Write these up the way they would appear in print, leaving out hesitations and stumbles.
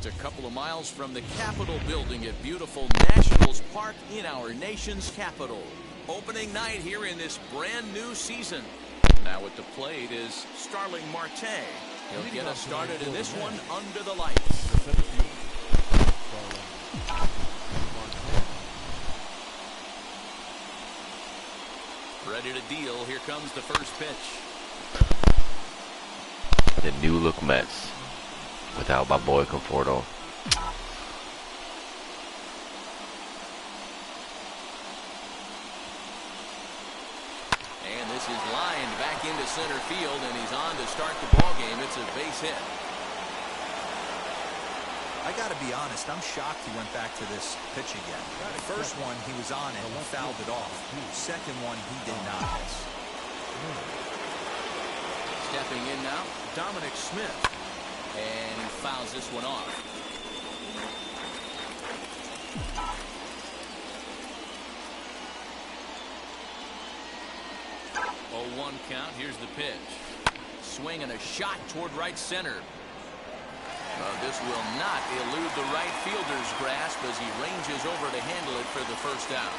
Just a couple of miles from the Capitol building at beautiful Nationals Park in our nation's capital. Opening night here in this brand new season. Now at the plate is Starling Marte. He'll get us started in this one under the lights. Ready to deal. Here comes the first pitch. The new look Mets without my boy Conforto. And this is lined back into center field, and he's on to start the ball game. It's a base hit. I got to be honest, I'm shocked he went back to this pitch again. The first one, he was on it and fouled it off. Second one, he did not miss. Stepping in now, Dominic Smith. And he fouls this one off. Oh, 1 count. Here's the pitch. Swing and a shot toward right center. This will not elude the right fielder's grasp as he ranges over to handle it for the first out.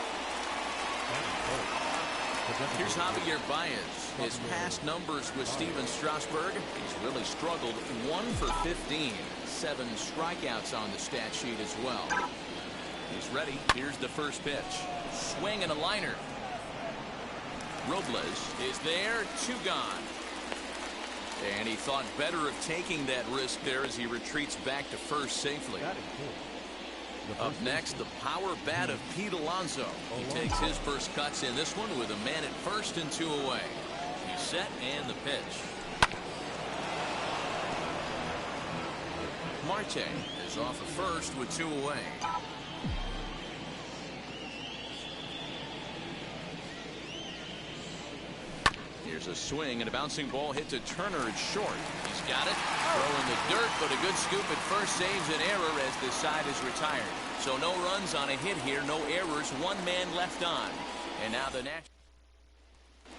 Here's Javier Baez. His past numbers with Steven Strasburg. He's really struggled. 1 for 15. 7 strikeouts on the stat sheet as well. He's ready. Here's the first pitch. Swing and a liner. Robles is there. 2 gone. And he thought better of taking that risk there as he retreats back to first safely. Up next, the power bat of Pete Alonso. He takes his first cuts in this one with a man at first and 2 away. He's set and the pitch. Marte is off of first with 2 away. Here's a swing and a bouncing ball hit to Turner at short. He's got it. Throw in the dirt, but a good scoop at first saves an error as the side is retired. So no runs on a hit here, no errors, 1 man left on. And now the next.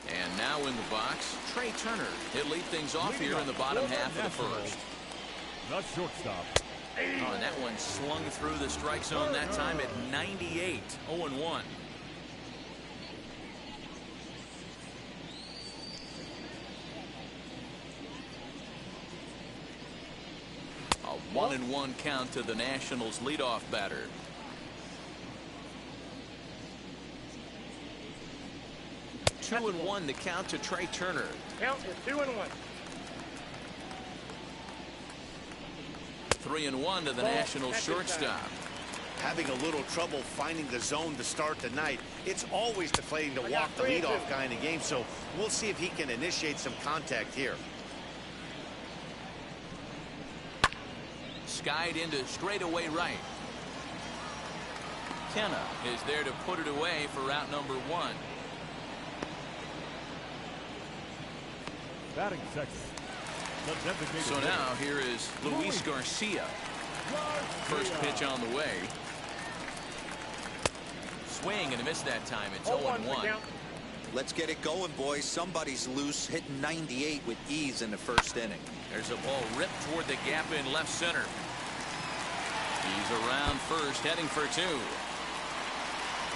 And now in the box, Trey Turner. He'll lead things off here in the bottom half of the first. Not shortstop. Oh, and that one slung through the strike zone that time at 98. 0-1. A 1-1 count to the Nationals leadoff batter. Two and 1 the count to Trey Turner. Count is 2-1. 3-1 to the Nationals shortstop. Having a little trouble finding the zone to start the night. It's always deflating to walk the leadoff guy in the game, so we'll see if he can initiate some contact here. Skied into straightaway right. Kenna is there to put it away for route number 1. Batting second. So now here is Luis Garcia. First pitch on the way. Swing and a miss that time. It's 0-1. Let's get it going, boys. Somebody's loose, hitting 98 with ease in the first inning. There's a ball ripped toward the gap in left center. He's around first, heading for 2.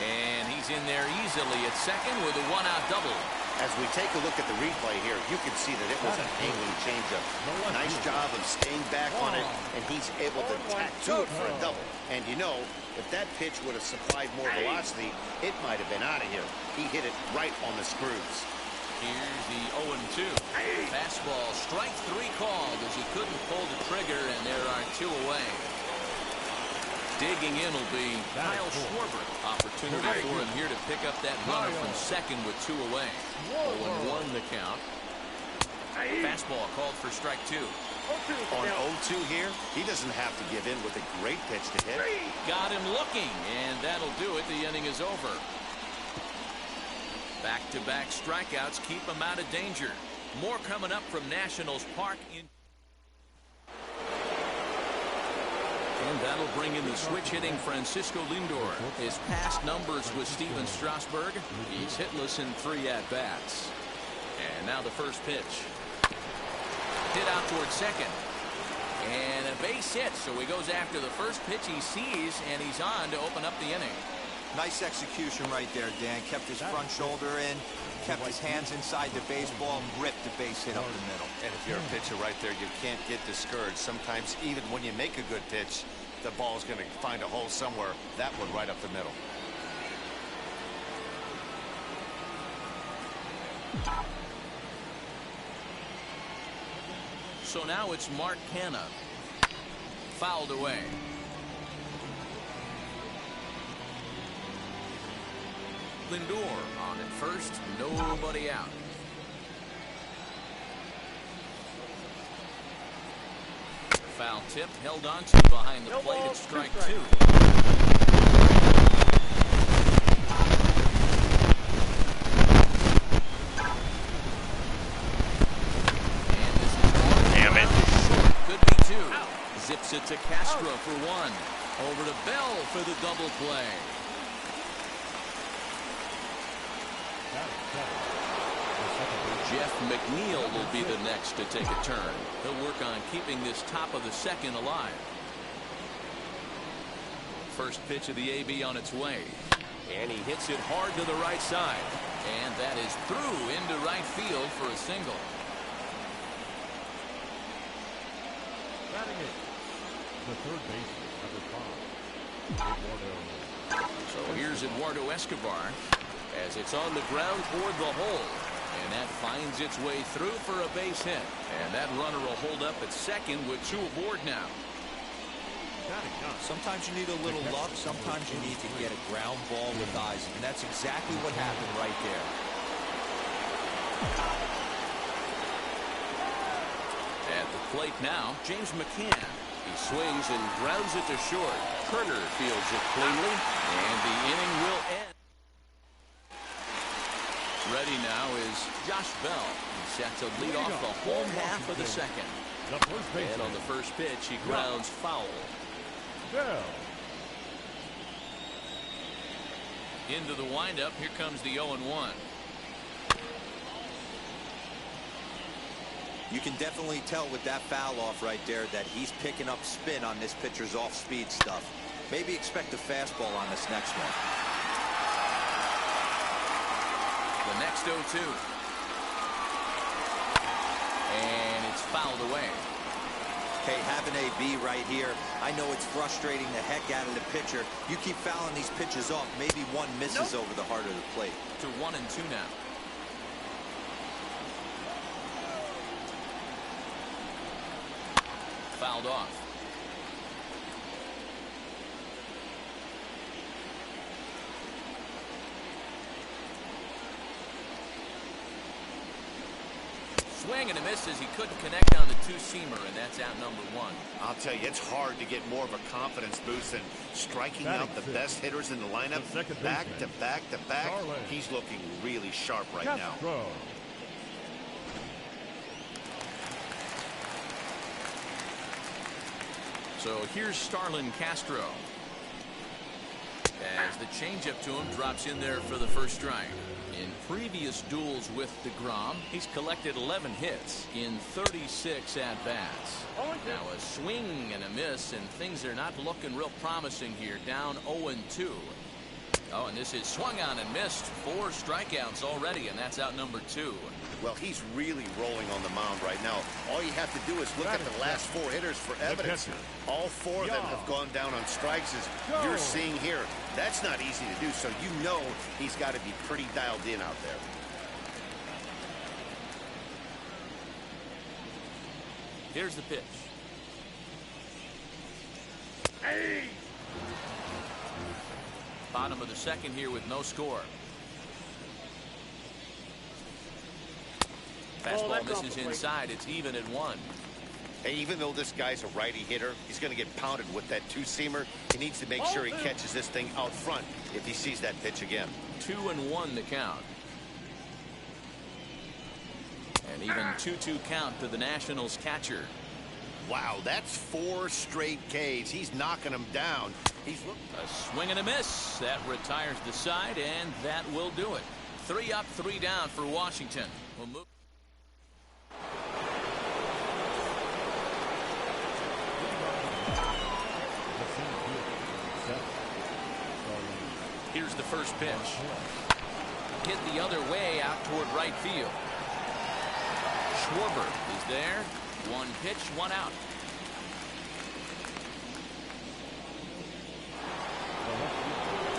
And he's in there easily at second with a 1-out double. As we take a look at the replay here, you can see that it was a hanging changeup. Nice job of staying back on it, and he's able to tack to it for a double. And you know, if that pitch would have supplied more velocity, it might have been out of here. He hit it right on the screws. Here's the 0-2. Fastball, strike 3 called as he couldn't pull the trigger, and there are 2 away. Digging in will be Kyle Schwarber. Opportunity for him here to pick up that runner from second with 2 away. 0-1 the count. Fastball called for strike 2. On 0-2 here, he doesn't have to give in with a great pitch to hit. Got him looking, and that'll do it. The inning is over. Back-to-back strikeouts keep him out of danger. More coming up from Nationals Park in. And that'll bring in the switch-hitting Francisco Lindor. His past numbers with Steven Strasburg. He's hitless in 3 at-bats. And now the first pitch. Hit out toward second. And a base hit, so he goes after the first pitch he sees, and he's on to open up the inning. Nice execution right there, Dan. Kept his front shoulder in, kept his hands inside the baseball, and ripped the base hit up the middle. And if you're a pitcher right there, you can't get discouraged. Sometimes even when you make a good pitch, the ball's going to find a hole somewhere. That one right up the middle. So now it's Mark Canha. Fouled away. Lindor on at first, nobody out. Foul tip, held on to behind the plate at strike 2. And this is Damn it. short, could be 2. Zips it to Castro for 1. Over to Bell for the double play. Jeff McNeil will be the next to take a turn. He'll work on keeping this top of the second alive. First pitch of the AB on its way. And he hits it hard to the right side. And that is through into right field for a single. Batting it, the third baseman, number 5, Eduardo. So here's Eduardo Escobar as it's on the ground toward the hole. And that finds its way through for a base hit. And that runner will hold up at second with 2 aboard now. Sometimes you need a little luck. Sometimes you need to get a ground ball with eyes. And that's exactly what happened right there. At the plate now, James McCann. He swings and grounds it to short. Turner fields it cleanly, and the inning will end. Ready now is Josh Bell. He's set to lead off the home half of the second. And on the first pitch, he grounds foul. Bell. Into the windup, here comes the 0-1. You can definitely tell with that foul off right there that he's picking up spin on this pitcher's off-speed stuff. Maybe expect a fastball on this next one. The next 0-2. And it's fouled away. Okay, having a B right here. I know it's frustrating the heck out of the pitcher. You keep fouling these pitches off. Maybe one misses over the heart of the plate. To 1-2 now. Fouled off. Swing and a miss as he couldn't connect on the 2-seamer, and that's out number 1. I'll tell you, it's hard to get more of a confidence boost than striking out the best hitters in the lineup back to back to back. He's looking really sharp right now. So here's Starlin Castro. As the changeup to him drops in there for the first strike. In previous duels with DeGrom, he's collected 11 hits in 36 at-bats. Now a swing and a miss, and things are not looking real promising here. Down 0-2. Oh, and this is swung on and missed. 4 strikeouts already, and that's out number 2. Well, he's really rolling on the mound right now. All you have to do is look at the last 4 hitters for evidence. All 4 of them have gone down on strikes, as you're seeing here. That's not easy to do, so you know he's got to be pretty dialed in out there. Here's the pitch. Hey! Bottom of the second here with no score. Fastball misses inside. It's even at 1. Hey, even though this guy's a righty hitter, he's going to get pounded with that 2-seamer. He needs to make sure he catches this thing out front if he sees that pitch again. 2-1 to count. And even 2-2 count to the Nationals catcher. Wow, that's 4 straight Ks. He's knocking them down. A swing and a miss. That retires the side, and that will do it. 3 up, 3 down for Washington. We'll move. Here's the first pitch. Hit the other way out toward right field. Schwarber is there. One pitch, one out.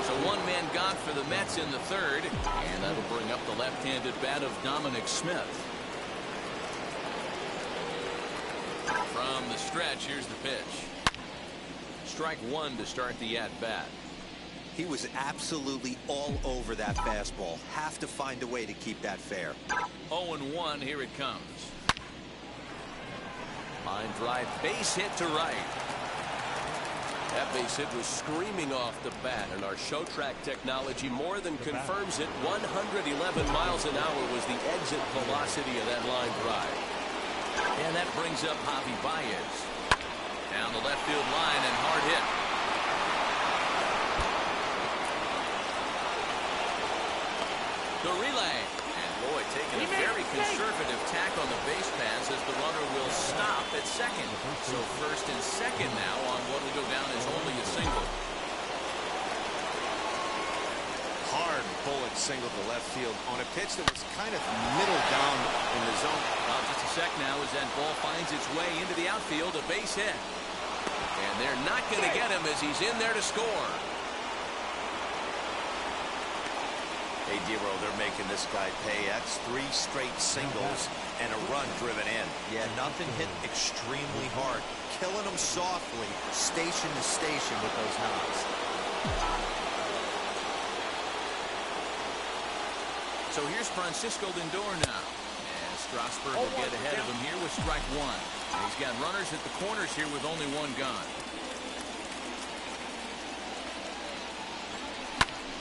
So one man gone for the Mets in the third, and that'll bring up the left-handed bat of Dominic Smith. From the stretch, here's the pitch. Strike one to start the at-bat. He was absolutely all over that fastball. Have to find a way to keep that fair. 0-1, here it comes. Line drive, base hit to right. That base hit was screaming off the bat, and our show track technology more than confirms it. 111 miles an hour was the exit velocity of that line drive. And that brings up Javi Baez. Down the left field line and hard hit. The relay. And boy, taking a very conservative tack on the base pass as the runner will stop at second. So first and second now on what will go down as only a single. Hard bullet single to left field on a pitch that was kind of middle down in the zone. Well, just a sec now as that ball finds its way into the outfield, a base hit. And they're not going to get him as he's in there to score. Hey, Dero, they're making this guy pay. That's 3 straight singles and a run driven in. Yeah, nothing hit extremely hard. Killing them softly, station to station with those knocks. So here's Francisco Lindor now. And Strasburg will get ahead of him here with strike one. And he's got runners at the corners here with only one gone.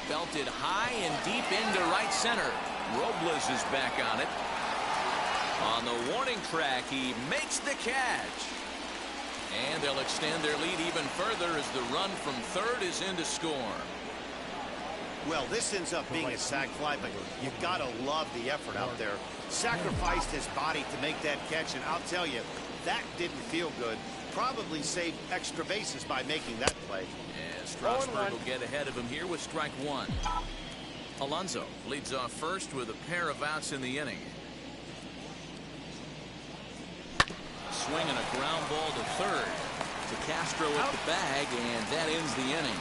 Belted high and deep into right center. Robles is back on it. On the warning track, he makes the catch. And they'll extend their lead even further as the run from third is in to score. Well, this ends up being a sac fly, but you gotta love the effort out there. Sacrificed his body to make that catch, and I'll tell you, that didn't feel good. Probably saved extra bases by making that play. And Strasburg will get ahead of him here with strike one. Alonso leads off first with a pair of outs in the inning. Swinging a ground ball to third. To Castro at the bag, and that ends the inning.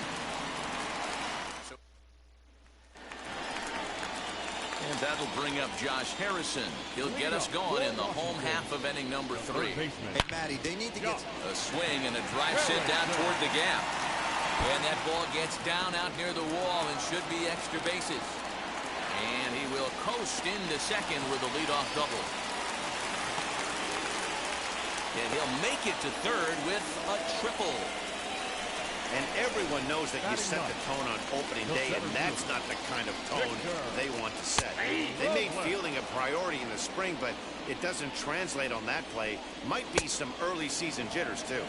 And that'll bring up Josh Harrison. He'll get us going in the home half of inning number 3. Hey, Matty, they need to get a swing and a drive sit down toward the gap. And that ball gets down out near the wall and should be extra bases. And he will coast into second with a leadoff double. And he'll make it to third with a triple. And everyone knows that you set the tone on opening day, and that's not the kind of tone they want to set. They made fielding a priority in the spring, but it doesn't translate on that play. Might be some early season jitters, too.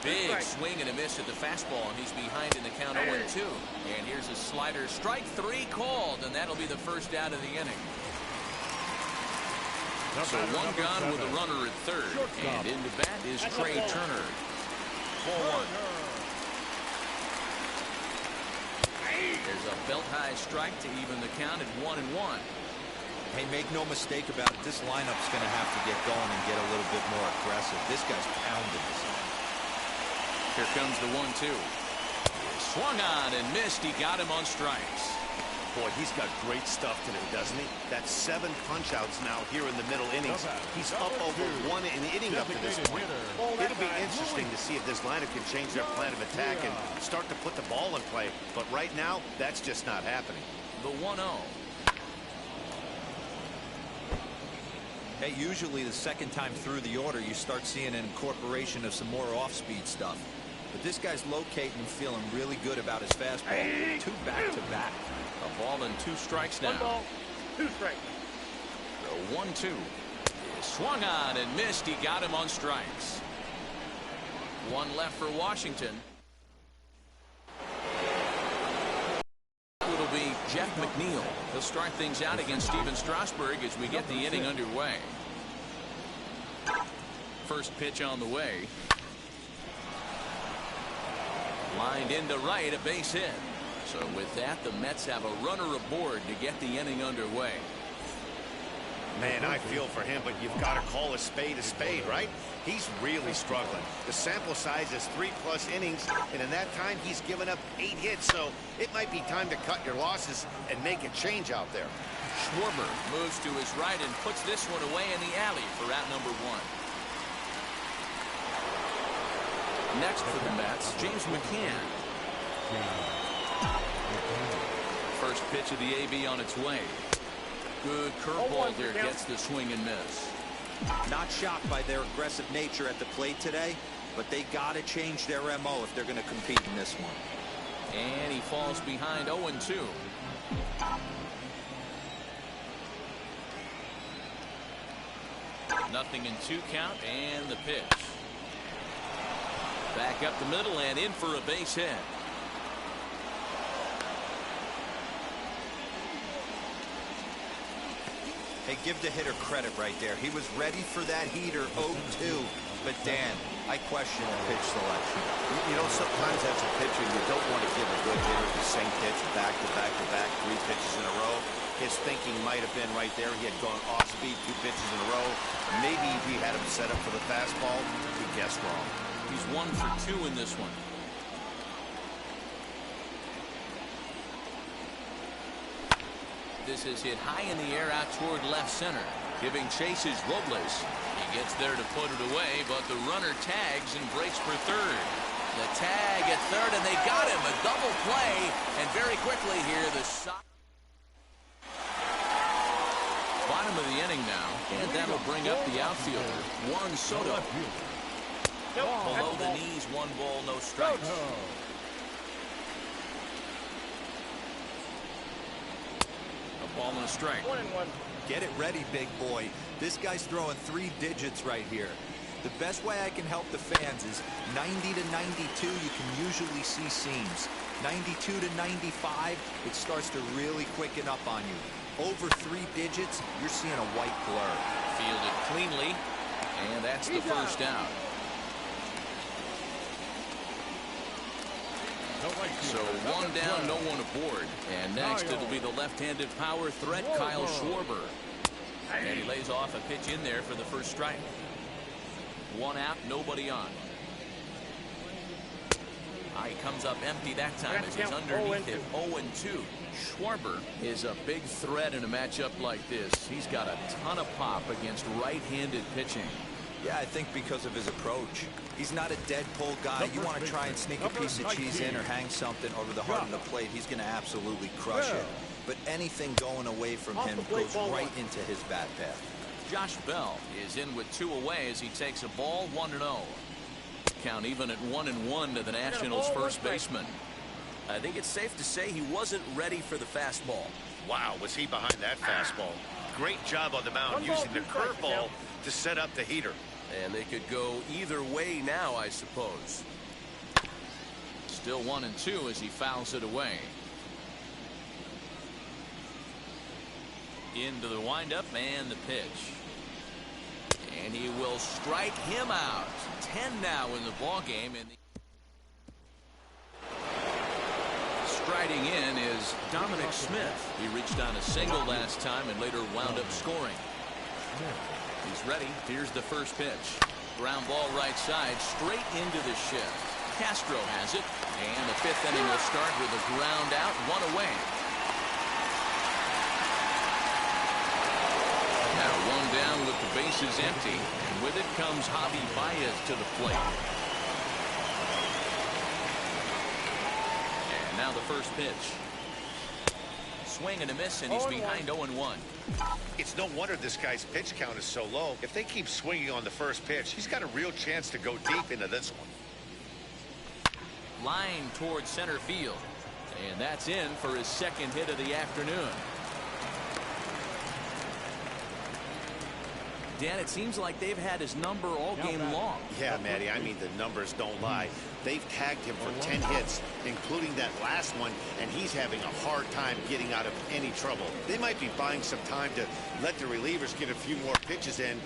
Big swing and a miss at the fastball, and he's behind in the count 0-2. And here's a slider. Strike 3 called, and that'll be the first out of the inning. So one gone with a runner at third. And in the bat is Trey Turner. 4-1. There's a belt-high strike to even the count at 1-1. Hey, make no mistake about it. This lineup's going to have to get going and get a little bit more aggressive. This guy's pounding this. Here comes the 1-2. Swung on and missed. He got him on strikes. Boy, he's got great stuff today, doesn't he? That's 7 punch-outs now here in the middle innings. He's up over 1 inning up to this point. It'll be interesting to see if this lineup can change their plan of attack and start to put the ball in play. But right now, that's just not happening. The 1-0. Hey, usually the second time through the order, you start seeing an incorporation of some more off-speed stuff. But this guy's locating and feeling really good about his fastball. 2 back-to-back. A ball and 2 strikes now. 1 ball, 2 strikes. The 1-2. Swung on and missed. He got him on strikes. 1 left for Washington. It'll be Jeff McNeil. He'll start things out against Steven Strasburg as we get the inning underway. First pitch on the way. Lined into right, a base hit. So with that, the Mets have a runner aboard to get the inning underway. Man, I feel for him, but you've got to call a spade, right? He's really struggling. The sample size is 3+ innings, and in that time, he's given up 8 hits. So it might be time to cut your losses and make a change out there. Schwarber moves to his right and puts this one away in the alley for out number 1. Next for the Mets, James McCann. First pitch of the AB on its way. Good curveball there, gets the swing and miss. Not shocked by their aggressive nature at the plate today, but they got to change their MO if they're going to compete in this one. And he falls behind 0-2. Nothing in 2 count, and the pitch. Back up the middle and in for a base hit. Hey, give the hitter credit right there. He was ready for that heater 0-2. But Dan, I question the pitch selection. You know, sometimes as a pitcher, you don't want to give a good hitter the same pitch back to back to back, 3 pitches in a row. His thinking might have been right there. He had gone off speed 2 pitches in a row. Maybe if he had him set up for the fastball, he guessed wrong. He's 1 for 2 in this one. This is hit high in the air out toward left center. Giving chase is Robles. He gets there to put it away, but the runner tags and breaks for third. The tag at third, and they got him. A double play, and very quickly here, the shot. Bottom of the inning now, and that'll bring up the outfielder, Juan Soto. Below the knees, 1 ball, no strikes. A ball and a strike. 1-1. Get it ready, big boy. This guy's throwing 3 digits right here. The best way I can help the fans is 90 to 92, you can usually see seams. 92 to 95, it starts to really quicken up on you. Over 3 digits, you're seeing a white blur. Fielded cleanly, and that's the first out. So 1 down, no one aboard. And next it'll be the left-handed power threat, Kyle Schwarber. And he lays off a pitch in there for the first strike. 1 out, nobody on. He comes up empty that time as he's underneath it. 0-2. Schwarber is a big threat in a matchup like this. He's got a ton of pop against right-handed pitching. Yeah, I think because of his approach. He's not a dead pull guy. You want to try and sneak a piece of cheese in or hang something over the heart of the plate, he's going to absolutely crush it. But anything going away from him goes right into his bat path. Josh Bell is in with 2 away as he takes a ball, 1-0. Count even at 1-1 to the Nationals' first baseman. I think it's safe to say he wasn't ready for the fastball. Wow, was he behind that fastball. Great job on the mound using the curveball to set up the heater. And they could go either way now, I suppose. Still 1-2 as he fouls it away. Into the windup and the pitch. And he will strike him out. 10 now in the ballgame. Striding in is Dominic Smith. He reached on a single last time and later wound up scoring. He's ready. Here's the first pitch. Ground ball right side, straight into the shift. Castro has it, and the 5th inning will start with a ground out, 1 away. Now 1 down with the bases empty, and with it comes Javi Baez to the plate. And now the first pitch. Swing and a miss, and he's behind 0-1. It's no wonder this guy's pitch count is so low. If they keep swinging on the first pitch, he's got a real chance to go deep into this one. Line towards center field, and that's in for his 2nd hit of the afternoon. Dan, it seems like they've had his number all game long. Yeah, Matty, I mean, the numbers don't lie. They've tagged him for 10 hits, including that last one, and he's having a hard time getting out of any trouble. They might be buying some time to let the relievers get a few more pitches in.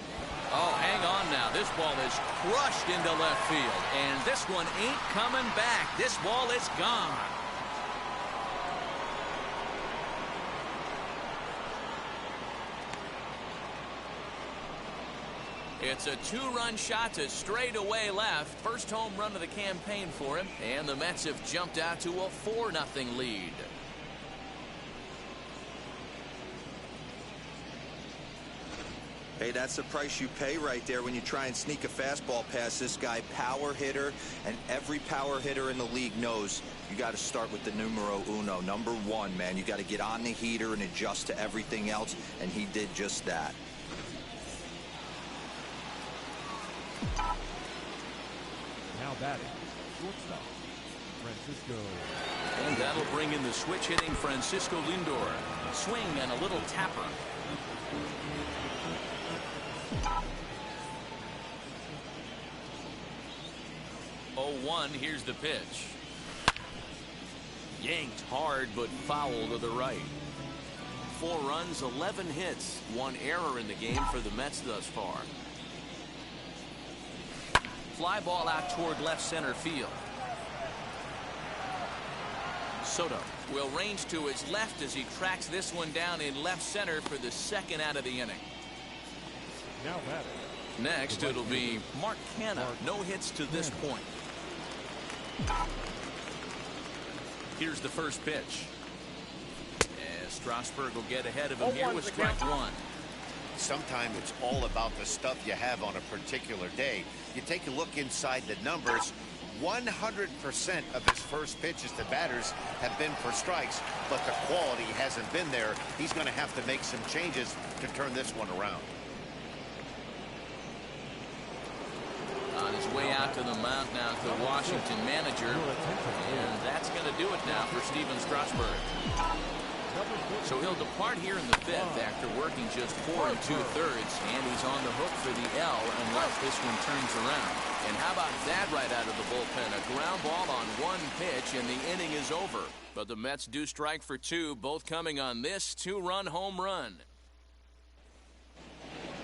Oh, hang on now. This ball is crushed into left field, and this one ain't coming back. This ball is gone. It's a two-run shot to straightaway left. First home run of the campaign for him. And the Mets have jumped out to a 4-0 lead. Hey, that's the price you pay right there when you try and sneak a fastball past this guy. Power hitter, and every power hitter in the league knows you got to start with the numero uno, number one, man. You got to get on the heater and adjust to everything else, and he did just that. Now batting, shortstop, Francisco. And that'll bring in the switch-hitting Francisco Lindor. Swing and a little tapper. 0-1, here's the pitch. Yanked hard, but foul to the right. 4 runs, 11 hits, 1 error in the game for the Mets thus far. Fly ball out toward left center field. Soto will range to his left as he tracks this one down in left center for the second out of the inning. Now batting. Next, it'll be Mark Canha. No hits to this point. Here's the first pitch. As Strasburg will get ahead of him here with strike one. Sometimes it's all about the stuff you have on a particular day. You take a look inside the numbers. 100% of his first pitches to batters have been for strikes, but the quality hasn't been there. He's going to have to make some changes to turn this one around. On his way out to the mound now, the Washington manager, and that's going to do it now for Steven Strasburg. So he'll depart here in the 5th after working just 4 2/3, and he's on the hook for the L unless this one turns around. And how about that right out of the bullpen? A ground ball on 1 pitch, and the inning is over. But the Mets do strike for 2, both coming on this 2-run home run.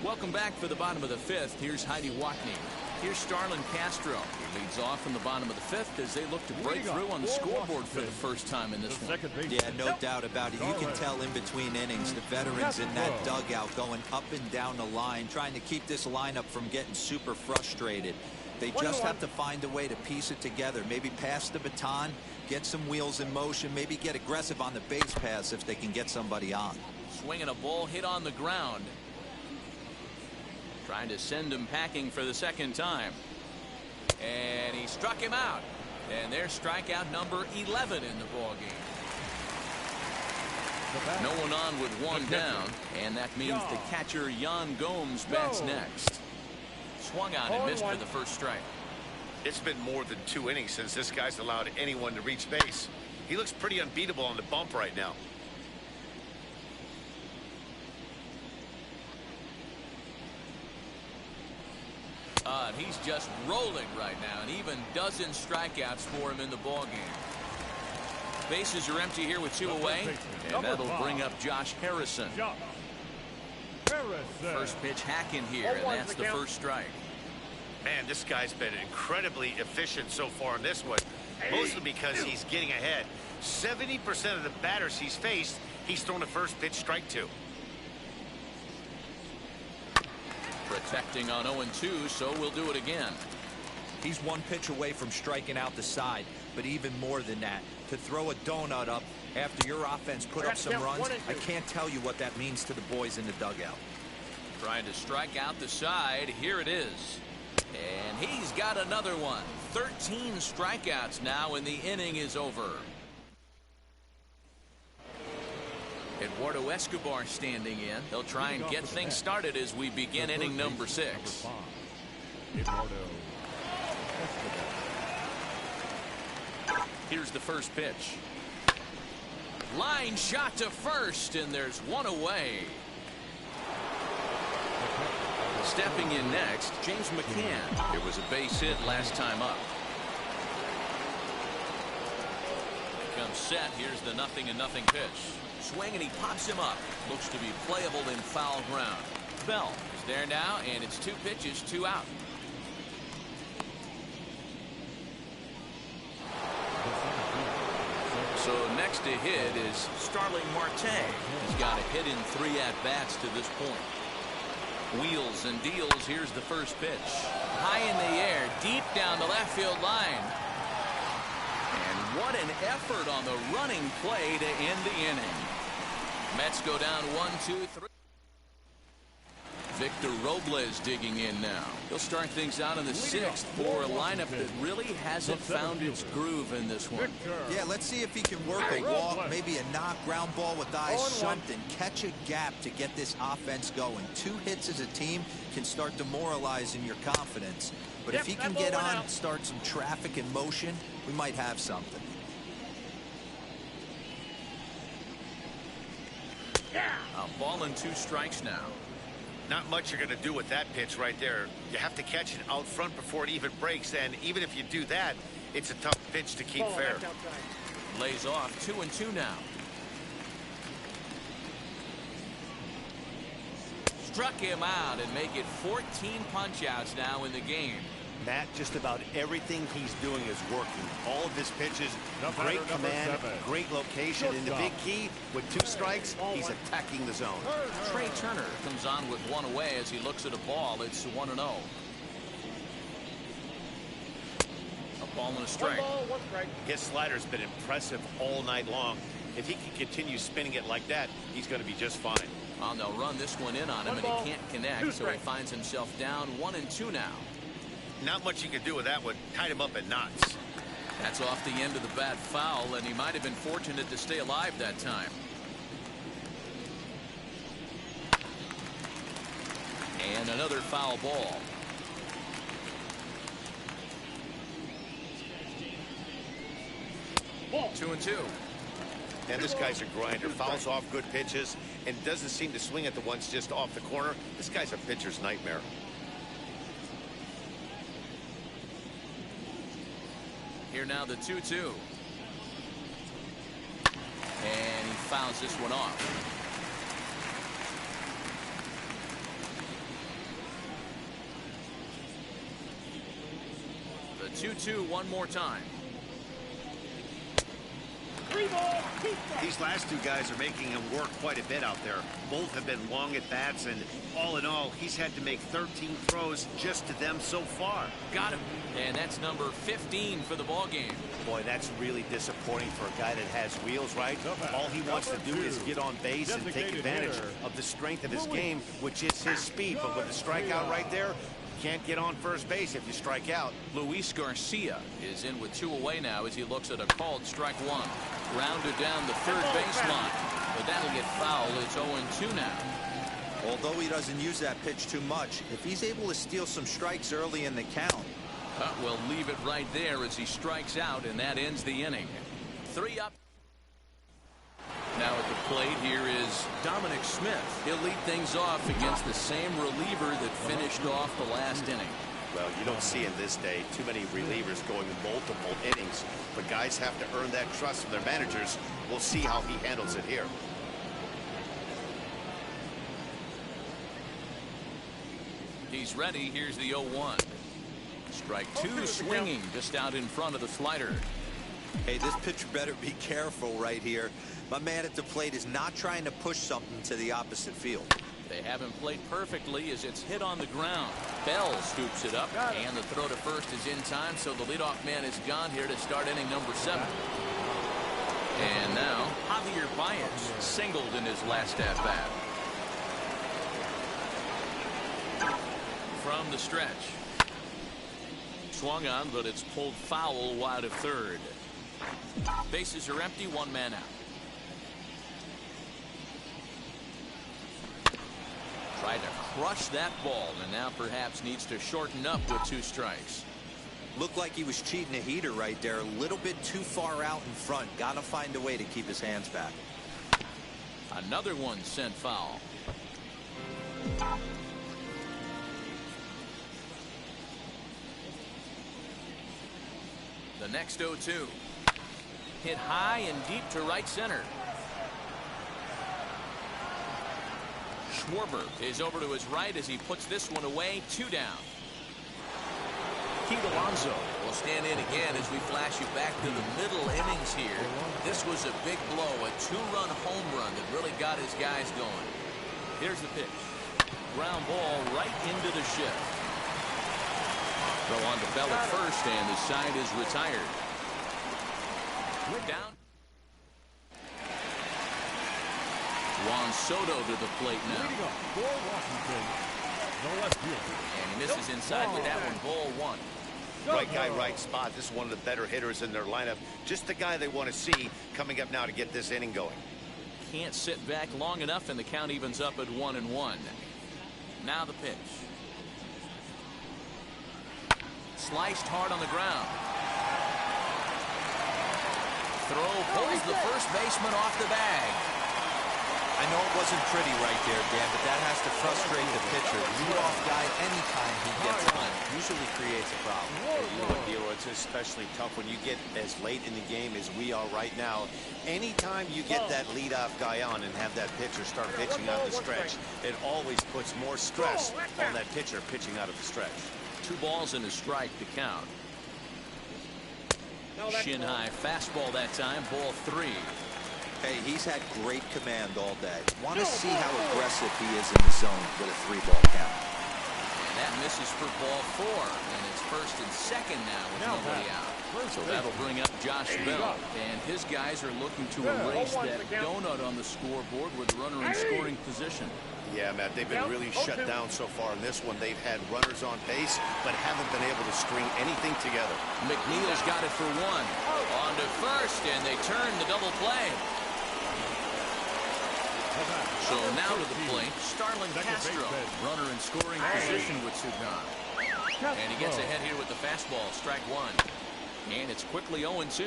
Welcome back for the bottom of the 5th. Here's Heidi Watney. Here's Starlin Castro. He leads off in the bottom of the 5th as they look to break through on the scoreboard for the first time in this one. Yeah, no doubt about it. You can tell in between innings, the veterans in that dugout going up and down the line, trying to keep this lineup from getting super frustrated. They just have to find a way to piece it together. Maybe pass the baton, get some wheels in motion, maybe get aggressive on the base paths if they can get somebody on. Swinging a ball hit on the ground. Trying to send him packing for the second time. And he struck him out. And there's strikeout number 11 in the ballgame. No one on with 1 down. And that means the catcher, Yan Gomes, bats next. Swung on and missed for the first strike. It's been more than 2 innings since this guy's allowed anyone to reach base. He looks pretty unbeatable on the bump right now. And he's just rolling right now, and even dozen strikeouts for him in the ballgame. Bases are empty here with 2 away, and that'll bring up Josh Harrison. First pitch hack in here, and that's the first strike. Man, this guy's been incredibly efficient so far in this one, mostly because he's getting ahead. 70% of the batters he's faced, he's thrown a first pitch strike to. Protecting on 0-2, so we'll do it again. He's 1 pitch away from striking out the side, but even more than that, to throw a donut up after your offense put up some runs, I can't tell you what that means to the boys in the dugout. Trying to strike out the side. Here it is. And he's got another one. 13 strikeouts now, and the inning is over. Eduardo Escobar standing in. He'll try and get things started as we begin inning number 6. Here's the first pitch. Line shot to first, and there's 1 away. Stepping in next, James McCann. It was a base hit last time up. Comes set. Here's the 0-0 pitch. Swing, and he pops him up. Looks to be playable in foul ground. Bell is there now, and it's 2 pitches, 2 out. So next to hit is Starling Marte. He's got a hit in 3 at-bats to this point. Wheels and deals. Here's the first pitch. High in the air, deep down the left field line. And what an effort on the running play to end the inning. Mets go down 1-2-3. Victor Robles digging in now. He'll start things out in the sixth for a lineup that really hasn't found its groove in this one. Yeah, let's see if he can work a walk, maybe a knock, ground ball with eyes, something. Catch a gap to get this offense going. 2 hits as a team can start demoralizing your confidence. But if he can get on and start some traffic in motion, we might have something. A ball and 2 strikes now. Not much you're going to do with that pitch right there. You have to catch it out front before it even breaks, and even if you do that, it's a tough pitch to keep fair. Lays off 2-2 now. Struck him out and make it 14 punch-outs now in the game. Matt, just about everything he's doing is working. All of his pitches, great command, great location. And the big key, with 2 strikes, he's attacking the zone. Trey Turner comes on with 1 away as he looks at a ball. It's 1-0. A ball and a strike. His slider's been impressive all night long. If he can continue spinning it like that, he's going to be just fine. Well, they'll run this one in on him, and he can't connect, so he finds himself down 1-2 now. Not much you can do with that one. Tied him up in knots. That's off the end of the bat foul, and he might have been fortunate to stay alive that time. And another foul ball. Ball. 2-2. And this guy's a grinder. Fouls off good pitches and doesn't seem to swing at the ones just off the corner. This guy's a pitcher's nightmare. Here now the 2-2. And he fouls this one off. The 2-2 one more time. These last 2 guys are making him work quite a bit out there. Both have been long at bats, and all in all, he's had to make 13 throws just to them so far. Got him. And that's number 15 for the ball game. Boy, that's really disappointing for a guy that has wheels, right? All he wants to do is get on base and take advantage of the strength of his game, which is his speed. But with a strikeout right there, can't get on first base if you strike out. Luis Garcia is in with 2 away now as he looks at a called strike 1. Grounded down the third baseline, but that'll get fouled. It's 0-2 now. Although he doesn't use that pitch too much, if he's able to steal some strikes early in the count. We'll leave it right there as he strikes out, and that ends the inning. 3 up. Now at the plate here is Dominic Smith. He'll lead things off against the same reliever that finished off the last inning. Well, you don't see in this day too many relievers going multiple innings, but guys have to earn that trust from their managers. We'll see how he handles it here. He's ready. Here's the 0-1. Strike 2 swinging just out in front of the slider. Hey, this pitcher better be careful right here. My man at the plate is not trying to push something to the opposite field. They haven't played perfectly as it's hit on the ground. Bell scoops it up, and the throw to first is in time, so the leadoff man is gone here to start inning number 7. And now, Javier Baez singled in his last at-bat. From the stretch. Swung on, but it's pulled foul wide of third. Bases are empty, 1 man out. Tried to crush that ball, and now perhaps needs to shorten up with 2 strikes. Looked like he was cheating a heater right there. A little bit too far out in front. Got to find a way to keep his hands back. Another one sent foul. The next 0-2. Hit high and deep to right center. Schwarber is over to his right as he puts this one away. 2 down. Pete Alonso will stand in again as we flash you back to the middle innings here. This was a big blow, a 2-run home run that really got his guys going. Here's the pitch. Ground ball right into the shift. Throw on to Bell at first, and the side is retired. Down. Juan Soto to the plate now. Leading up for Washington, the left fielder. And he misses inside with that one. Ball one. Right guy, right spot. This is one of the better hitters in their lineup. Just the guy they want to see coming up now to get this inning going. Can't sit back long enough, and the count evens up at 1-1. Now the pitch. Sliced hard on the ground. Throw pulls the first baseman off the bag. I know it wasn't pretty right there, Dan, but that has to frustrate the pitcher. Leadoff guy, anytime he gets on, usually creates a problem. You know what, D'Lo, it's especially tough when you get as late in the game as we are right now. Anytime you get that leadoff guy on and have that pitcher start pitching out of the stretch, it always puts more stress on that pitcher pitching out of the stretch. 2 balls and a strike to count. Shin high fastball that time. Ball 3. Hey, he's had great command all day. Want to see how aggressive he is in the zone with a 3-ball count. And that misses for ball 4. And it's first and second now with nobody out. So that'll bring up Josh Bell. And his guys are looking to erase that donut on the scoreboard with runner in scoring position. Yeah, Matt, they've been really shut down so far in this one. They've had runners on base, but haven't been able to string anything together. McNeil's got it for 1. On to first, and they turn the double play. So now to the plate, Starlin Castro, runner in scoring position with Sugan. And he gets ahead here with the fastball, strike 1. And it's quickly 0-2.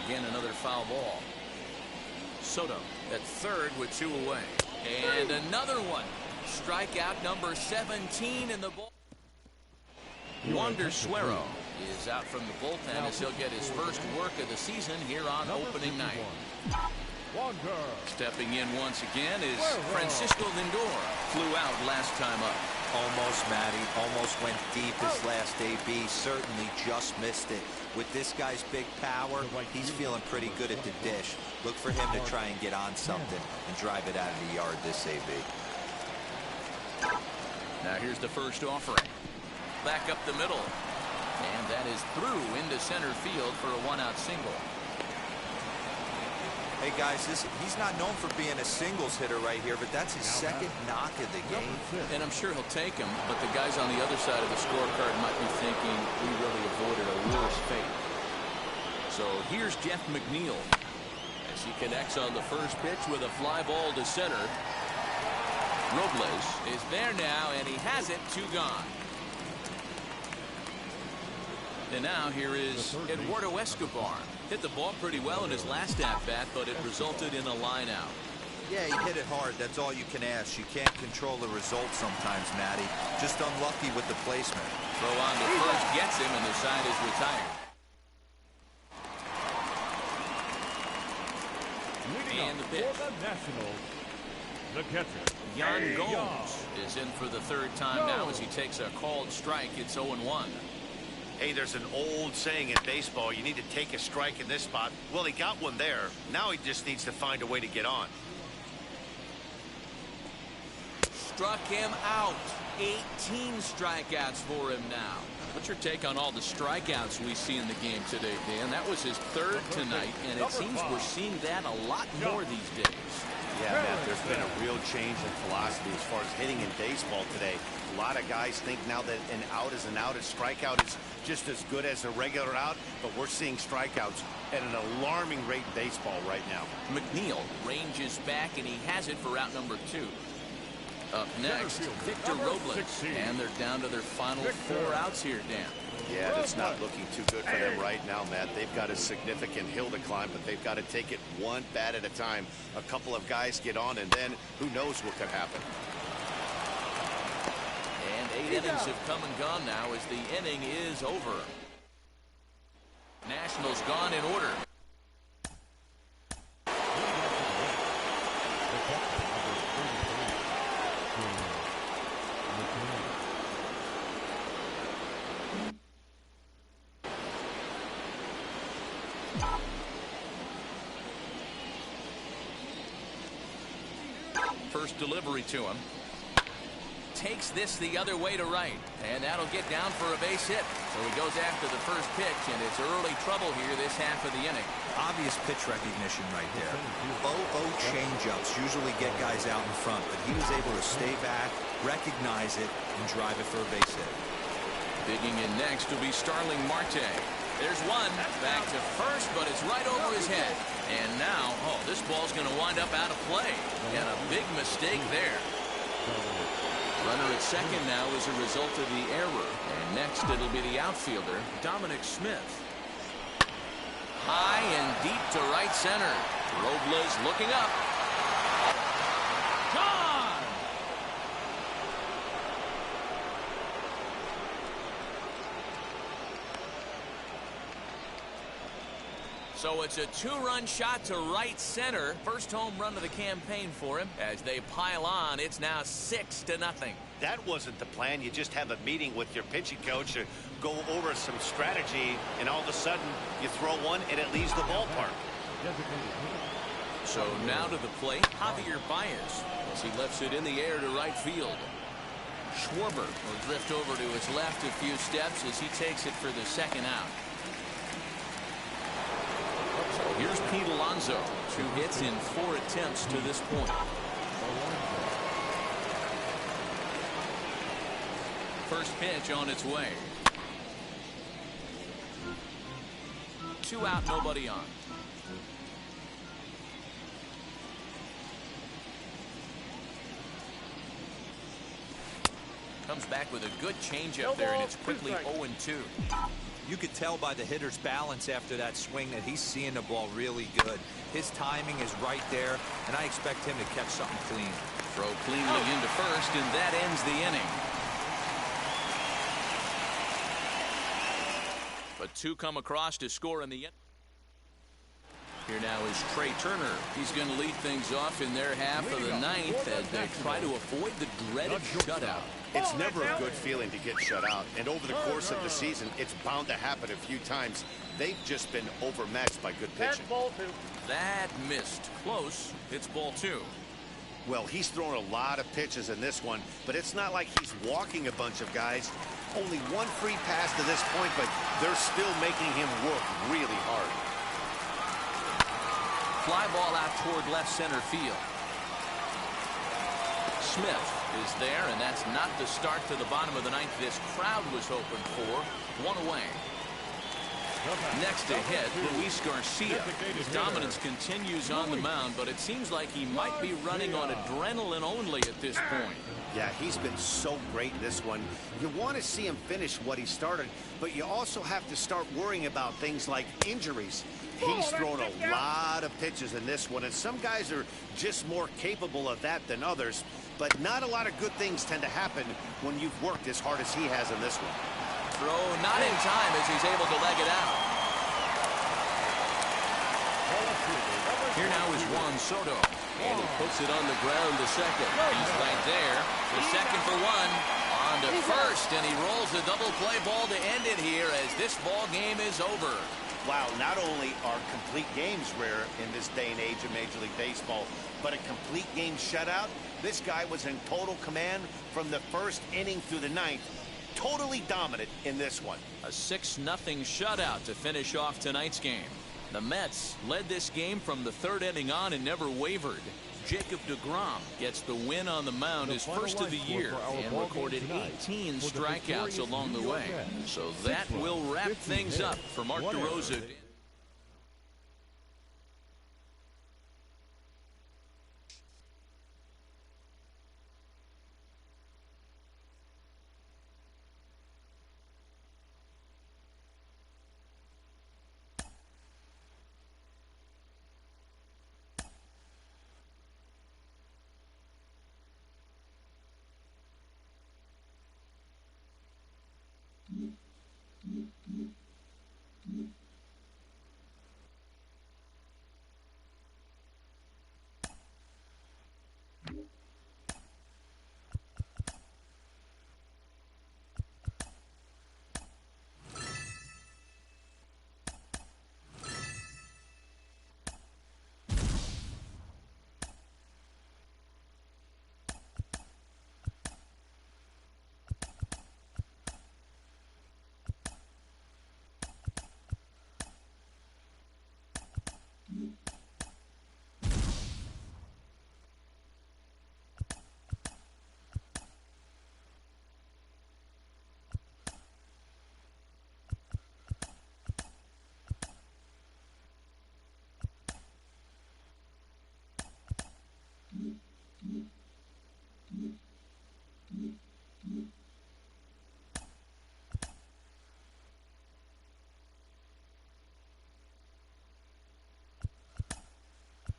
Again, another foul ball. Soto at third with 2 away. And another one. Strikeout number 17 in the ball. Wander Suero is out from the bullpen as he'll get his first work of the season here on opening night. Stepping in once again is Francisco Lindor. Flew out last time up. Almost, Matty. Almost went deep his last AB. Certainly just missed it. With this guy's big power, he's feeling pretty good at the dish. Look for him to try and get on something and drive it out of the yard this AB. Now here's the first offering. Back up the middle. And that is through into center field for a 1-out single. Hey guys, he's not known for being a singles hitter right here, but that's his second knock of the game. And I'm sure he'll take him, but the guys on the other side of the scorecard might be thinking we really avoided a worse fate. So here's Jeff McNeil as he connects on the first pitch with a fly ball to center. Robles is there now, and he has it. 2 gone. And now here is Eduardo Escobar. Hit the ball pretty well in his last at-bat, but it resulted in a line-out. Yeah, he hit it hard. That's all you can ask. You can't control the result sometimes, Matty. Just unlucky with the placement. Throw on to first gets him, and the side is retired. And the pitch. For the Nationals, the catcher, Yan Gomes is in for the 3rd time now as he takes a called strike. It's 0-1. Hey, there's an old saying in baseball, you need to take a strike in this spot. Well, he got one there. Now he just needs to find a way to get on. Struck him out. 18 strikeouts for him now. What's your take on all the strikeouts we see in the game today, Dan? That was his 3rd tonight, and it seems we're seeing that a lot more these days. Yeah, Matt, there's been a real change in philosophy as far as hitting in baseball today. A lot of guys think now that an out is an out, a strikeout is just as good as a regular out, but we're seeing strikeouts at an alarming rate in baseball right now. McNeil ranges back, and he has it for out number 2. Up next, Victor Robles, and they're down to their final 4 outs here, Dan. Yeah, that's not looking too good for them right now, Matt. They've got a significant hill to climb, but they've got to take it one bat at a time. A couple of guys get on, and then who knows what could happen. And 8 innings have come and gone now as the inning is over. Nationals gone in order. first delivery to him. Takes this the other way to right, and that'll get down for a base hit. So he goes after the first pitch, and it's early trouble here this half of the inning. Obvious pitch recognition right there. 0-0 changeups usually get guys out in front, but he was able to stay back, recognize it, and drive it for a base hit. Digging in next will be Starling Marte. There's one. Back to first, but it's right over his head. And now, this ball's going to wind up out of play. And a big mistake there. Runner at second now as a result of the error. And next it'll be the outfielder, Dominic Smith. High and deep to right center. Robles looking up. Gone! So it's a two-run shot to right center. First home run of the campaign for him. As they pile on, it's now 6-0. That wasn't the plan. You just have a meeting with your pitching coach to go over some strategy, and all of a sudden you throw one and it leaves the ballpark. So now to the plate, Javier Baez, as he lifts it in the air to right field. Schwarber will drift over to his left a few steps as he takes it for the second out. So here's Pete Alonso. 2 hits in 4 attempts to this point. First pitch on its way. 2 out, nobody on. Comes back with a good changeup there, and it's quickly 0-2. You could tell by the hitter's balance after that swing that he's seeing the ball really good. His timing is right there, and I expect him to catch something clean. Throw cleanly into first, and that ends the inning. But 2 come across to score in the end. Here now is Trey Turner. He's going to lead things off in their half of the 9th as they try to avoid the dreaded shutout. It's never a good feeling to get shut out, and over the course of the season, it's bound to happen a few times. They've just been overmatched by good pitching. That missed. Close. It's ball 2. Well, he's thrown a lot of pitches in this one, but it's not like he's walking a bunch of guys. Only 1 free pass to this point, but they're still making him work really hard. Fly ball out toward left center field. Smith is there, and that's not the start to the bottom of the 9th this crowd was hoping for. 1 away. Next to hit, Luis Garcia. His dominance continues on the mound, but it seems like he might be running on adrenaline only at this point. Yeah, he's been so great in this one. You want to see him finish what he started, but you also have to start worrying about things like injuries. He's thrown a lot of pitches in this one, and some guys are just more capable of that than others, but not a lot of good things tend to happen when you've worked as hard as he has in this one. Throw not in time as he's able to leg it out. Here now is Juan Soto. And he puts it on the ground to second. He's right there. The second for 1. On to first, and he rolls a double play ball to end it here as this ball game is over. Wow, not only are complete games rare in this day and age of Major League Baseball, but a complete game shutout. This guy was in total command from the first inning through the 9th. Totally dominant in this one. A 6-0 shutout to finish off tonight's game. The Mets led this game from the 3rd inning on and never wavered. Jacob deGrom gets the win on the mound, his first of the year, and recorded 18 strikeouts along the way. So that will wrap things up for Mark DeRosa.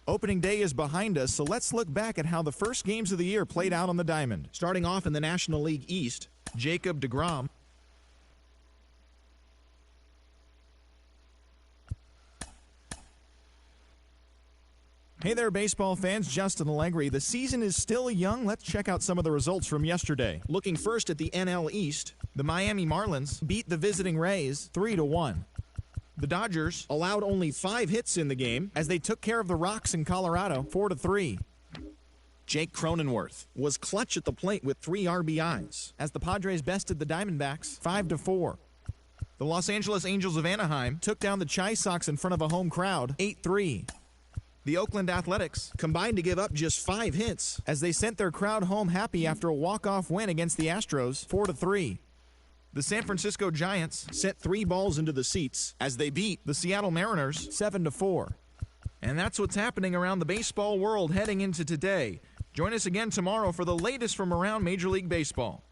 Opening day is behind us, so let's look back at how the first games of the year played out on the diamond. Starting off in the National League East, Jacob deGrom. Hey there, baseball fans. Justin Allegri. The season is still young. Let's check out some of the results from yesterday. Looking first at the NL East, the Miami Marlins beat the visiting Rays 3-1. The Dodgers allowed only 5 hits in the game as they took care of the Rocks in Colorado 4-3. Jake Cronenworth was clutch at the plate with 3 RBIs as the Padres bested the Diamondbacks 5-4. The Los Angeles Angels of Anaheim took down the Chi Sox in front of a home crowd 8-3. The Oakland Athletics combined to give up just 5 hits as they sent their crowd home happy after a walk-off win against the Astros 4-3. The San Francisco Giants sent 3 balls into the seats as they beat the Seattle Mariners 7-4. And that's what's happening around the baseball world heading into today. Join us again tomorrow for the latest from around Major League Baseball.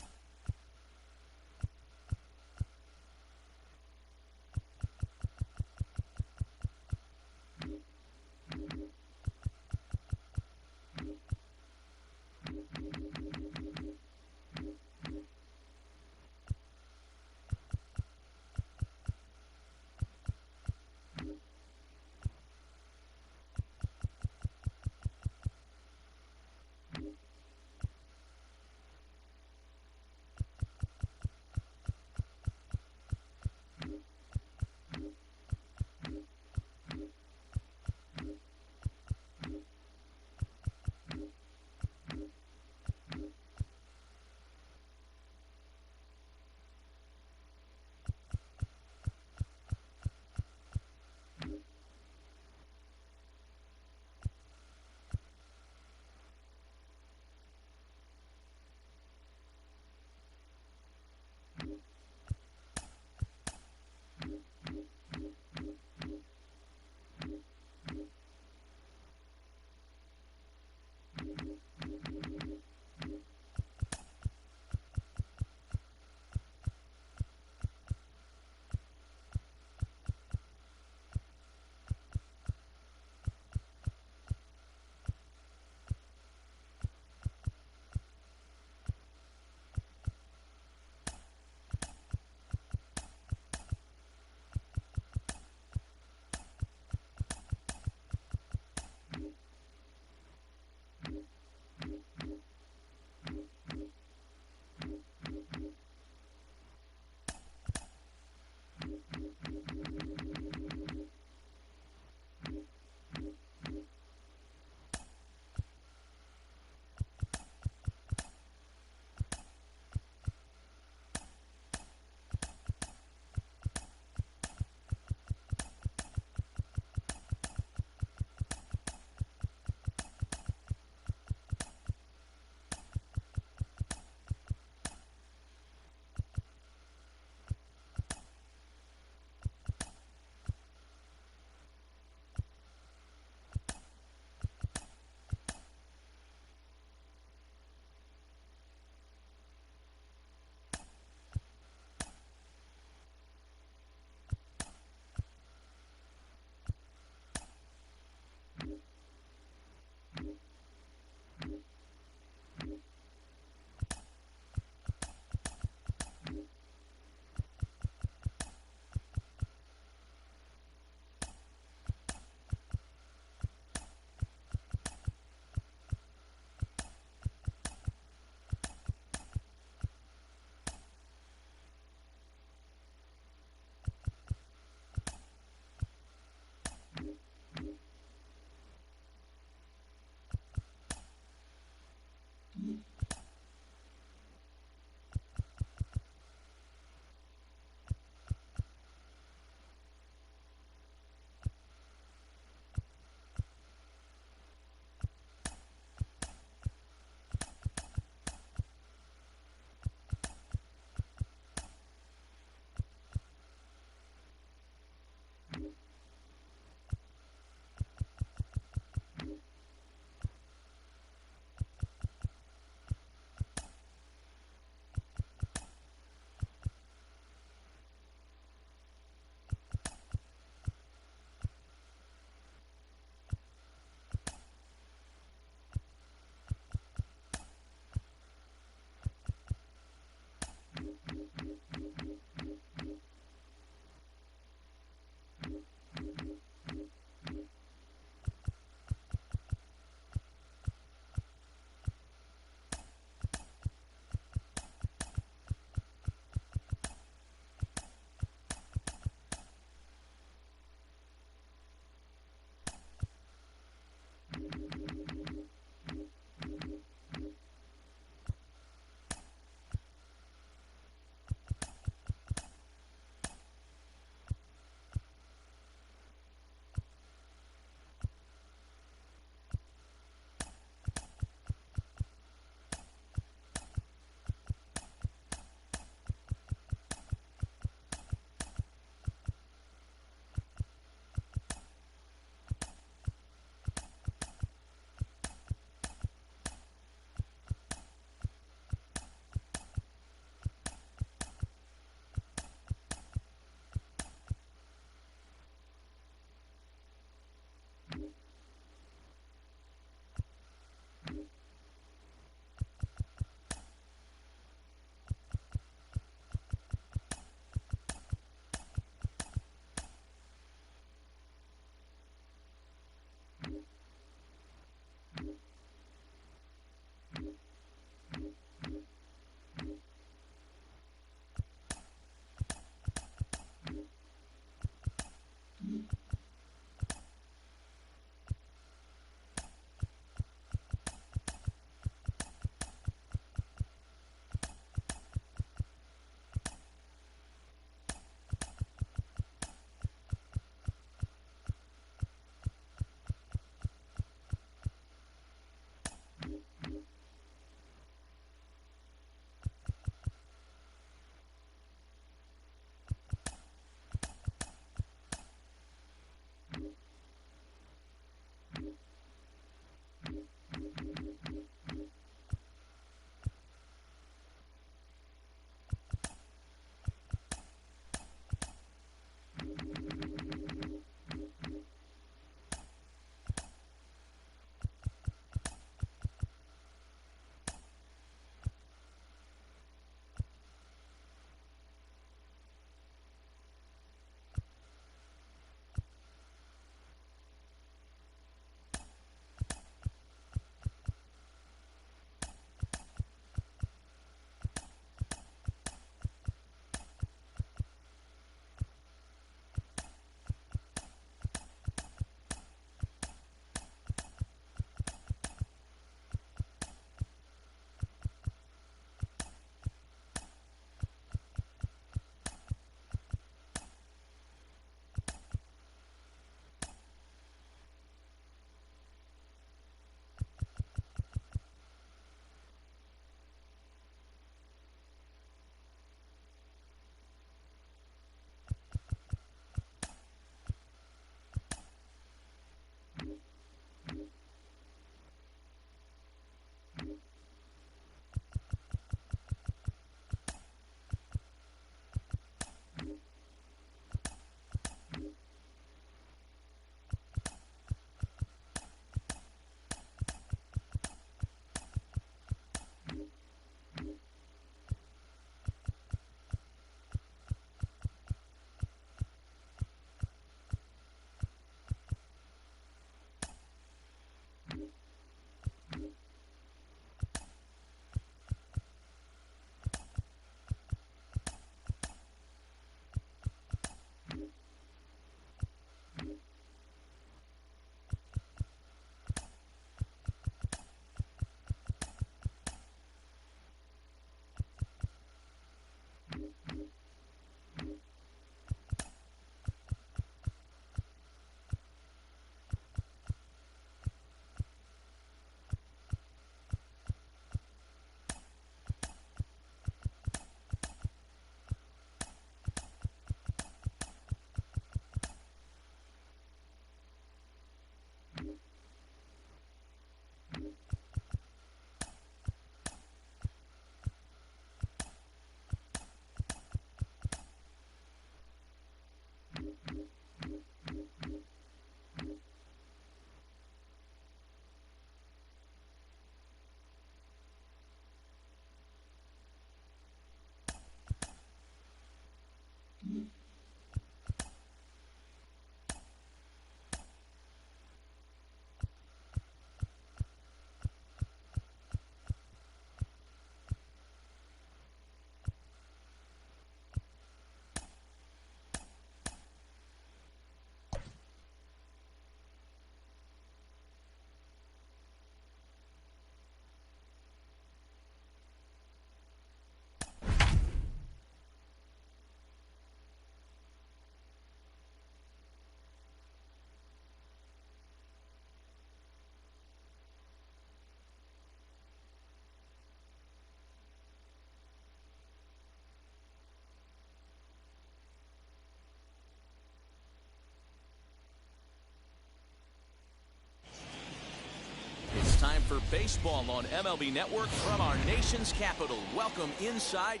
It's time for baseball on MLB Network from our nation's capital. Welcome inside.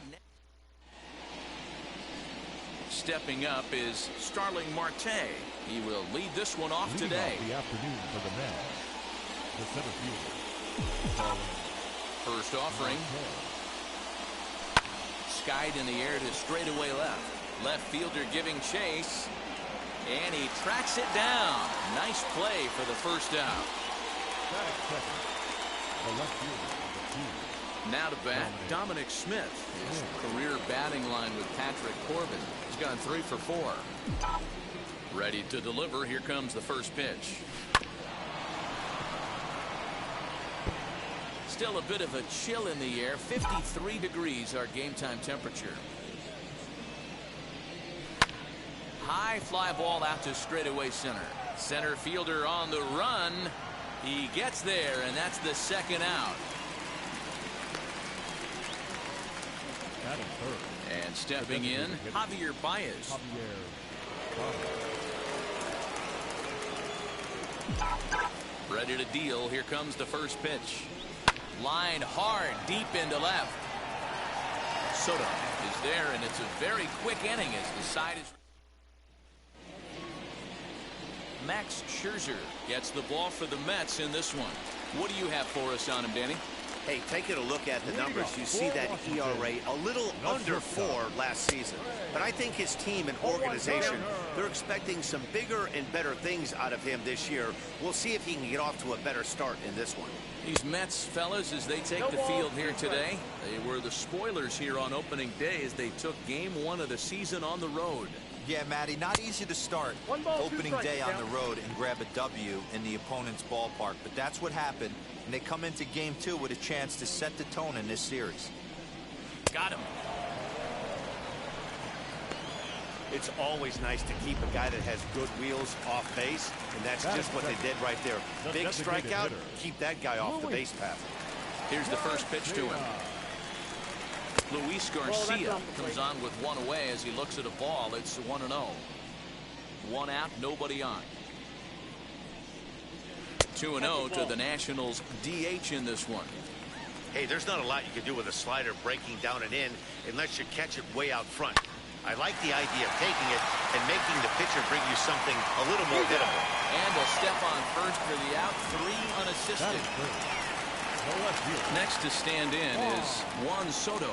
Stepping up is Starling Marte. He will lead this one off today. The afternoon for the men. The center fielder. First offering. Skied in the air to straightaway left. Left fielder giving chase. And he tracks it down. Nice play for the first out. The left fielder of the team. Now to bat, Dominic Smith. His career batting line with Patrick Corbin. He's gone 3 for 4. Ready to deliver. Here comes the first pitch. Still a bit of a chill in the air. 53 degrees our game time temperature. High fly ball out to straightaway center. Center fielder on the run. He gets there, and that's the second out. And stepping in, Javier Baez. Ready to deal. Here comes the first pitch. Line hard, deep into left. Soto is there, and it's a very quick inning as the side is. Max Scherzer gets the ball for the Mets in this one. What do you have for us on him, Danny? Hey, taking a look at the numbers, you see that ERA a little under 4 last season. But I think his team and organization, they're expecting some bigger and better things out of him this year. We'll see if he can get off to a better start in this one. These Mets fellas, as they take the field here today, they were the spoilers here on opening day as they took game 1 of the season on the road. Yeah, Matty, not easy to start opening day on the road and grab a W in the opponent's ballpark, but that's what happened, and they come into game 2 with a chance to set the tone in this series. Got him. It's always nice to keep a guy that has good wheels off base, and that's just what they did right there. Big strikeout, keep that guy off the base path. Here's the first pitch to him. Luis Garcia comes on with one away as he looks at a ball. It's 1-0. 1 out, nobody on. 2-0 to the Nationals DH in this one. Hey, there's not a lot you can do with a slider breaking down and in unless you catch it way out front. I like the idea of taking it and making the pitcher bring you something a little more hittable. And a step on first for the out, 3 unassisted. Next to stand in is Juan Soto.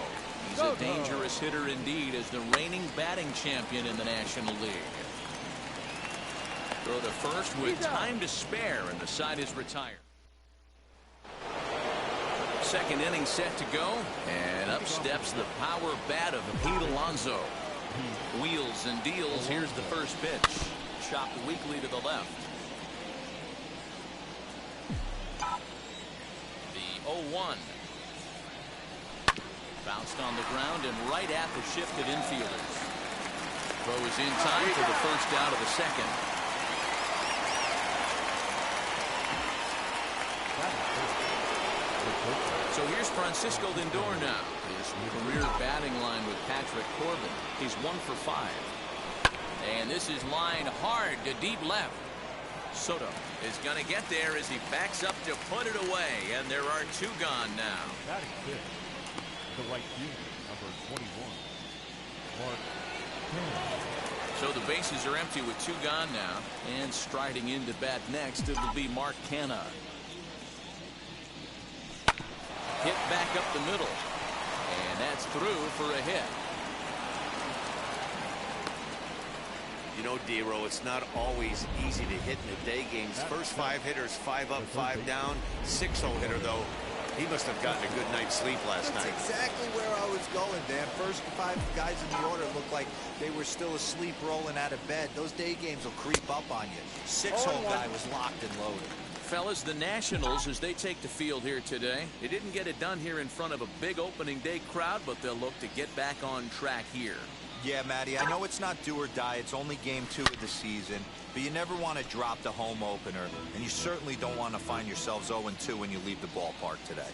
He's a dangerous hitter indeed as the reigning batting champion in the National League. Throw to first with time to spare, and the side is retired. Second inning set to go, and up steps the power bat of Pete Alonso. Wheels and deals. Here's the first pitch. Chopped weakly to the left. The 0-1. Bounced on the ground and right at the shifted infielders. Throw is in time for the first out of the second. So here's Francisco Lindor now. His career batting line with Patrick Corbin. He's 1 for 5. And this is line hard to deep left. Soto is going to get there as he backs up to put it away. And there are 2 gone now. The right fielder, number 21, Mark Canha. So the bases are empty with 2 gone now. And striding in to bat next, it'll be Mark Canha. Hit back up the middle. And that's through for a hit. You know, D-Row, it's not always easy to hit in the day games. First 5 hitters, 5 up, 5 down. 6-0 hitter, though. He must have gotten a good night's sleep last night. That's exactly where I was going, Dan. First 5 guys in the order looked like they were still asleep rolling out of bed. Those day games will creep up on you. 6-0 guy was locked and loaded. Fellas, the Nationals, as they take the field here today, they didn't get it done here in front of a big opening day crowd, but they'll look to get back on track here. Yeah, Matty, I know it's not do or die. It's only game 2 of the season, but you never want to drop the home opener, and you certainly don't want to find yourselves 0-2 when you leave the ballpark today.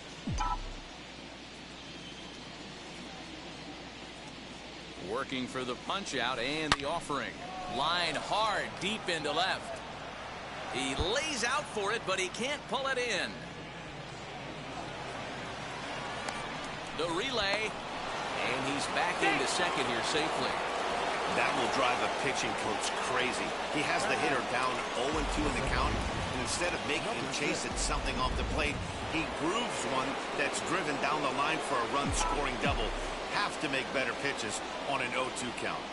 Working for the punch out and the offering. Line hard deep into left. He lays out for it, but he can't pull it in. The relay. And he's back into second here safely. That will drive a pitching coach crazy. He has the hitter down 0-2 in the count, and instead of making him chase at something off the plate, he grooves one that's driven down the line for a run-scoring double. Have to make better pitches on an 0-2 count.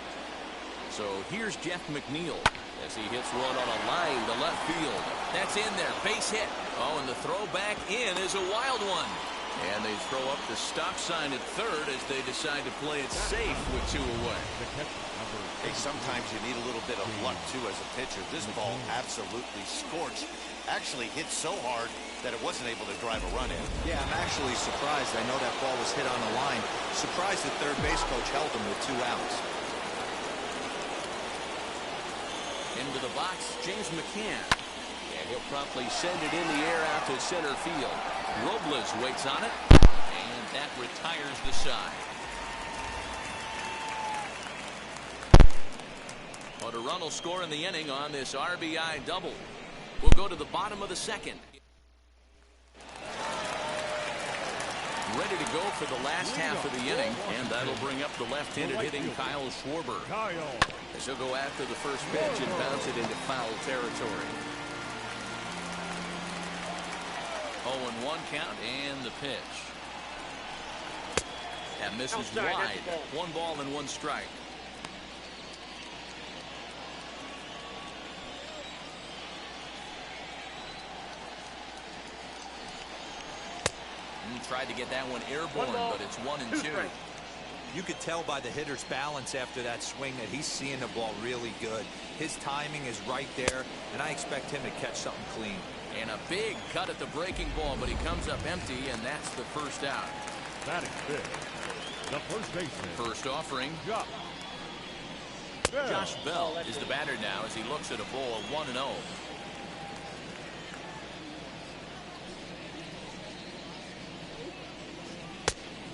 So here's Jeff McNeil as he hits one on a line to left field. That's in there, base hit. Oh, and the throw back in is a wild one. And they throw up the stop sign at third as they decide to play it safe with 2 away. Hey, sometimes you need a little bit of luck, too, as a pitcher. This ball absolutely scorched. Actually hit so hard that it wasn't able to drive a run in. Yeah, I'm actually surprised. I know that ball was hit on the line. Surprised the third base coach held him with 2 outs. Into the box, James McCann. And he'll promptly send it in the air out to center field. Robles waits on it, and that retires the side. But a run will score in the inning on this RBI double. We'll go to the bottom of the second. Ready to go for the last half of the inning, and that'll bring up the left-handed hitting Kyle Schwarber. As he'll go after the first pitch and bounce it into foul territory. 0-1 count and the pitch. That misses wide. 1 ball and 1 strike. Tried to get that one airborne, but it's 1-2. You could tell by the hitter's balance after that swing that he's seeing the ball really good. His timing is right there, and I expect him to catch something clean. And a big cut at the breaking ball, but he comes up empty, and that's the first out. Batting fifth, the first baseman. First offering. Josh Bell is the batter now as he looks at a ball of 1-0.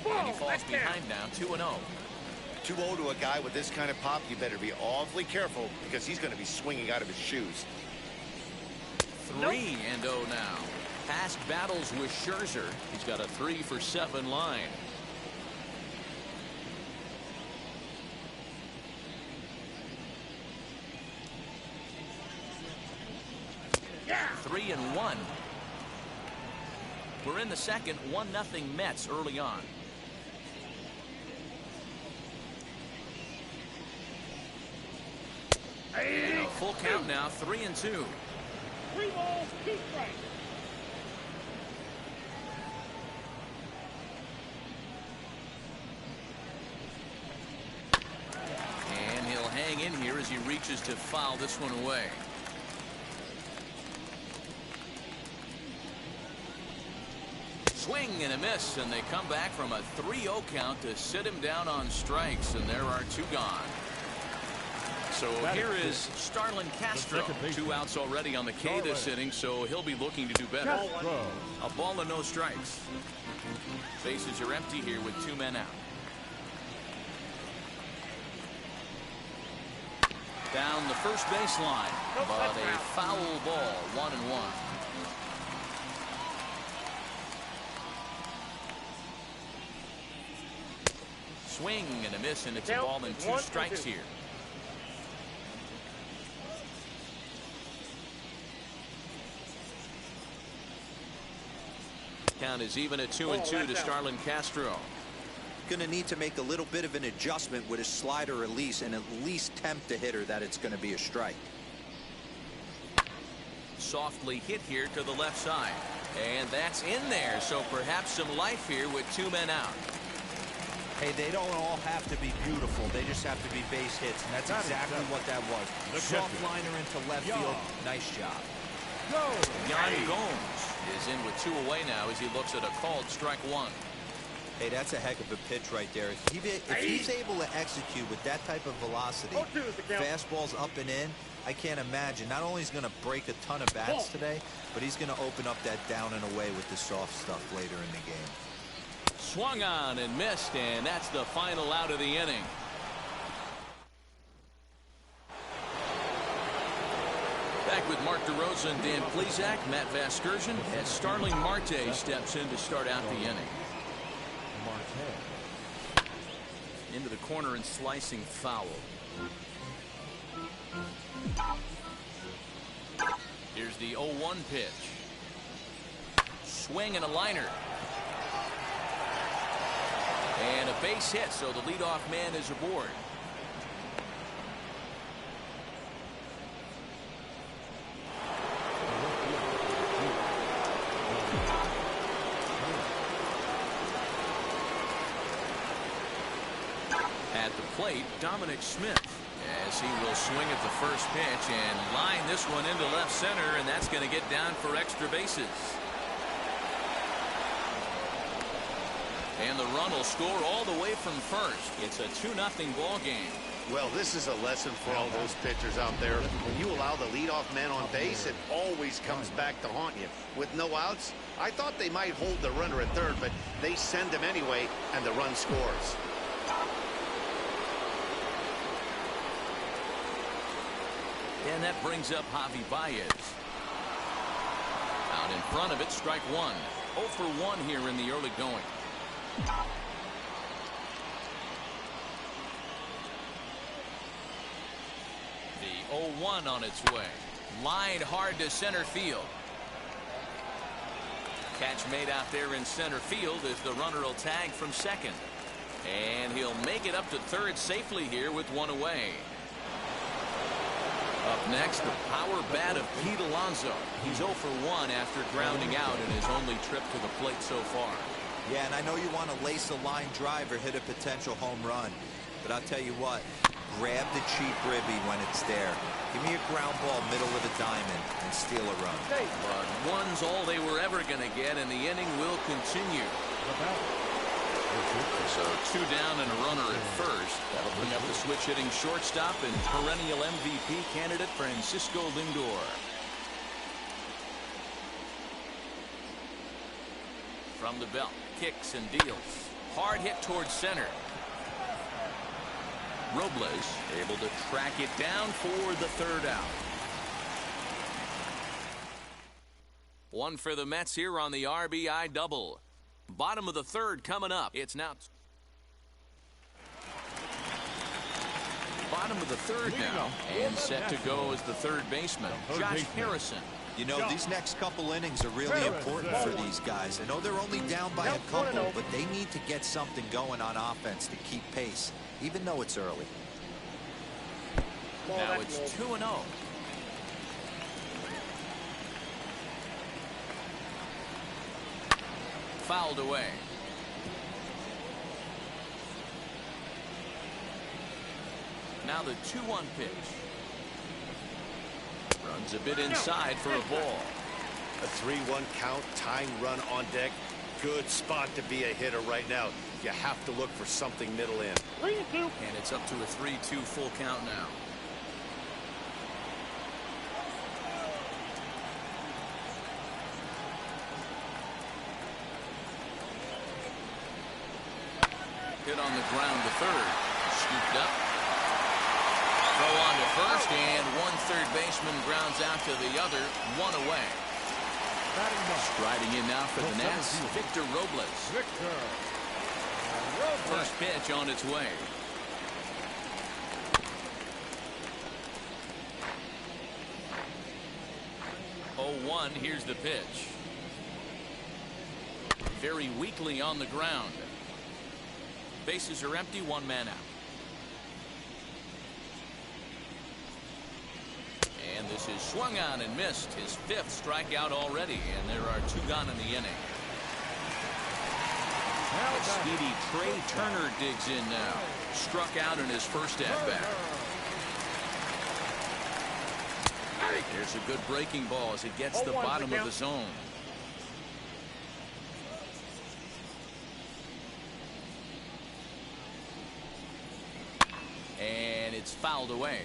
And he falls behind now, 2-0. 2-0 to a guy with this kind of pop, you better be awfully careful because he's going to be swinging out of his shoes. 3-0 now. Past battles with Scherzer. He's got a 3-for-7 line. Yeah. 3-1. We're in the second. 1-0 Mets early on. And a full count now, 3-2. 3 balls, 2 strikes. And he'll hang in here as he reaches to foul this one away. Swing and a miss, and they come back from a 3-0 count to sit him down on strikes, and there are 2 gone. So here is Starlin Castro. 2 outs already on the K this inning, so he'll be looking to do better. A ball and no strikes. Bases are empty here with 2 men out. Down the first baseline, but a foul ball, 1-1. Swing and a miss, and it's a ball and 2 strikes here. Count is even at 2-2 to Starlin Castro. going to need to make a little bit of an adjustment with his slider release and at least tempt the hitter that it's going to be a strike. Softly hit here to the left side. And that's in there, so perhaps some life here with 2 men out. Hey, they don't all have to be beautiful. They just have to be base hits, and that's exactly what that was. Soft liner into left field. Nice job. Yan Gomes is in with 2 away now as he looks at a called strike 1. Hey, that's a heck of a pitch right there. If he's able to execute with that type of velocity, fastballs up and in, I can't imagine. Not only is he going to break a ton of bats today, but he's going to open up that down and away with the soft stuff later in the game. Swung on and missed, and that's the final out of the inning. Back with Mark DeRosa and Dan Plesac, Matt Vasgersian, as Starling Marte steps in to start out the inning. Into the corner and slicing foul. Here's the 0-1 pitch. Swing and a liner. And a base hit, so the leadoff man is aboard. At the plate, Dominic Smith, as he will swing at the first pitch and line this one into left center, and that's going to get down for extra bases. And the run will score all the way from first. It's a 2-0 ball game. Well, this is a lesson for all those pitchers out there. When you allow the leadoff man on base, it always comes back to haunt you. With no outs, I thought they might hold the runner at third, but they send him anyway, and the run scores. And that brings up Javi Baez. Out in front of it, strike 1. 0 for 1 here in the early going. The 0-1 on its way. Lined hard to center field. Catch made out there in center field as the runner will tag from second. And he'll make it up to third safely here with 1 away. Up next, the power bat of Pete Alonso. He's 0 for 1 after grounding out in his only trip to the plate so far. Yeah, and I know you want to lace a line drive or hit a potential home run. But I'll tell you what, grab the cheap ribby when it's there. Give me a ground ball middle of the diamond and steal a run. But one's all they were ever going to get, and the inning will continue. So 2 down and a runner at first. That'll bring up the switch hitting shortstop and perennial MVP candidate Francisco Lindor. From the belt, kicks and deals. Hard hit towards center. Robles able to track it down for the 3rd out. 1 for the Mets here on the RBI double. Bottom of the 3rd coming up. It's now bottom of the 3rd now, and set to go as the 3rd baseman, Josh Harrison. You know, these next couple innings are really important for these guys. I know they're only down by a couple, but they need to get something going on offense to keep pace, even though it's early. Now it's 2-0. Fouled away. Now the 2-1 pitch. Runs a bit inside for a ball. A 3-1 count, tying run on deck. Good spot to be a hitter right now. You have to look for something middle in. 3-2. And it's up to a 3-2 full count now. Hit on the ground to third. Scooped up. Throw on to first, and 1 third baseman grounds out to the other. 1 away. Striding in now for the Nats, Victor Robles. First pitch on its way. 0-1, here's the pitch. Very weakly on the ground. Bases are empty, one man out. And this is swung on and missed. His 5th strikeout already, and there are 2 gone in the inning. The speedy Trey Turner digs in now. Struck out in his first at-bat. There's a good breaking ball as it gets the bottom of the zone. And it's fouled away.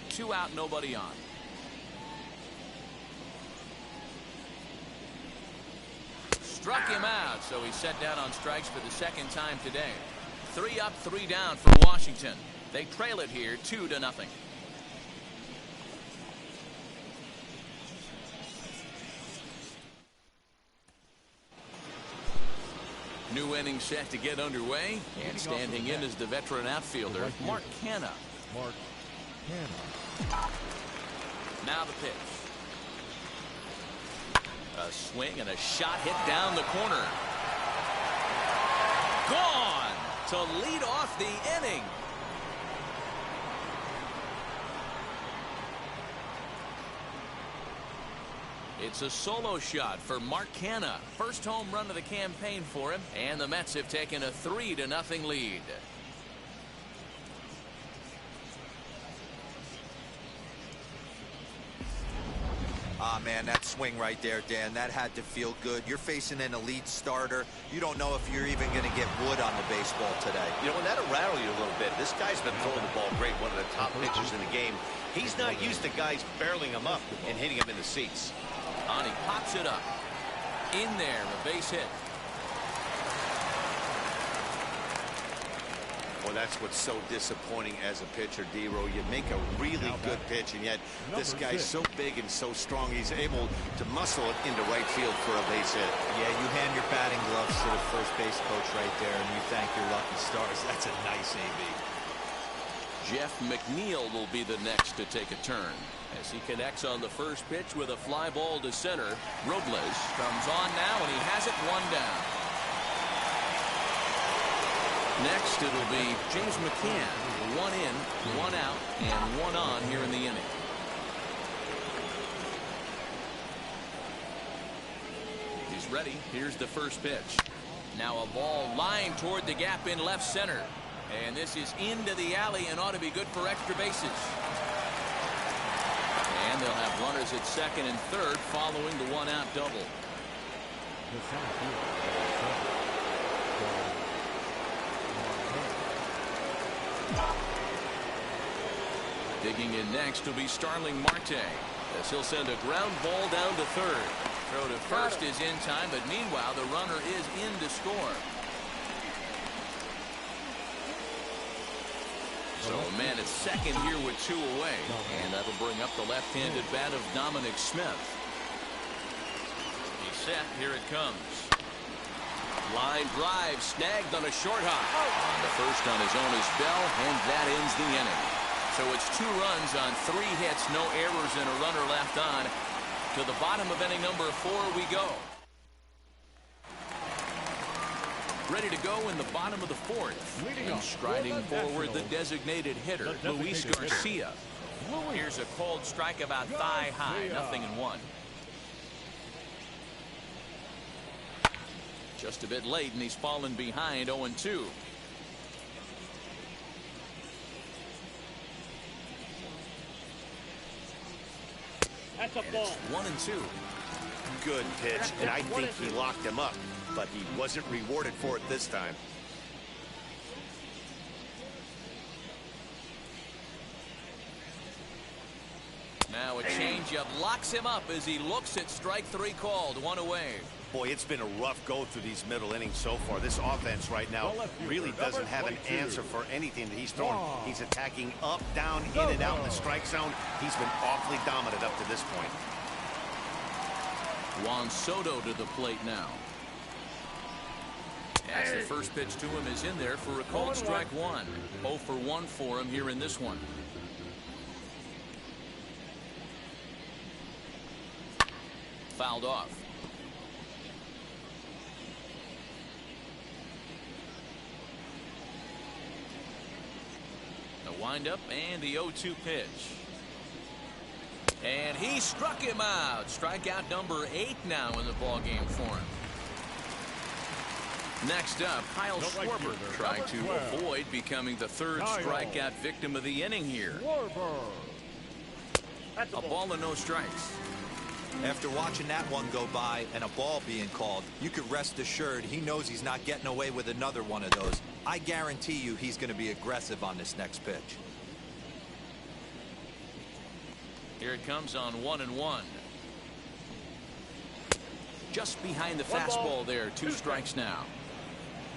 2 out, nobody on. Struck him out, so he's set down on strikes for the 2nd time today. 3 up, 3 down for Washington. They trail it here 2-0. New inning set to get underway, and standing in is the veteran outfielder, Mark Canha. Mark Canha. Now the pitch. A swing and a shot hit down the corner. Gone to lead off the inning. It's a solo shot for Mark Canha. First home run of the campaign for him, and the Mets have taken a 3-0 lead. Ah, man, that swing right there, Dan, that had to feel good. You're facing an elite starter. You don't know if you're even going to get wood on the baseball today. You know, and that'll rattle you a little bit. This guy's been throwing the ball great, one of the top pitchers in the game. He's not used to guys barreling him up and hitting him in the seats. On, he pops it up. In there, a base hit. Well, that's what's so disappointing as a pitcher, D-Row. You make a really good pitch, and yet this guy's so big and so strong, he's able to muscle it into right field for a base hit. Yeah, you hand your batting gloves to the first base coach right there, and you thank your lucky stars. That's a nice AB. Jeff McNeil will be the next to take a turn as he connects on the first pitch with a fly ball to center. Robles comes on now, and he has it 1 down. Next, it'll be James McCann. 1 in, 1 out, and 1 on here in the inning. He's ready. Here's the first pitch. Now a ball lined toward the gap in left center. And this is into the alley and ought to be good for extra bases. And they'll have runners at second and third following the 1-out double. Digging in next will be Starling Marte, as he'll send a ground ball down to third. Throw to first is in time, but meanwhile the runner is in to score. So a man at second here with 2 away, and that'll bring up the left-handed bat of Dominic Smith. He's set. Here it comes. Line drive snagged on a short hop. On the first on his own is Bell, and that ends the inning. So it's 2 runs on 3 hits, no errors, and a runner left on. To the bottom of inning number 4 we go. Ready to go in the bottom of the 4th. And striding forward the designated hitter, Luis Garcia. Here's a cold strike about thigh high, 0-1. Just a bit late, and he's fallen behind 0-2. That's a ball. 1-2. Good pitch, and I think he locked him up, but he wasn't rewarded for it this time. Now a changeup locks him up as he looks at strike 3 called. 1 away. Boy, it's been a rough go through these middle innings so far. This offense right now really doesn't have an answer for anything that he's throwing. He's attacking up, down, in and out in the strike zone. He's been awfully dominant up to this point. Juan Soto to the plate now. As the first pitch to him is in there for a called strike 1. 0 for 1 for him here in this one. Fouled off. Wind up and the 0-2 pitch. And he struck him out. Strikeout number 8 now in the ballgame for him. Next up, Kyle Schwarber trying to avoid becoming the third strikeout victim of the inning here. A ball and no strikes. After watching that one go by and a ball being called, you could rest assured he knows he's not getting away with another one of those. I guarantee you he's going to be aggressive on this next pitch. Here it comes on 1-1. Just behind the fastball there. 2 strikes now.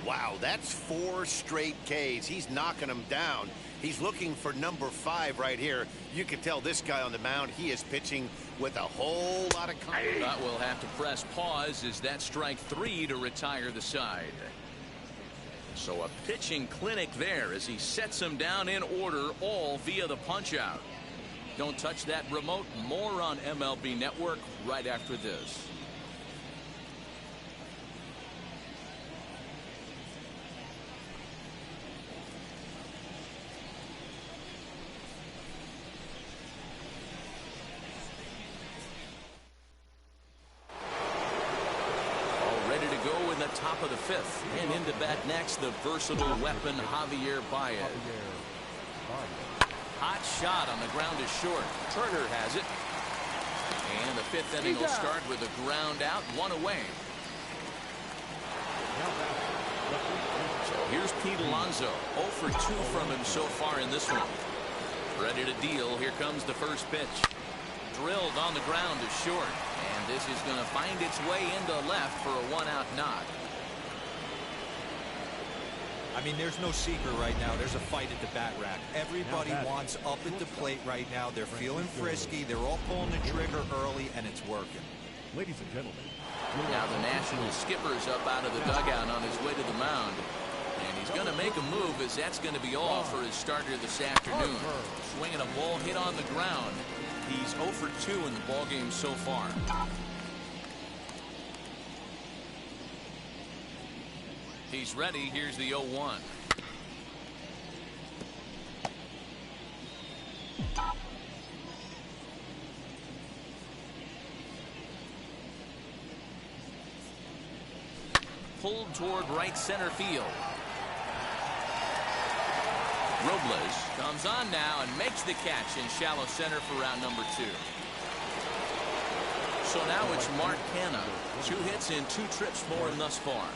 Wow, that's 4 straight Ks. He's knocking them down. He's looking for number 5 right here. You can tell this guy on the mound, he is pitching with a whole lot of confidence. But we'll have to press pause as that strike 3 to retire the side. So a pitching clinic there as he sets him down in order, all via the punch-out. Don't touch that remote. More on MLB Network right after this. All ready to go in the top of the 5th. And into bat next, the versatile weapon, Javier Baez. Hot shot on the ground is short. Turner has it. And the 5th inning will start with a ground out, 1 away. So here's Pete Alonso. 0 for 2 from him so far in this one. Ready to deal. Here comes the first pitch. Drilled on the ground is short. And this is going to find its way into left for a 1-out knock. I mean, there's no secret right now. There's a fight at the bat rack. Everybody wants up at the plate right now. They're feeling frisky. They're all pulling the trigger early, and it's working. Ladies and gentlemen. Now the National skipper's up out of the dugout on his way to the mound. And he's going to make a move as that's going to be all for his starter this afternoon. Swinging a ball hit on the ground. He's 0 for 2 in the ballgame so far. He's ready. Here's the 0-1. Pulled toward right center field. Robles comes on now and makes the catch in shallow center for round number 2. So now it's Mark Canha. 2 hits in 2 trips for him thus far.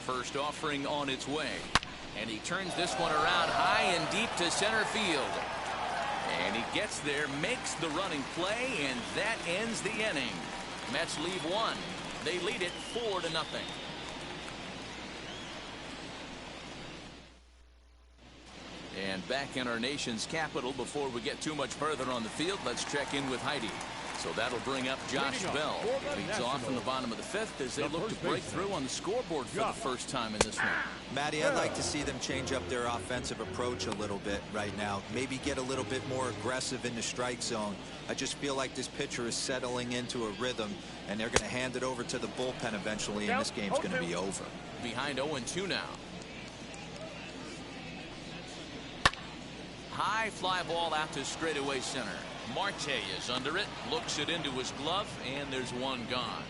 First offering on its way. And he turns this one around high and deep to center field. And he gets there, makes the running play, and that ends the inning. Mets leave 1. They lead it 4-0. And back in our nation's capital, before we get too much further on the field, let's check in with Heidi. So that'll bring up Josh Bell. Leads off from the bottom of the 5th as they look to break through on the scoreboard for the first time in this one. Matty, I'd like to see them change up their offensive approach a little bit right now. Maybe get a little bit more aggressive in the strike zone. I just feel like this pitcher is settling into a rhythm, and they're going to hand it over to the bullpen eventually, and this game's going to be over. Behind 0-2 now. High fly ball out to straightaway center. Marte is under it, looks it into his glove, and there's one gone.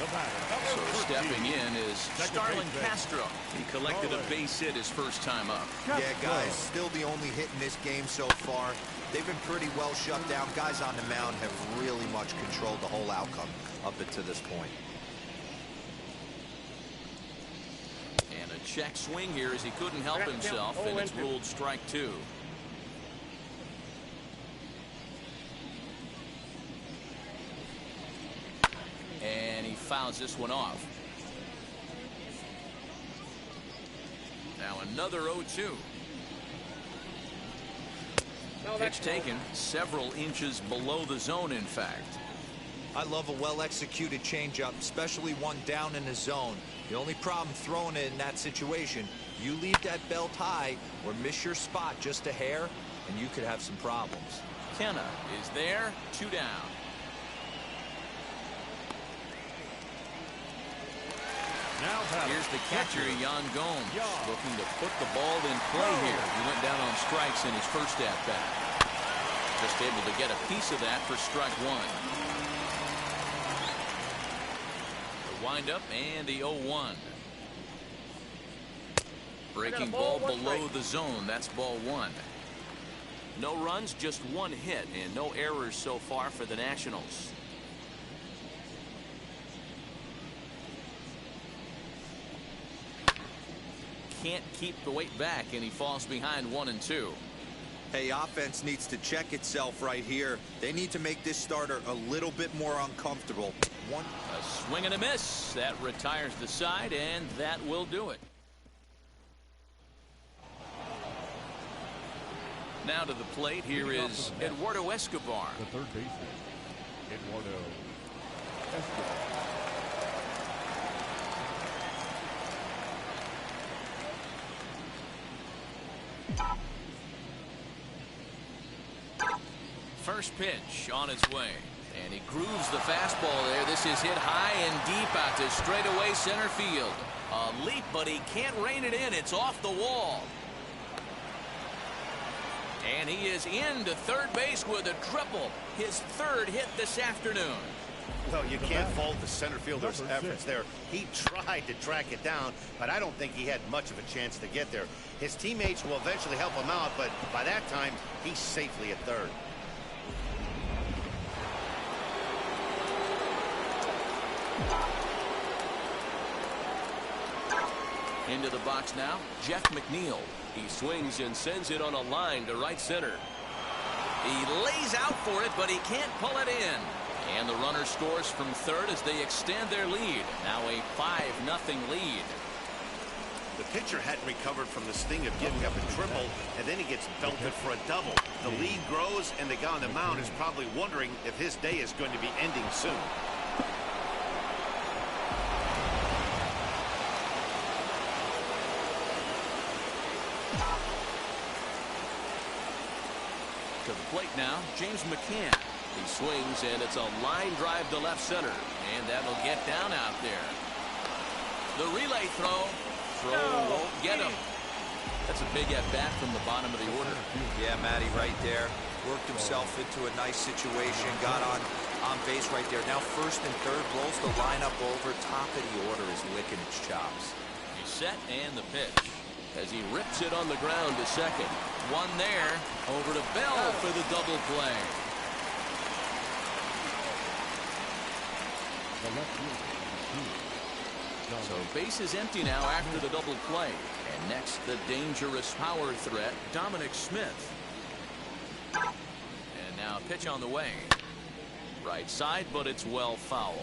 So stepping in is Starlin Castro. He collected a base hit his first time up. Yeah, guys, still the only hit in this game so far. They've been pretty well shut down. Guys on the mound have really much controlled the whole outcome up until this point. And a check swing here as he couldn't help himself, and it's ruled strike 2. And he fouls this one off. Now another 0-2. Pitch taken several inches below the zone, in fact. I love a well-executed changeup, especially one down in the zone. The only problem throwing it in that situation, you leave that belt high or miss your spot just a hair, and you could have some problems. Canha is there, 2 down. Here's the catcher, Yan Gomes, looking to put the ball in play here. He went down on strikes in his first at-bat. Just able to get a piece of that for strike one. The windup and the 0-1. Breaking ball below the zone. That's ball one. No runs, just one hit, and no errors so far for the Nationals. Can't keep the weight back, and he falls behind 1-2. Hey, offense needs to check itself right here. They need to make this starter a little bit more uncomfortable. A swing and a miss. That retires the side, and that will do it. Now to the plate, here is Eduardo Escobar. The third baseman, Eduardo Escobar. First pitch on its way. And he grooves the fastball there. This is hit high and deep out to straightaway center field. A leap, but he can't rein it in. It's off the wall. And he is into third base with a triple. His third hit this afternoon. Well, you can't fault the center fielder's efforts there. He tried to track it down, but I don't think he had much of a chance to get there. His teammates will eventually help him out, but by that time, he's safely at third. Into the box now, Jeff McNeil. He swings and sends it on a line to right center. He lays out for it, but he can't pull it in. And the runner scores from third as they extend their lead. Now a 5-0 lead. The pitcher hadn't recovered from the sting of giving up a triple, and then he gets belted for a double. The lead grows, and the guy on the mound is probably wondering if his day is going to be ending soon. To the plate now, James McCann. He swings, and it's a line drive to left center. And that'll get down out there. The relay throw. Won't get him. That's a big at-bat from the bottom of the order. Yeah, Matty, right there. Worked himself into a nice situation. Got on base right there. Now first and third, rolls the lineup over. Top of the order is licking its chops. He's set, and the pitch. As he rips it on the ground to second. One there. Over to Bell for the double play. So base is empty now after the double play. And next, the dangerous power threat, Dominic Smith. And now pitch on the way. Right side, but it's well foul.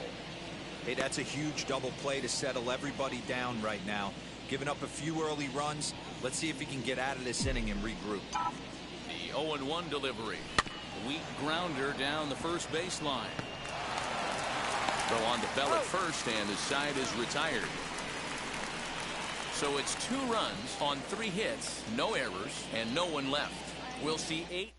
Hey, that's a huge double play to settle everybody down right now. Giving up a few early runs. Let's see if he can get out of this inning and regroup. The 0-1 delivery. Weak grounder down the first baseline. Throw on to Bell at first, and his side is retired. So it's 2 runs on 3 hits, no errors, and no one left. We'll see 8.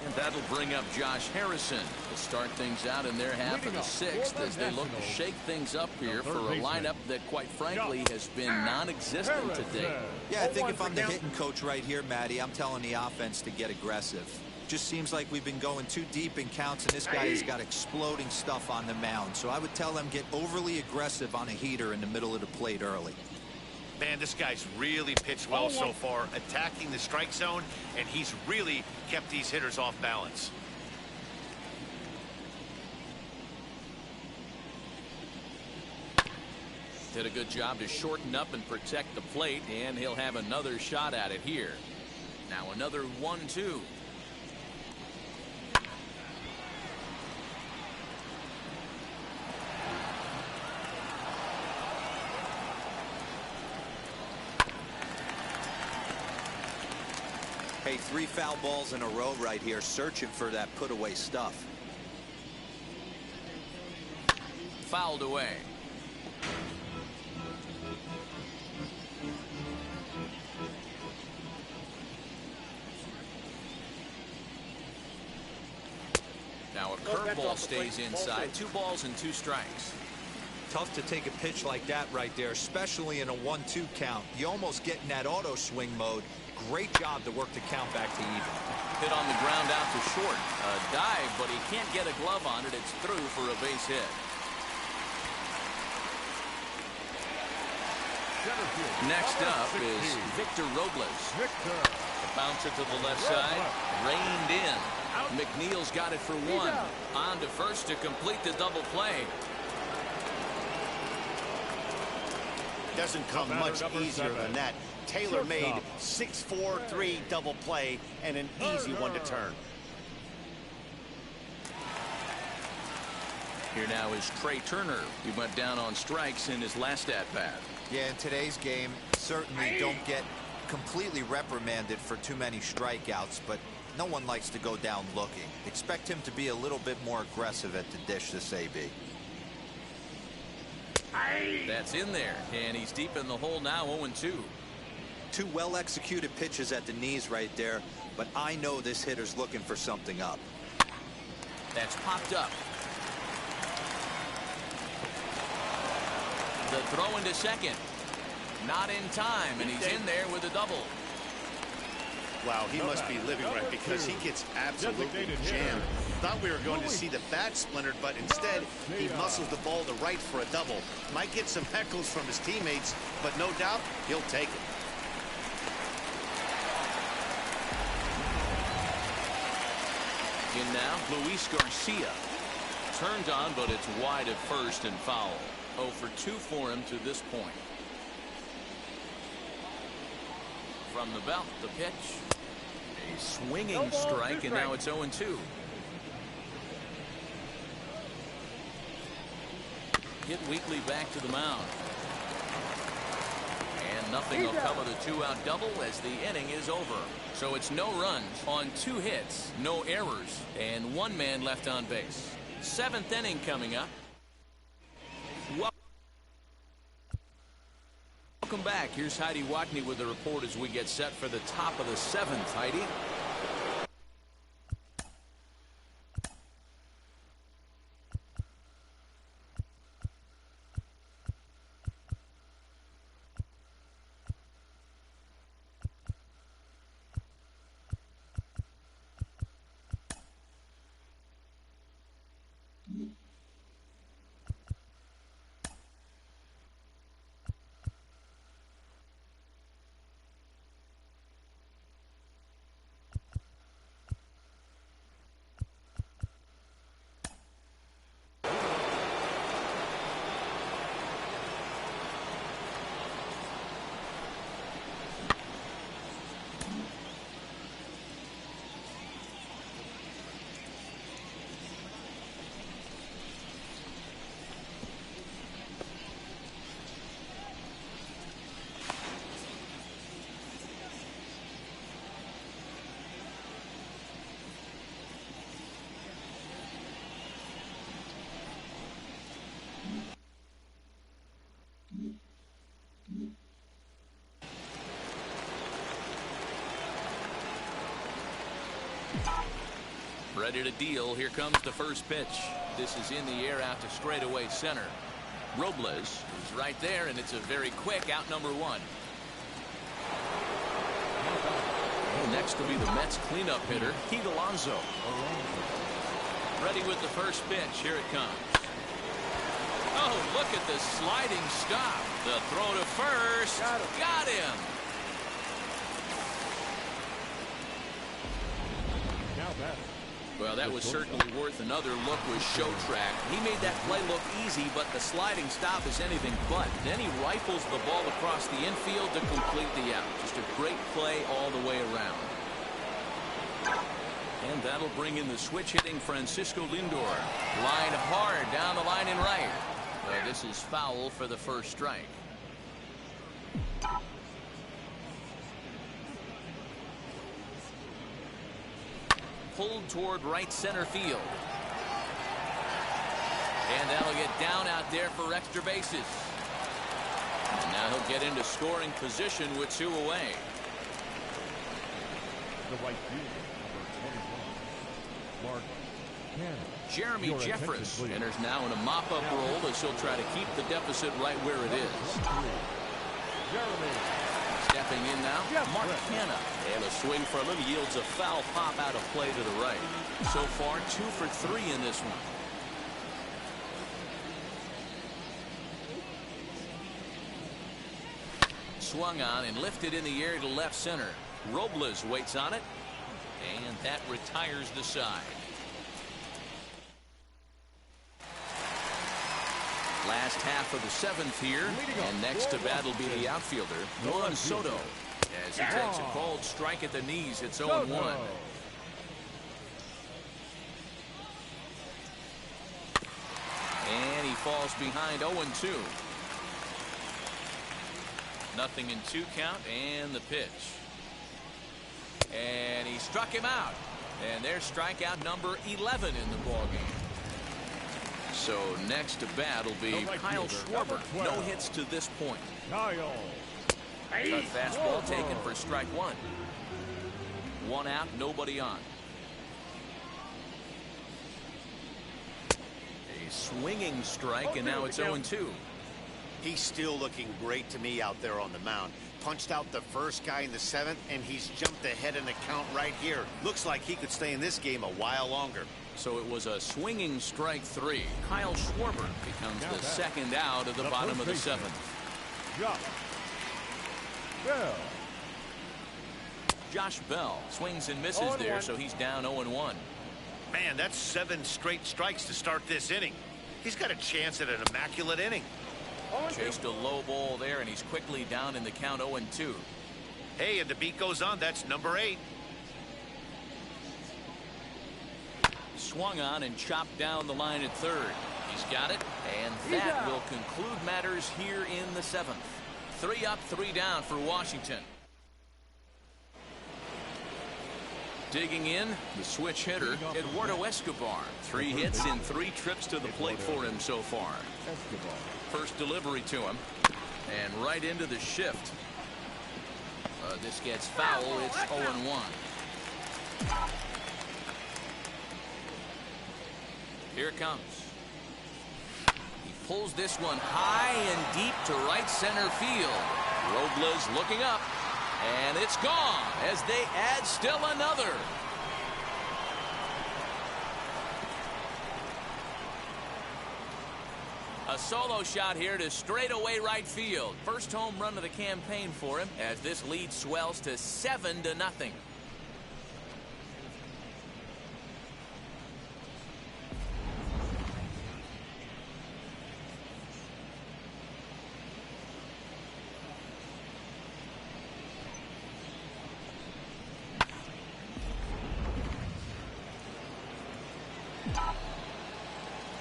And that'll bring up Josh Harrison to start things out in their half of the 6th as they look to shake things up here for a lineup that, quite frankly, has been non-existent today. Yeah, I think if I'm the hitting coach right here, Matty, I'm telling the offense to get aggressive. Just seems like we've been going too deep in counts, and this guy has got exploding stuff on the mound. So I would tell them get overly aggressive on a heater in the middle of the plate early. Man, this guy's really pitched well so far, attacking the strike zone, and he's really kept these hitters off balance. Did a good job to shorten up and protect the plate, and he'll have another shot at it here. Now another 1-2. Hey, 3 foul balls in a row right here, searching for that put-away stuff. Fouled away. Now a curveball stays inside. 2 balls and 2 strikes. Tough to take a pitch like that right there, especially in a 1-2 count. You almost get in that auto swing mode. Great job to work the count back to even. Hit on the ground out to short. A dive, but he can't get a glove on it. It's through for a base hit. Next up is Victor Robles. The bouncer to the left side, reined in. McNeil's got it for one. On to first to complete the double play. Doesn't come much easier than that. Taylor made 6-4-3 double play and an easy one to turn. Here now is Trey Turner. He went down on strikes in his last at-bat. Yeah, in today's game, certainly don't get completely reprimanded for too many strikeouts, but no one likes to go down looking. Expect him to be a little bit more aggressive at the dish this AB. That's in there, and he's deep in the hole now, 0-2. Two well-executed pitches at the knees right there, but I know this hitter's looking for something up. That's popped up. The throw into second. Not in time, and he's in there with a double. Wow, he must be living right because he gets absolutely jammed. Thought we were going to see the bat splintered, but instead he muscles the ball to right for a double. Might get some heckles from his teammates, but no doubt he'll take it. In now, Luis Garcia. Turned on, but it's wide at first and foul. 0 for 2 for him to this point. From the belt, the pitch. A swinging strike, and now it's 0-2. Hit Wheatley back to the mound. And nothing will come of the 2-out double as the inning is over. So it's no runs on 2 hits, no errors, and 1 man left on base. 7th inning coming up. Welcome back. Here's Heidi Watney with the report as we get set for the top of the 7th. Heidi. Ready to deal. Here comes the first pitch. This is in the air out to straightaway center. Robles is right there, and it's a very quick out number 1. Next will be the Mets cleanup hitter, Pete Alonso. Ready with the first pitch. Here it comes. Oh, look at the sliding stop. The throw to first. Got him. Well, that was certainly worth another look with Show Track. He made that play look easy, but the sliding stop is anything but. Then he rifles the ball across the infield to complete the out. Just a great play all the way around. And that'll bring in the switch-hitting Francisco Lindor. Line hard down the line and right. This is foul for the first strike. Pulled toward right center field. And that'll get down out there for extra bases. And now he'll get into scoring position with 2 away. The right fielder, number 21, Mark Jeremy Jeffress enters now in a mop-up role as he'll try to keep the deficit right where it is. Stepping in now, Mark Hanna. And a swing from him yields a foul pop out of play to the right. So far, 2 for 3 in this one. Swung on and lifted in the air to left center. Robles waits on it, and that retires the side. Last half of the 7th here, and next to bat will be the outfielder, Juan Soto, as he takes a called strike at the knees. It's 0-1. And he falls behind 0-2. Nothing in 2 count, and the pitch. And he struck him out. And there's strikeout number 11 in the ballgame. So next to bat will be Kyle Schwarber. No hits to this point. A fastball taken for strike 1. 1 out, nobody on. A swinging strike, and now it's 0-2. He's still looking great to me out there on the mound. Punched out the first guy in the 7th, and he's jumped ahead in the count right here. Looks like he could stay in this game a while longer. So it was a swinging strike 3. Kyle Schwarber becomes the second out of the bottom of the 7th. Josh Bell swings and misses there, so he's down 0-1. Man, that's 7 straight strikes to start this inning. He's got a chance at an immaculate inning. Chased a low ball there, and he's quickly down in the count 0-2. Hey, and the beat goes on. That's number 8. Swung on and chopped down the line at third. He's got it, and that will conclude matters here in the 7th. 3 up, 3 down for Washington. Digging in, the switch hitter, Eduardo Escobar. 3 hits and 3 trips to the plate for him so far. First delivery to him, and right into the shift. This gets foul. It's 0-1. Here it comes. He pulls this one high and deep to right center field. Robles looking up, and it's gone as they add still another. A solo shot here to straightaway right field. First home run of the campaign for him as this lead swells to 7-0.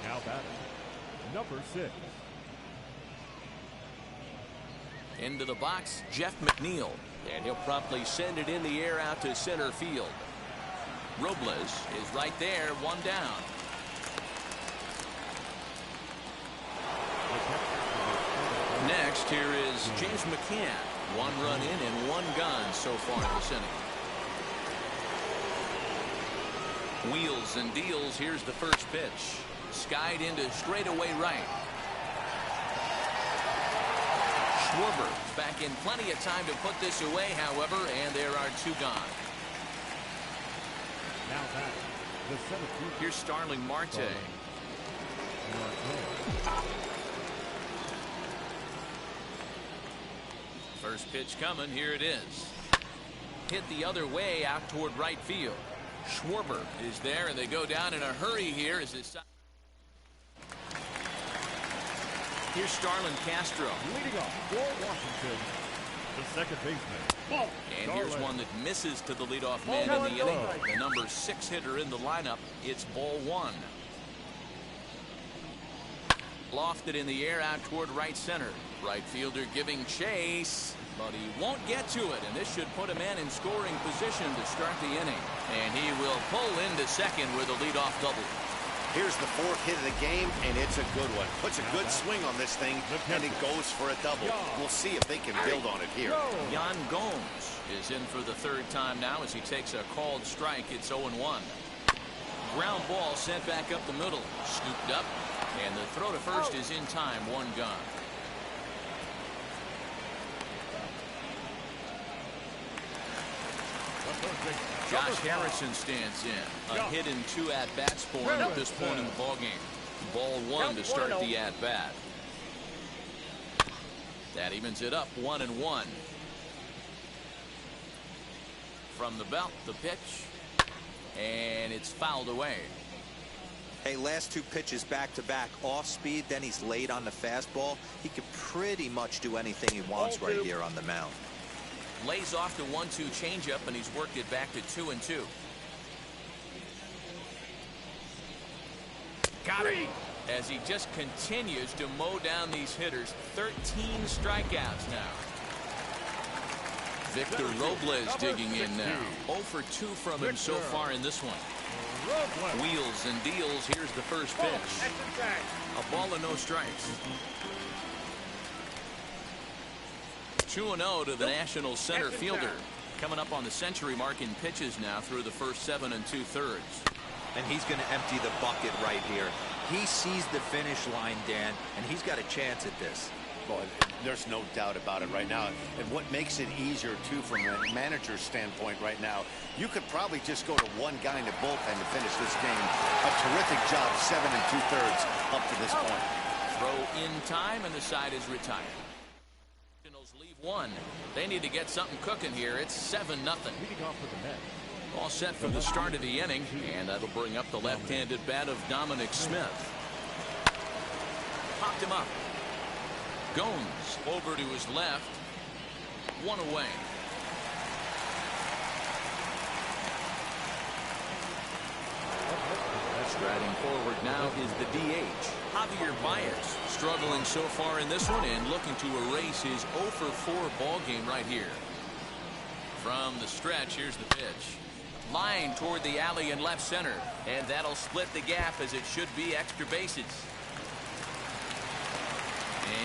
Now batting, number 6. Into the box, Jeff McNeil, and he'll promptly send it in the air out to center field. Robles is right there, 1 down. Next, here is James McCann. 1 run in and 1 gone so far this inning. Wheels and deals. Here's the first pitch. Skied into straightaway right. Schwarber back in plenty of time to put this away, however, and there are 2 gone. Now back, the center field. Here's Starling Marte. First pitch coming. Here it is. Hit the other way out toward right field. Schwarber is there, and they go down in a hurry here as this. Here's Starlin Castro. Leading off for Washington, the second baseman. And here's one that misses to the leadoff man in the inning. The number 6 hitter in the lineup. It's ball 1. Lofted in the air out toward right center. Right fielder giving chase, but he won't get to it, and this should put a man in scoring position to start the inning. And he will pull into second with a leadoff double. Here's the 4th hit of the game, and it's a good one. Puts a good swing on this thing, and it goes for a double. We'll see if they can build on it here. Yan Gomes is in for the 3rd time now as he takes a called strike. It's 0-1. Ground ball sent back up the middle. Scooped up. And the throw to first is in time. One gone. Josh Harrison stands in. A hit and 2 at-bats for him at this point in the ballgame. Ball 1 to start the at-bat. That evens it up 1-1. From the belt, the pitch. And it's fouled away. Hey, last 2 pitches back-to-back off speed, then he's late on the fastball. He could pretty much do anything he wants right here on the mound. Lays off the 1-2 changeup, and he's worked it back to 2-2. Got it. As he just continues to mow down these hitters. 13 strikeouts now. Victor Robles digging in now. 0 for 2 from him so far in this one. Wheels and deals. Here's the first pitch. A ball and no strikes. 2-0 to the National center fielder. Coming up on the century mark in pitches now through the first 7 2/3. And he's going to empty the bucket right here. He sees the finish line, Dan, and he's got a chance at this. Well, there's no doubt about it right now. And what makes it easier, too, from a manager's standpoint right now, you could probably just go to one guy in the bullpen to finish this game. A terrific job, 7 2/3 up to this point. Throw in time, and the side is retired. Leave one. They need to get something cooking here. It's 7-0. Leading off for the Mets. All set for the start of the inning, and that'll bring up the left-handed bat of Dominic Smith. Popped him up. Gomes over to his left. 1 away. Striding forward now is the DH. Javier Baez struggling so far in this one and looking to erase his 0 for 4 ball game right here. From the stretch, here's the pitch. Line toward the alley in left center, and that'll split the gap as it should be extra bases.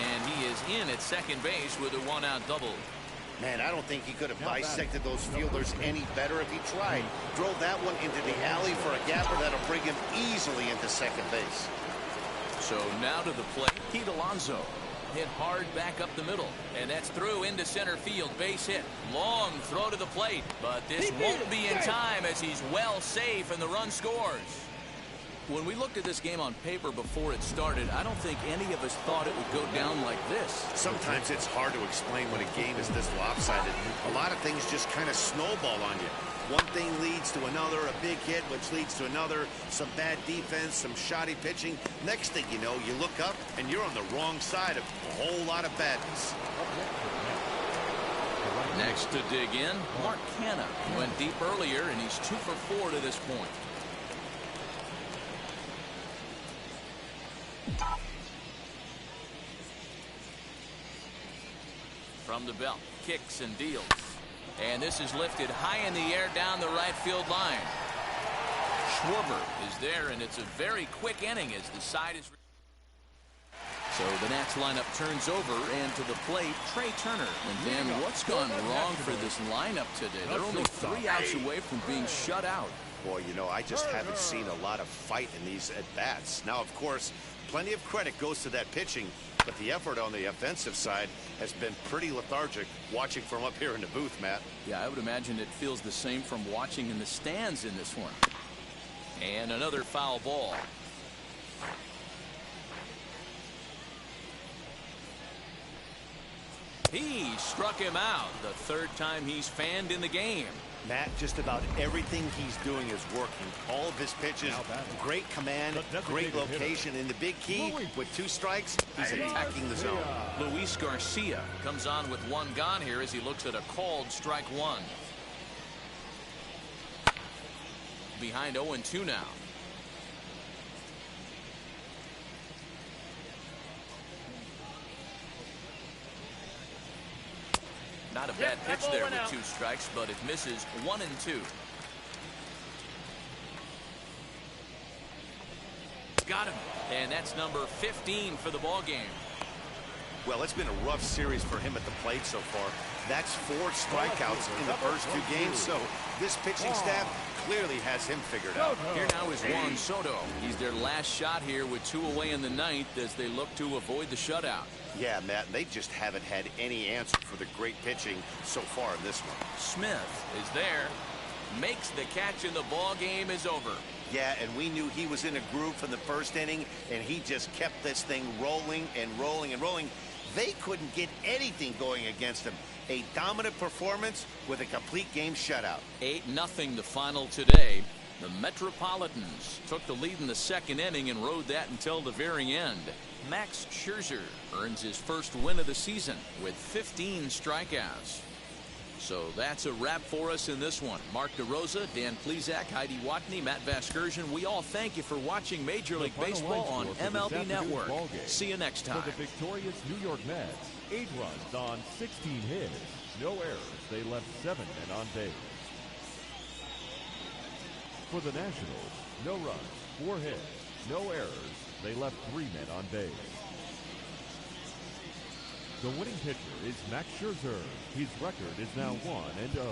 And he is in at second base with a 1-out double. Man, I don't think he could have dissected those fielders any better if he tried. Drove that one into the alley for a gapper that'll bring him easily into second base. So now to the plate, Pete Alonso. Hit hard back up the middle, and that's through into center field. Base hit. Long throw to the plate, but this won't be in time as he's well safe and the run scores. When we looked at this game on paper before it started, I don't think any of us thought it would go down like this. Sometimes it's hard to explain when a game is this lopsided. A lot of things just kind of snowball on you. One thing leads to another, a big hit, which leads to another, some bad defense, some shoddy pitching. Next thing you know, you look up and you're on the wrong side of a whole lot of badness. Next to dig in, Mark Canha went deep earlier, and he's 2 for 4 to this point. From the belt, kicks and deals. And this is lifted high in the air down the right field line. Schwarber is there, and it's a very quick inning as the side is. So the Nats lineup turns over, and to the plate, Trey Turner. And Dan, what's gone wrong for this lineup today? They're only 3 outs away from being shut out. Boy, you know, I just haven't seen a lot of fight in these at-bats. Now, of course, plenty of credit goes to that pitching, but the effort on the offensive side has been pretty lethargic watching from up here in the booth, Matt. Yeah, I would imagine it feels the same from watching in the stands in this one. And another foul ball. He struck him out the 3rd time he's fanned in the game. Matt, just about everything he's doing is working. All of his pitches, great command, great location, and the big key, with 2 strikes, he's attacking the zone. Luis Garcia comes on with 1 gone here as he looks at a called strike 1. Behind 0-2 now. Not a bad pitch there with 2 strikes, but it misses 1-2. Got him, and that's number 15 for the ball game. Well, it's been a rough series for him at the plate so far. That's 4 strikeouts in the first 2 games, so this pitching staff clearly has him figured out. Here now is Juan Soto. He's their last shot here with 2 away in the 9th as they look to avoid the shutout. Yeah, Matt, they just haven't had any answer for the great pitching so far in this one. Smith is there, makes the catch, and the ball game is over. Yeah, and we knew he was in a groove from the first inning, and he just kept this thing rolling and rolling and rolling. They couldn't get anything going against him. A dominant performance with a complete game shutout. 8-0 the final today. The Metropolitans took the lead in the 2nd inning and rode that until the very end. Max Scherzer earns his first win of the season with 15 strikeouts. So that's a wrap for us in this one. Mark DeRosa, Dan Plesac, Heidi Watney, Matt Vasgersian. We all thank you for watching Major League Baseball on MLB Network. See you next time. For the victorious New York Mets, 8 runs on 16 hits. No errors. They left 7 men on base. For the Nationals, no runs, 4 hits. No errors. They left 3 men on base. The winning pitcher is Max Scherzer. His record is now 1-0.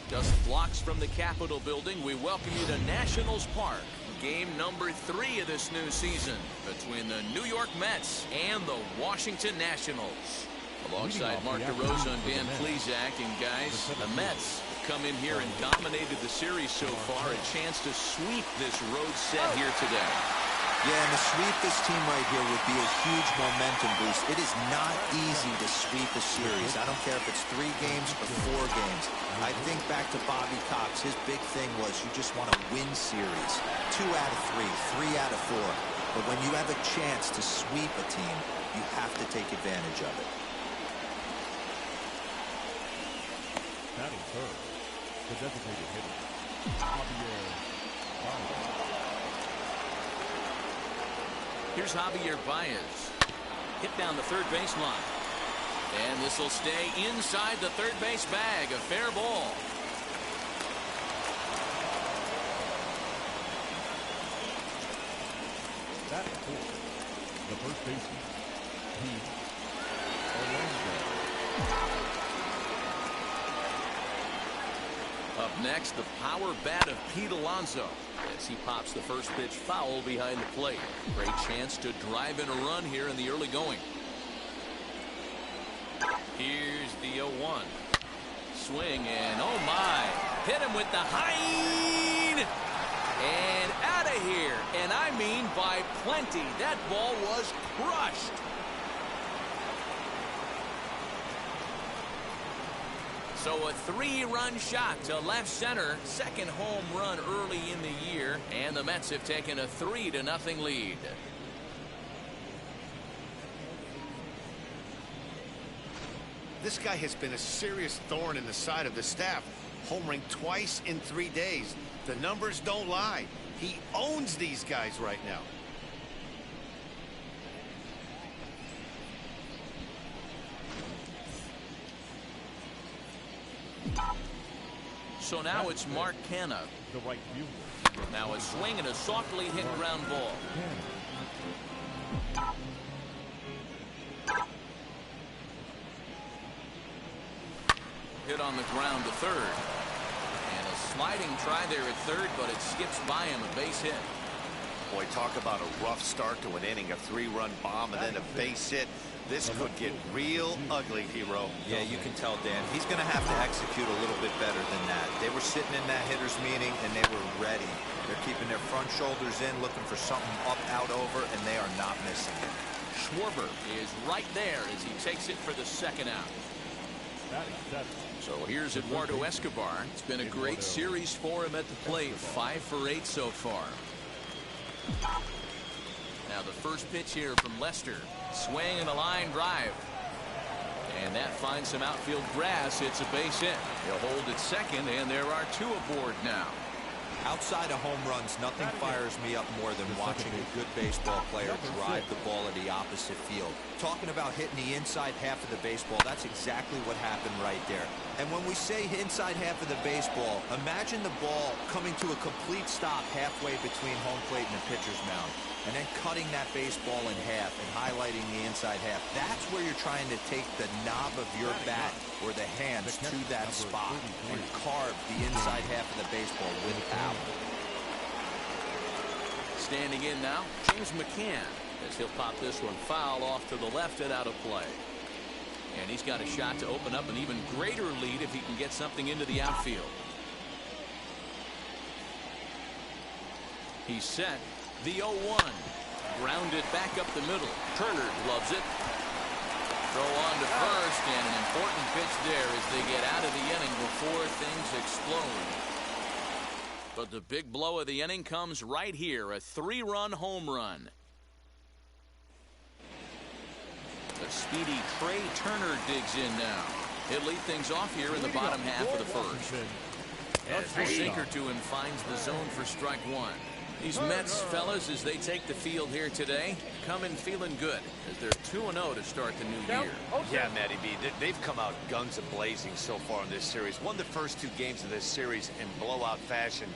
Just blocks from the Capitol building, we welcome you to Nationals Park. Game number 3 of this new season between the New York Mets and the Washington Nationals. Alongside Mark DeRosa and Dan Plesac, and guys, the Mets have come in here and dominated the series so far. A chance to sweep this road set here today. Yeah, and to sweep this team right here would be a huge momentum boost. It is not easy to sweep a series. I don't care if it's 3 games or 4 games. I think back to Bobby Cox. His big thing was you just want to win series. 2 out of 3, 3 out of 4. But when you have a chance to sweep a team, you have to take advantage of it. Batting third, the designated hitter, Javier Baez. Here's Javier Baez. Hit down the third baseline. And this will stay inside the third base bag. A fair ball. Batting fourth, the first baseman, Pete Alonso. Up next, the power bat of Pete Alonso as he pops the first pitch foul behind the plate. Great chance to drive in a run here in the early going. Here's the 0-1. Swing and oh my. Hit him with the high and out of here. And I mean by plenty. That ball was crushed. So a 3-run shot to left center. Second home run early in the year. And the Mets have taken a 3-0 lead. This guy has been a serious thorn in the side of the staff. Homering twice in 3 days. The numbers don't lie. He owns these guys right now. So now it's Mark Canha. The right fielder, Now a swing and a softly hit ground ball. Hit on the ground to third. And a sliding try there at third, but it skips by him, a base hit. Boy, talk about a rough start to an inning, a 3-run bomb, and then a base hit. This could get real ugly, Hero. Yeah, you can tell, Dan. He's going to have to execute a little bit better than that. They were sitting in that hitter's meeting, and they were ready. They're keeping their front shoulders in, looking for something up, out, over, and they are not missing it. Schwarber is right there as he takes it for the second out. So here's Eduardo Escobar. It's been a great series for him at the plate. 5 for 8 so far. Now the first pitch here from Lester. Swing and a line drive. And that finds some outfield grass. It's a base hit. He'll hold at second, and there are 2 aboard now. Outside of home runs, nothing fires me up more than watching a good baseball player drive the ball at the opposite field. Talking about hitting the inside half of the baseball, that's exactly what happened right there. And when we say inside half of the baseball, imagine the ball coming to a complete stop halfway between home plate and the pitcher's mound, and then cutting that baseball in half and highlighting the inside half. That's where you're trying to take the knob of your bat or the hands to that spot and carve the inside half of the baseball with power. Standing in now, James McCann, as he'll pop this one foul off to the left and out of play. And he's got a shot to open up an even greater lead if he can get something into the outfield. He's set. The 0-1. Grounded back up the middle. Turner gloves it. Throw on to first, and an important pitch there as they get out of the inning before things explode. But the big blow of the inning comes right here, a 3-run home run. The speedy Trey Turner digs in now. He'll lead things off here in the bottom half of the first. As the sinker to him finds the zone for strike 1. These Mets, fellas, as they take the field here today, coming feeling good as they're 2-0 to start the new year. Yeah, Matty B, they've come out guns a-blazing so far in this series. Won the first 2 games of this series in blowout fashion.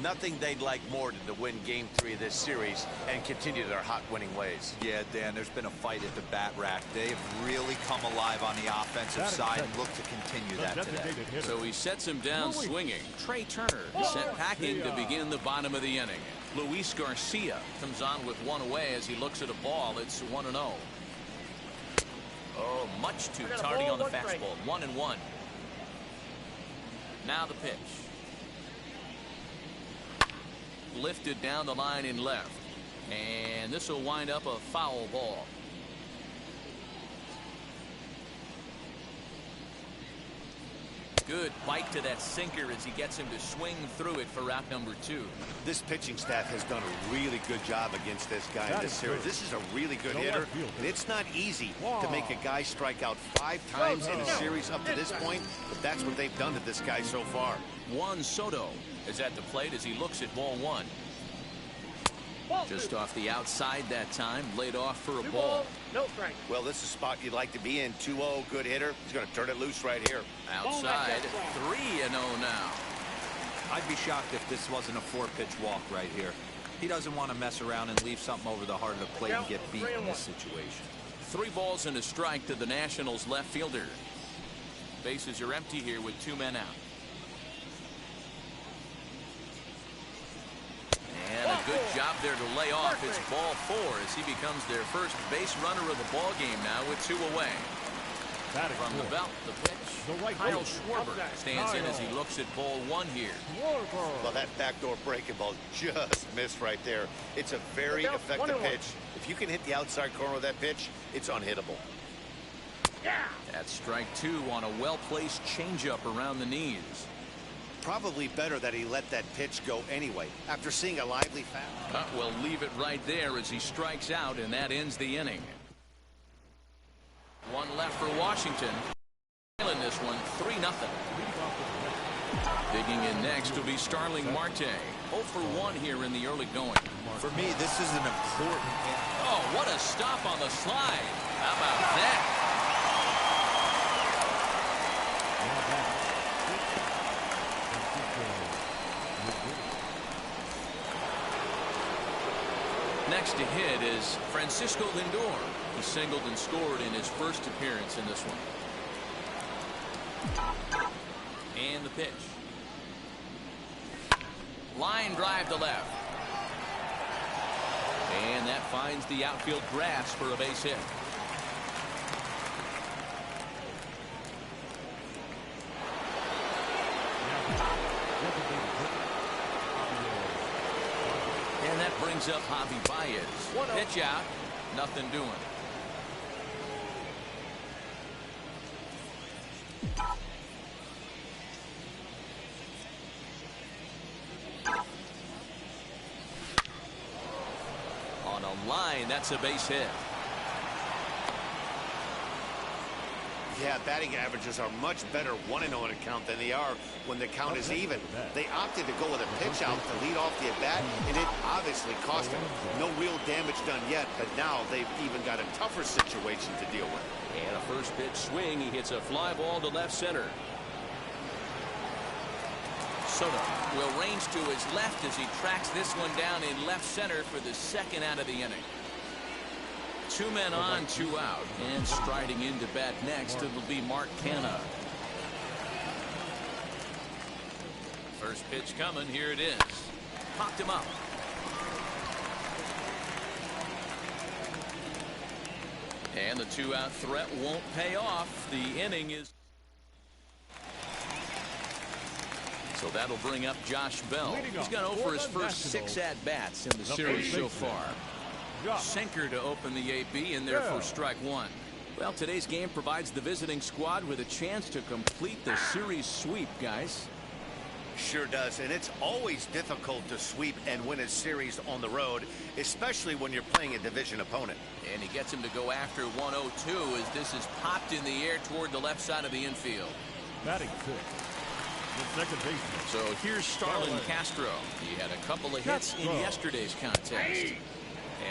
Nothing they'd like more than to win Game 3 of this series and continue their hot winning ways. Yeah, Dan, there's been a fight at the bat rack. They've really come alive on the offensive side and look to continue that today. So he sets him down swinging. Trey Turner sent packing to begin the bottom of the inning. Luis Garcia comes on with 1 away as he looks at a ball. It's 1-0. Oh, much too tardy on the fastball. 1-1. Now the pitch. Lifted down the line in left. And this will wind up a foul ball. Good bite to that sinker as he gets him to swing through it for out number 2. This pitching staff has done a really good job against this guy in this series. This is a really good hitter, and it's not easy to make a guy strike out 5 times in a series up to this point, but that's what they've done to this guy so far. Juan Soto is at the plate as he looks at ball 1. Just off the outside that time, laid off for a ball. No strike. Well, this is a spot you'd like to be in. 2-0, good hitter. He's going to turn it loose right here. Outside, 3-0 now. I'd be shocked if this wasn't a 4-pitch walk right here. He doesn't want to mess around and leave something over the heart of the plate and get beat in this situation. 3 balls and a strike to the Nationals left fielder. Bases are empty here with 2 men out. And a good job there to lay off. It's ball 4 as he becomes their first base runner of the ball game now with 2 away. From the belt, the pitch. Kyle Schwarber stands in as he looks at ball 1 here. Well, that backdoor breaking ball just missed right there. It's a very effective pitch. If you can hit the outside corner of that pitch, it's unhittable. That's strike 2 on a well-placed changeup around the knees. Probably better that he let that pitch go anyway after seeing a lively foul. We'll leave it right there as he strikes out, and that ends the inning. 1 left for Washington. In this one, 3-0. Digging in next will be Starling Marte. 0 for 1 here in the early going. For me, this is an important. Oh, what a stop on the slide. How about that? next to hit is Francisco Lindor. He singled and scored in his first appearance in this one. And the pitch. Line drive to left. And that finds the outfield grass for a base hit. And that brings up Javi Baez. Pitch out. Nothing doing. On a line, that's a base hit. Yeah, batting averages are much better 1-0 in a count than they are when the count is even. They opted to go with a pitch out to lead off the at-bat, and it obviously cost them. No real damage done yet, but now they've even got a tougher situation to deal with. And a first pitch swing. He hits a fly ball to left center. Soto will range to his left as he tracks this one down in left center for the second out of the inning. 2 men on, 2 out, and striding into bat next, it'll be Mark Canha. First pitch coming. Here it is. Popped him up. And the 2-out threat won't pay off. The inning is. So that'll bring up Josh Bell. He's gone over his first 6 at-bats in the series so far. Sinker to open the AB, and therefore strike one. Well, today's game provides the visiting squad with a chance to complete the series sweep, guys. Sure does, and it's always difficult to sweep and win a series on the road, especially when you're playing a division opponent. And he gets him to go after 1-0-2 as this is popped in the air toward the left side of the infield. Batting 6. The second baseman. So here's Starlin Castro. He had a couple of hits in yesterday's contest.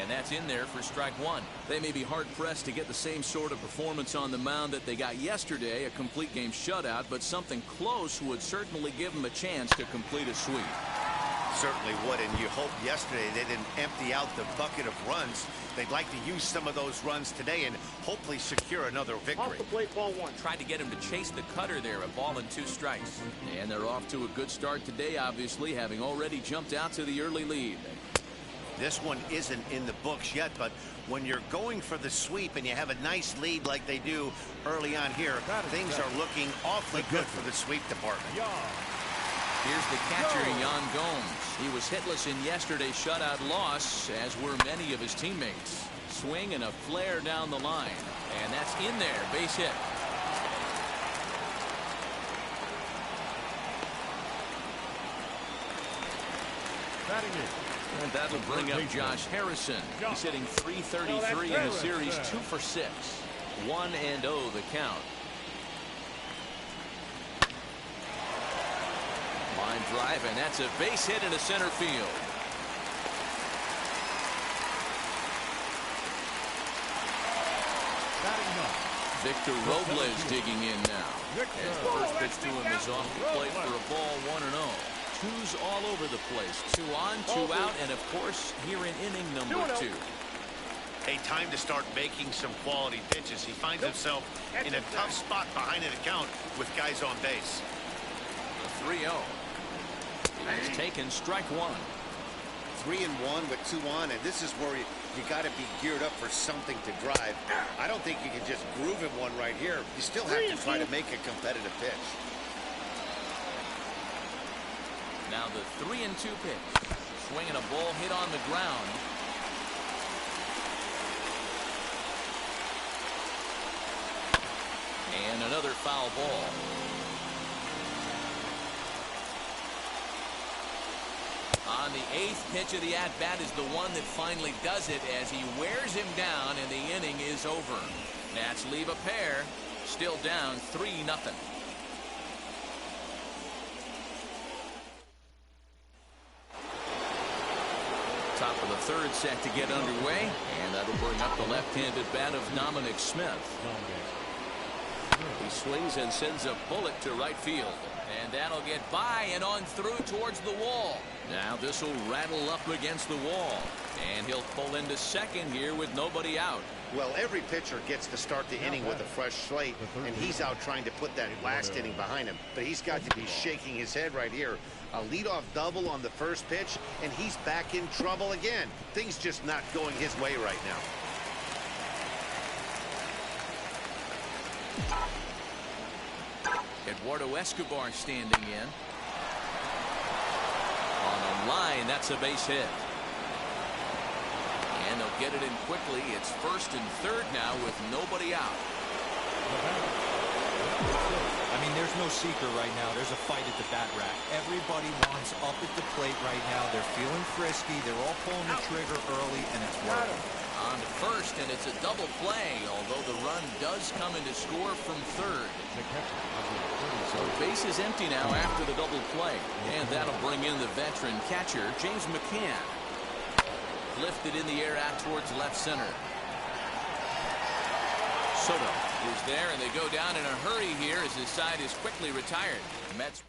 And that's in there for strike one. They may be hard-pressed to get the same sort of performance on the mound that they got yesterday, a complete game shutout, but something close would certainly give them a chance to complete a sweep. Certainly would, and you hope yesterday they didn't empty out the bucket of runs. They'd like to use some of those runs today and hopefully secure another victory. Off the plate, ball 1. Tried to get him to chase the cutter there, a ball and 2 strikes. And they're off to a good start today, obviously, having already jumped out to the early lead. This one isn't in the books yet, but when you're going for the sweep and you have a nice lead like they do early on here, things are looking awfully good for the sweep department. Here's the catcher, Yan Gomes. He was hitless in yesterday's shutout loss, as were many of his teammates. Swing and a flare down the line. And that's in there, base hit. Batting it. And that'll bring up Josh Harrison. He's hitting .333 in the series, 2 for 6. 1-0 the count. Line drive, and that's a base hit into center field. Victor Robles digging in now. As the first pitch to him is off the plate for a ball, 1-0. 2s all over the place. 2 on, 2 out, and of course here in inning number 2. A time to start making some quality pitches. He finds himself in a tough spot behind an account with guys on base. The 3-0. He's taken strike 1. 3-1 with 2 on, and this is where you got to be geared up for something to drive. I don't think you can just groove him one right here. You still have to try to make a competitive pitch. Now the 3-2 pitch. Swinging a ball hit on the ground. And another foul ball. On the 8th pitch of the at-bat is the one that finally does it as he wears him down and the inning is over. Nats leave a pair. Still down 3-0. Top of the 3rd set to get underway, and that'll bring up the left-handed bat of Dominic Smith. He swings and sends a bullet to right field, and that'll get by and on through towards the wall. Now this will rattle up against the wall, And he'll pull into second here with nobody out. Well, every pitcher gets to start the inning with a fresh slate, and he's out trying to put that last inning behind him. But he's got to be shaking his head right here. A leadoff double on the first pitch, and he's back in trouble again. Things just not going his way right now. Eduardo Escobar standing in. On the line, that's a base hit. And they'll get it in quickly. It's first and third now with nobody out. I mean, there's no secret right now. There's a fight at the bat rack. Everybody wants up at the plate right now. They're feeling frisky. They're all pulling the trigger early, and it's working. On to first, and it's a double play, although the run does come in to score from third. So base is empty now after the double play. And that'll bring in the veteran catcher, James McCann. Lifted in the air out towards left center. Soto is there, and they go down in a hurry here as his side is quickly retired. Matt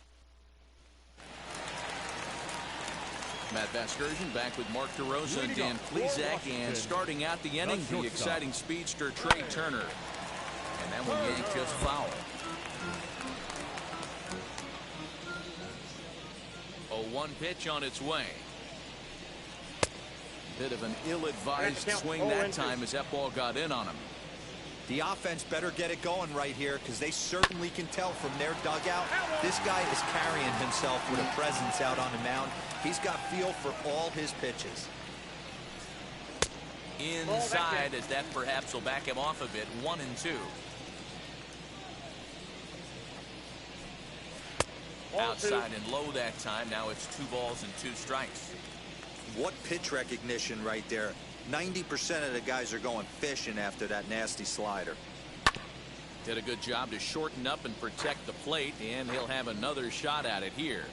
Vasgersian back with Mark DeRosa and Dan Plesac, and starting out the inning, the exciting speedster Trey Turner. And that one yanked just foul. 0-1 pitch on its way. Bit of an ill-advised swing that time as that ball got in on him. The offense better get it going right here, because they certainly can tell from their dugout. This guy is carrying himself with a presence out on the mound. He's got feel for all his pitches. Inside, as that perhaps will back him off a bit. 1-2. Outside and low that time. Now it's 2 balls and 2 strikes. What pitch recognition right there. 90% of the guys are going fishing after that nasty slider. Did a good job to shorten up and protect the plate, and he'll have another shot at it here.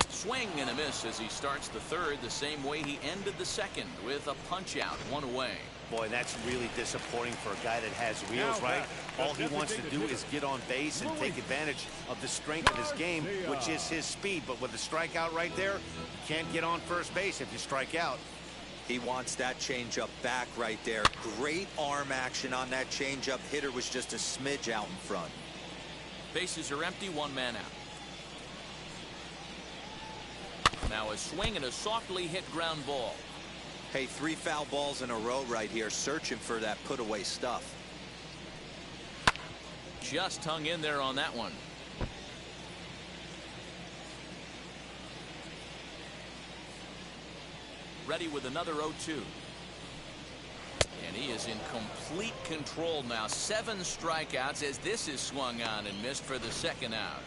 Swing and a miss as he starts the third the same way he ended the second, with a punch out, 1 away. Boy, that's really disappointing for a guy that has wheels, right? All he wants to do is get on base and take advantage of the strength of his game, which is his speed. But with the strikeout right there, you can't get on first base if you strike out. He wants that changeup back right there. Great arm action on that changeup. Hitter was just a smidge out in front. Bases are empty, 1 man out. Now a swing and a softly hit ground ball. Hey, 3 foul balls in a row right here, searching for that put away stuff. Just hung in there on that one. Ready with another 0-2. And he is in complete control now. 7 strikeouts as this is swung on and missed for the second out.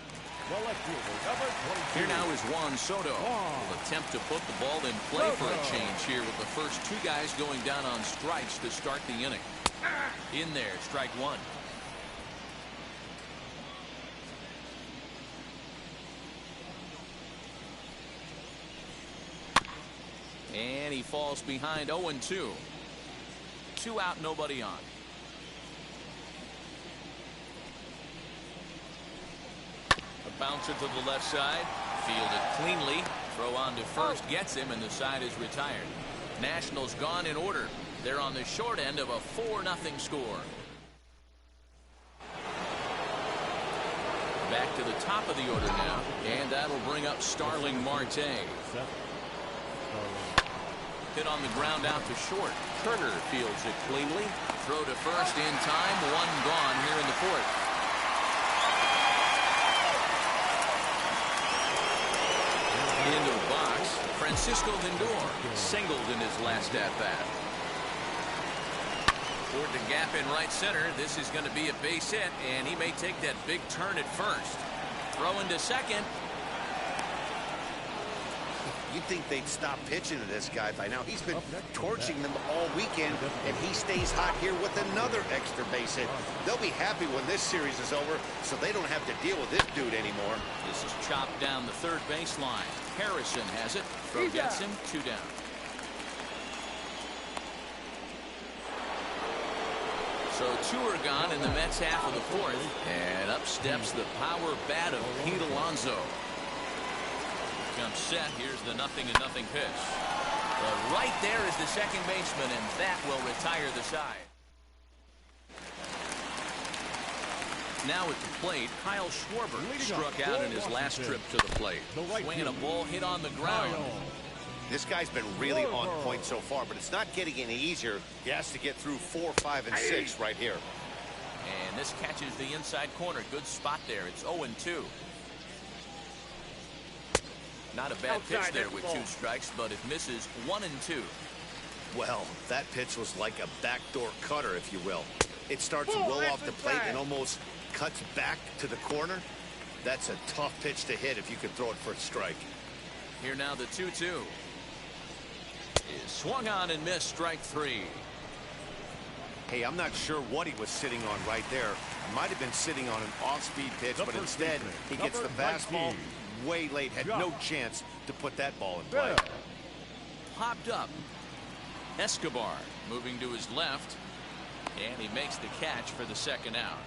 Here now is Juan Soto. Will attempt to put the ball in play for a change here with the first 2 guys going down on strikes to start the inning. In there, strike 1. And he falls behind 0-2. 2 out, nobody on. Bouncer to the left side, fielded cleanly. Throw on to first, gets him, and the side is retired. Nationals gone in order. They're on the short end of a 4-0 score. Back to the top of the order now, and that'll bring up Starling Marte. Hit on the ground out to short. Turner fields it cleanly. Throw to first in time. 1 gone here in the 4th. Into the box, Francisco Lindor singled in his last at-bat. Toward the gap in right center. This is going to be a base hit, and he may take that big turn at first. Throw into second. You'd think they'd stop pitching to this guy by now. He's been torching them all weekend, and he stays hot here with another extra base hit. They'll be happy when this series is over, so they don't have to deal with this dude anymore. This is chopped down the third baseline. Harrison has it. Throw gets him. 2 down. So 2 are gone in the Mets half of the 4th, and up steps the power bat of Pete Alonso. comes set. Here's the 0-0 pitch. But right there is the second baseman, and that will retire the side. Now at the plate, Kyle Schwarber struck out in his last trip to the plate. Swinging a ball hit on the ground. This guy's been really on point so far, but it's not getting any easier. He has to get through 4, 5, and 6 right here. And this catches the inside corner. Good spot there. It's 0-2. Not a bad pitch there with 2 strikes, but it misses 1-2. Well, that pitch was like a backdoor cutter, if you will. It starts well off the plate and almost cuts back to the corner. That's a tough pitch to hit if you could throw it for a strike. Here now the 2-2. Is swung on and missed, strike 3. Hey, I'm not sure what he was sitting on right there. Might have been sitting on an off-speed pitch, but instead he gets the fastball way late. Had no chance to put that ball in play. Popped up. Escobar moving to his left, and he makes the catch for the second out.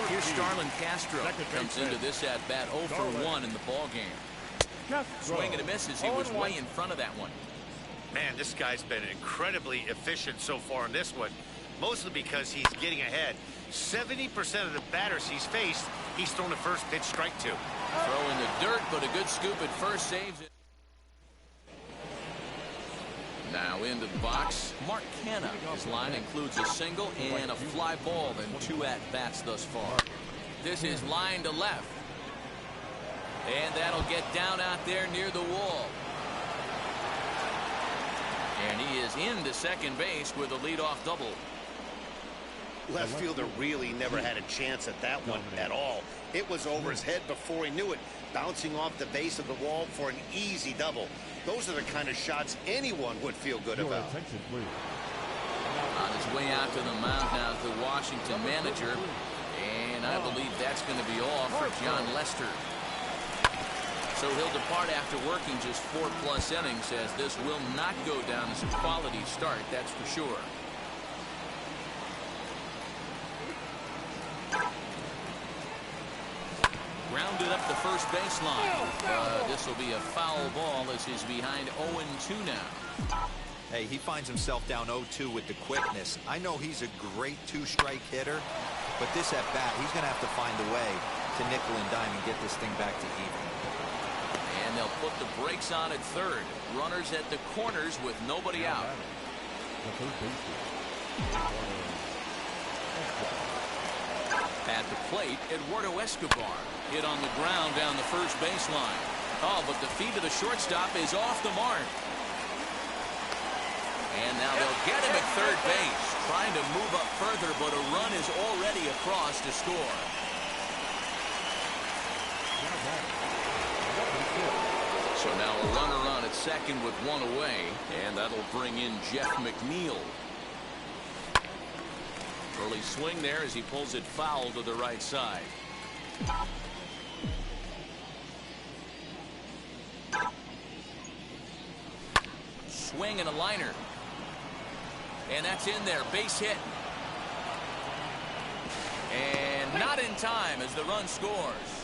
Here's Starlin Castro. Comes into this at bat 0 for 1 in the ball game. Swing and a miss as he was way in front of that one. Man, this guy's been incredibly efficient so far in this one, mostly because he's getting ahead. 70% of the batters he's faced, he's thrown the first pitch strike to. Throw in the dirt, but a good scoop at first saves it. Now into the box, Mark Canha. His line includes a single and a fly ball and 2 at-bats thus far. This is line to left. And that'll get down out there near the wall. And he is into second base with a leadoff double. Left fielder really never had a chance at that one at all. It was over his head before he knew it, bouncing off the base of the wall for an easy double. Those are the kind of shots anyone would feel good about. On his way out to the mound now, the Washington manager. And I believe that's going to be all for John Lester. So he'll depart after working just 4+ innings, as this will not go down as a quality start, that's for sure. Grounded up the first baseline. This will be a foul ball as he's behind 0-2 now. Hey, he finds himself down 0-2 with the quickness. I know he's a great 2-strike hitter, but this at bat, he's going to have to find a way to nickel and dime and get this thing back to even. And they'll put the brakes on at third. Runners at the corners with nobody out. At the plate, Eduardo Escobar hit on the ground down the first baseline. Oh, but the feet of the shortstop is off the mark. And now they'll get him at third base, trying to move up further, but a run is already across to score. So now a runner on at second with 1 away, and that'll bring in Jeff McNeil. Early swing there as he pulls it foul to the right side. Swing and a liner. And that's in there, base hit. And not in time as the run scores.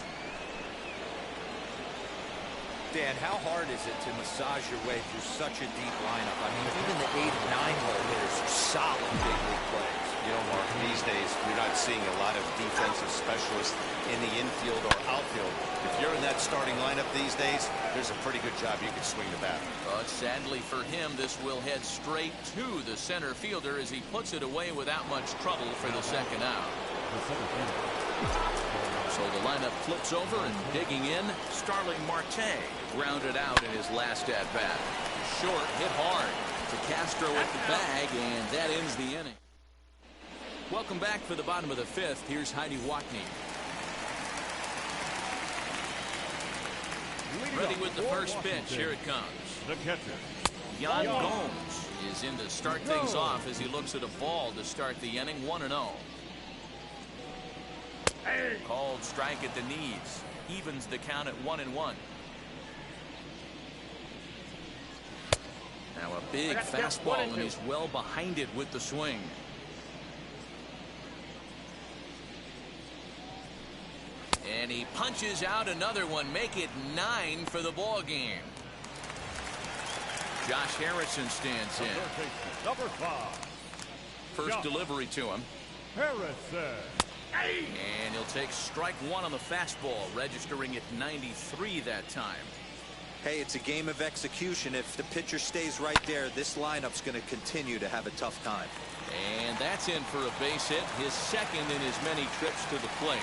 Dan, how hard is it to massage your way through such a deep lineup? I mean, even the 8 and 9 hole hitters are solid big league plays. You know, Mark, these days you're not seeing a lot of defensive specialists in the infield or outfield. If you're in that starting lineup these days, there's a pretty good job you can swing the bat. But sadly for him, this will head straight to the center fielder as he puts it away without much trouble for the second out. So the lineup flips over, and digging in, Starling Marte grounded out in his last at-bat. Short, hit hard to Castro at the bag, and that ends the inning. Welcome back for the bottom of the 5th. Here's Heidi Watney. Ready with the first pitch. Here it comes. The catcher, Yan Gomes is in to start things off as he looks at a ball to start the inning. 1-0. Called strike at the knees. Evens the count at 1-1. Now a big fastball, and he's well behind it with the swing. And And he punches out another one. Make it 9 for the ball game. Josh Harrison stands in. Number 5. First delivery to him. Harrison. And he'll take strike one on the fastball, registering at 93 that time. Hey, it's a game of execution. If the pitcher stays right there, this lineup's going to continue to have a tough time. And that's in for a base hit, his second in as many trips to the plate.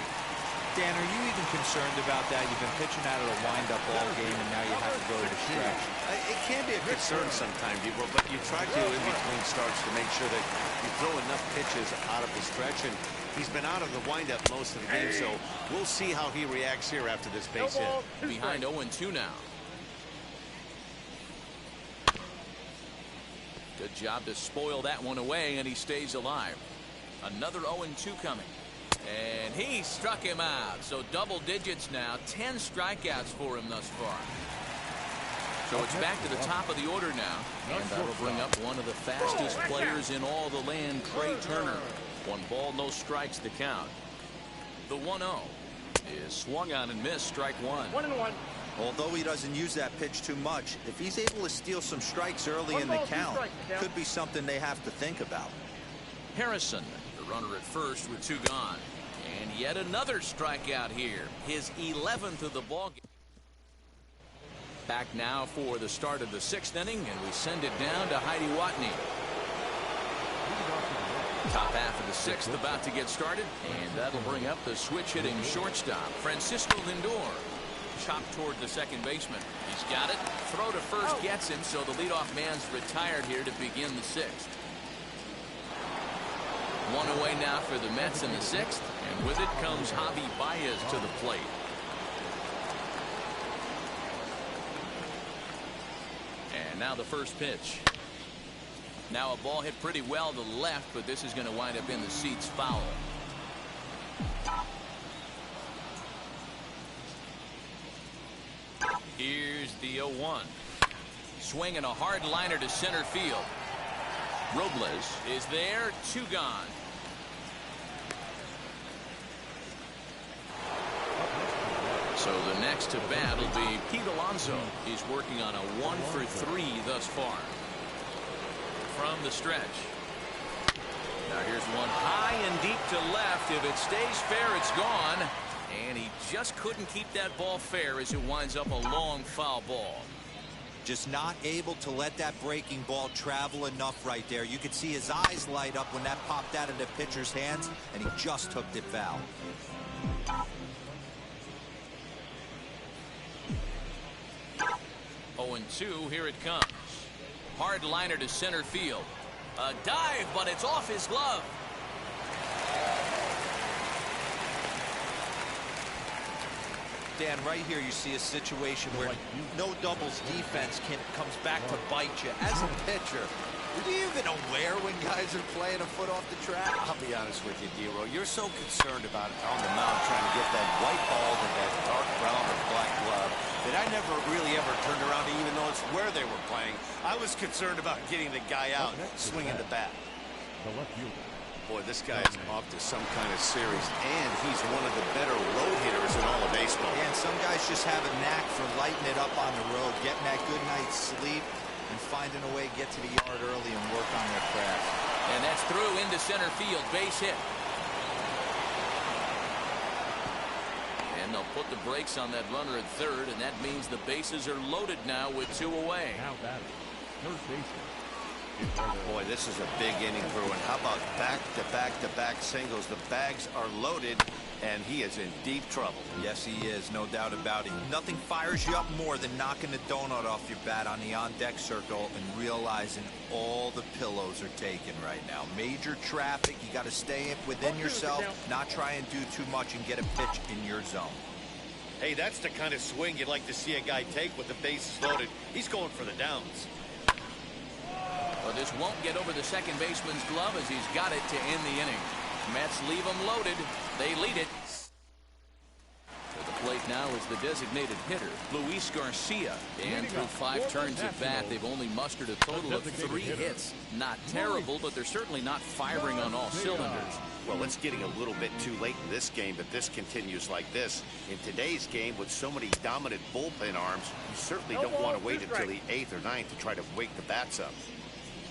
Dan, are you even concerned about that? You've been pitching out of a wind-up ball game, and now you have to go to the stretch. It can be a concern sometimes, but you try to in between starts to make sure that you throw enough pitches out of the stretch. And he's been out of the windup most of the game, so we'll see how he reacts here after this base hit. Behind 0-2 now. Good job to spoil that one away, and he stays alive. Another 0-2 coming. And he struck him out. So double digits now. 10 strikeouts for him thus far. So it's back to the top of the order now. And that'll bring up one of the fastest players in all the land, Trey Turner. 1 ball, no strikes to count. The 1-0 is swung on and missed, strike 1. 1-1. Although he doesn't use that pitch too much, if he's able to steal some strikes early in the count, could be something they have to think about. Harrison, the runner at first with 2 gone. And yet another strikeout here. His 11th of the ball game. Back now for the start of the 6th inning, and we send it down to Heidi Watney. Top half of the 6th about to get started, and that'll bring up the switch-hitting shortstop, Francisco Lindor. Chopped toward the second baseman. He's got it. Throw to first gets him, so the leadoff man's retired here to begin the 6th. 1 away now for the Mets in the 6th, and with it comes Javi Baez to the plate. And now the first pitch. Now a ball hit pretty well to the left, but this is going to wind up in the seats foul. Here's the 0-1. Swinging a hard liner to center field. Robles is there, 2 gone. So the next to bat will be Pete Alonso. He's working on a 1-for-3 thus far. From the stretch. Now here's one high and deep to left. If it stays fair, it's gone. And he just couldn't keep that ball fair as it winds up a long foul ball. Just not able to let that breaking ball travel enough right there. You could see his eyes light up when that popped out of the pitcher's hands, and he just hooked it foul. Oh, and 2, here it comes. Hard liner to center field. A dive, but it's off his glove. Dan, right here you see a situation where no doubles defense comes back to bite you. As a pitcher, are you even aware when guys are playing a foot off the track? I'll be honest with you, D-Row. You're so concerned about it on the mound trying to get that white ball to that dark brown or black glove that I never really ever turned around to even know it's where they were playing. I was concerned about getting the guy out, swinging the bat. The left fielder. Boy, this guy is off to some kind of series, and he's one of the better road hitters in all of baseball. And some guys just have a knack for lighting it up on the road, getting that good night's sleep, and finding a way to get to the yard early and work on their craft. And that's through into center field, base hit. And they'll put the brakes on that runner at third, and that means the bases are loaded now with 2 away. Now batting, third baseman. Boy, this is a big inning for him. How about back-to-back-to-back singles? The bags are loaded, and he is in deep trouble. Yes, he is, no doubt about it. Nothing fires you up more than knocking the donut off your bat on the on-deck circle and realizing all the pillows are taken right now. Major traffic, you got to stay within yourself, not try and do too much and get a pitch in your zone. Hey, that's the kind of swing you'd like to see a guy take with the bases loaded. He's going for the downs. But this won't get over the second baseman's glove as he's got it to end the inning. Mets leave them loaded. They lead it. To the plate now is the designated hitter, Luis Garcia. And through 5 turns at bat, they've only mustered a total of 3 hits. Not terrible, but they're certainly not firing on all cylinders. Well, it's getting a little bit too late in this game if this continues like this. In today's game, with so many dominant bullpen arms, you certainly don't want to wait until the 8th or 9th to try to wake the bats up.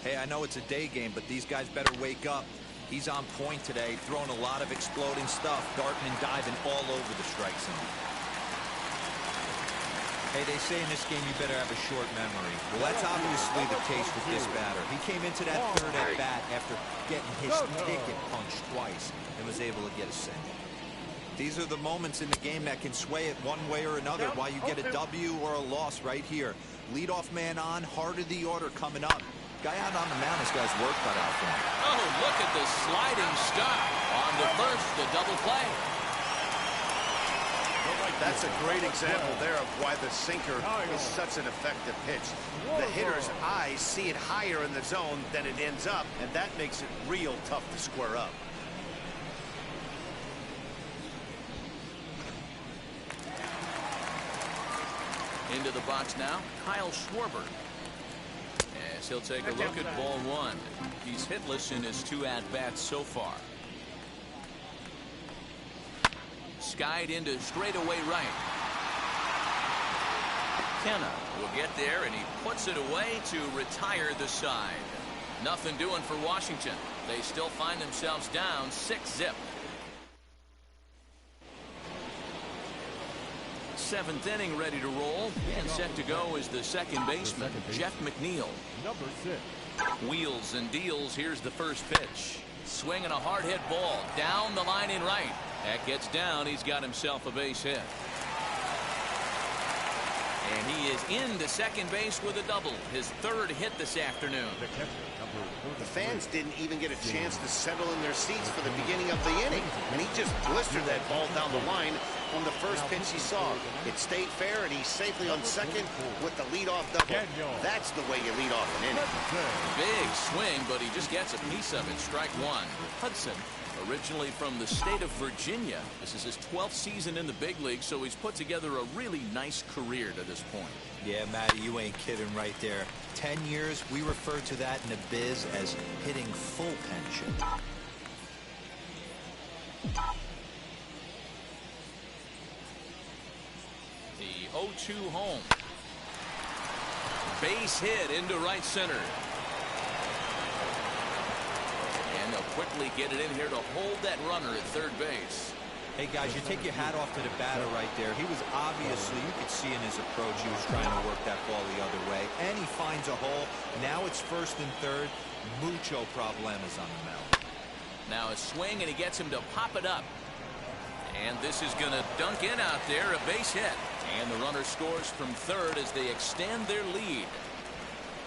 Hey, I know it's a day game, but these guys better wake up. He's on point today, throwing a lot of exploding stuff, darting and diving all over the strike zone. Hey, they say in this game you better have a short memory. Well, that's obviously the case with this batter. He came into that 3rd at bat after getting his ticket punched twice and was able to get a single. These are the moments in the game that can sway it one way or another, why you get a W or a loss right here. Leadoff man on, heart of the order coming up. Guy out on the mound, this guy's work cut out for him. Oh, look at the sliding stop on the first, the double play. That's a great example there of why the sinker is such an effective pitch. The hitter's eyes see it higher in the zone than it ends up, and that makes it real tough to square up. Into the box now, Kyle Schwarber. As he'll take a look at ball 1. He's hitless in his 2 at-bats so far. Skied into straightaway right. Kenna will get there, and he puts it away to retire the side. Nothing doing for Washington. They still find themselves down 6-zip. 7th inning ready to roll, and set to go is the second baseman, Jeff McNeil. Number 6. Wheels and deals. Here's the first pitch. Swinging a hard hit ball down the line in right. That gets down. He's got himself a base hit. And he is into second base with a double. His 3rd hit this afternoon. The fans didn't even get a chance to settle in their seats for the beginning of the inning, and he just blistered that ball down the line on the first pitch he saw. It stayed fair, and he's safely on second with the leadoff double. That's the way you lead off an inning. Big swing, but he just gets a piece of it. Strike 1. Hudson, originally from the state of Virginia. This is his 12th season in the big league, so he's put together a really nice career to this point. Yeah, Matty, you ain't kidding right there. 10 years, we refer to that in the biz as hitting full pension. The 0-2 home. Base hit into right center. And they'll quickly get it in here to hold that runner at third base. Hey, guys, you take your hat off to the batter right there. He was obviously, you could see in his approach, he was trying to work that ball the other way. And he finds a hole. Now it's 1st and 3rd. Mucho problemas on the mound. Now a swing, and he gets him to pop it up. And this is going to dunk in out there, a base hit. And the runner scores from 3rd as they extend their lead.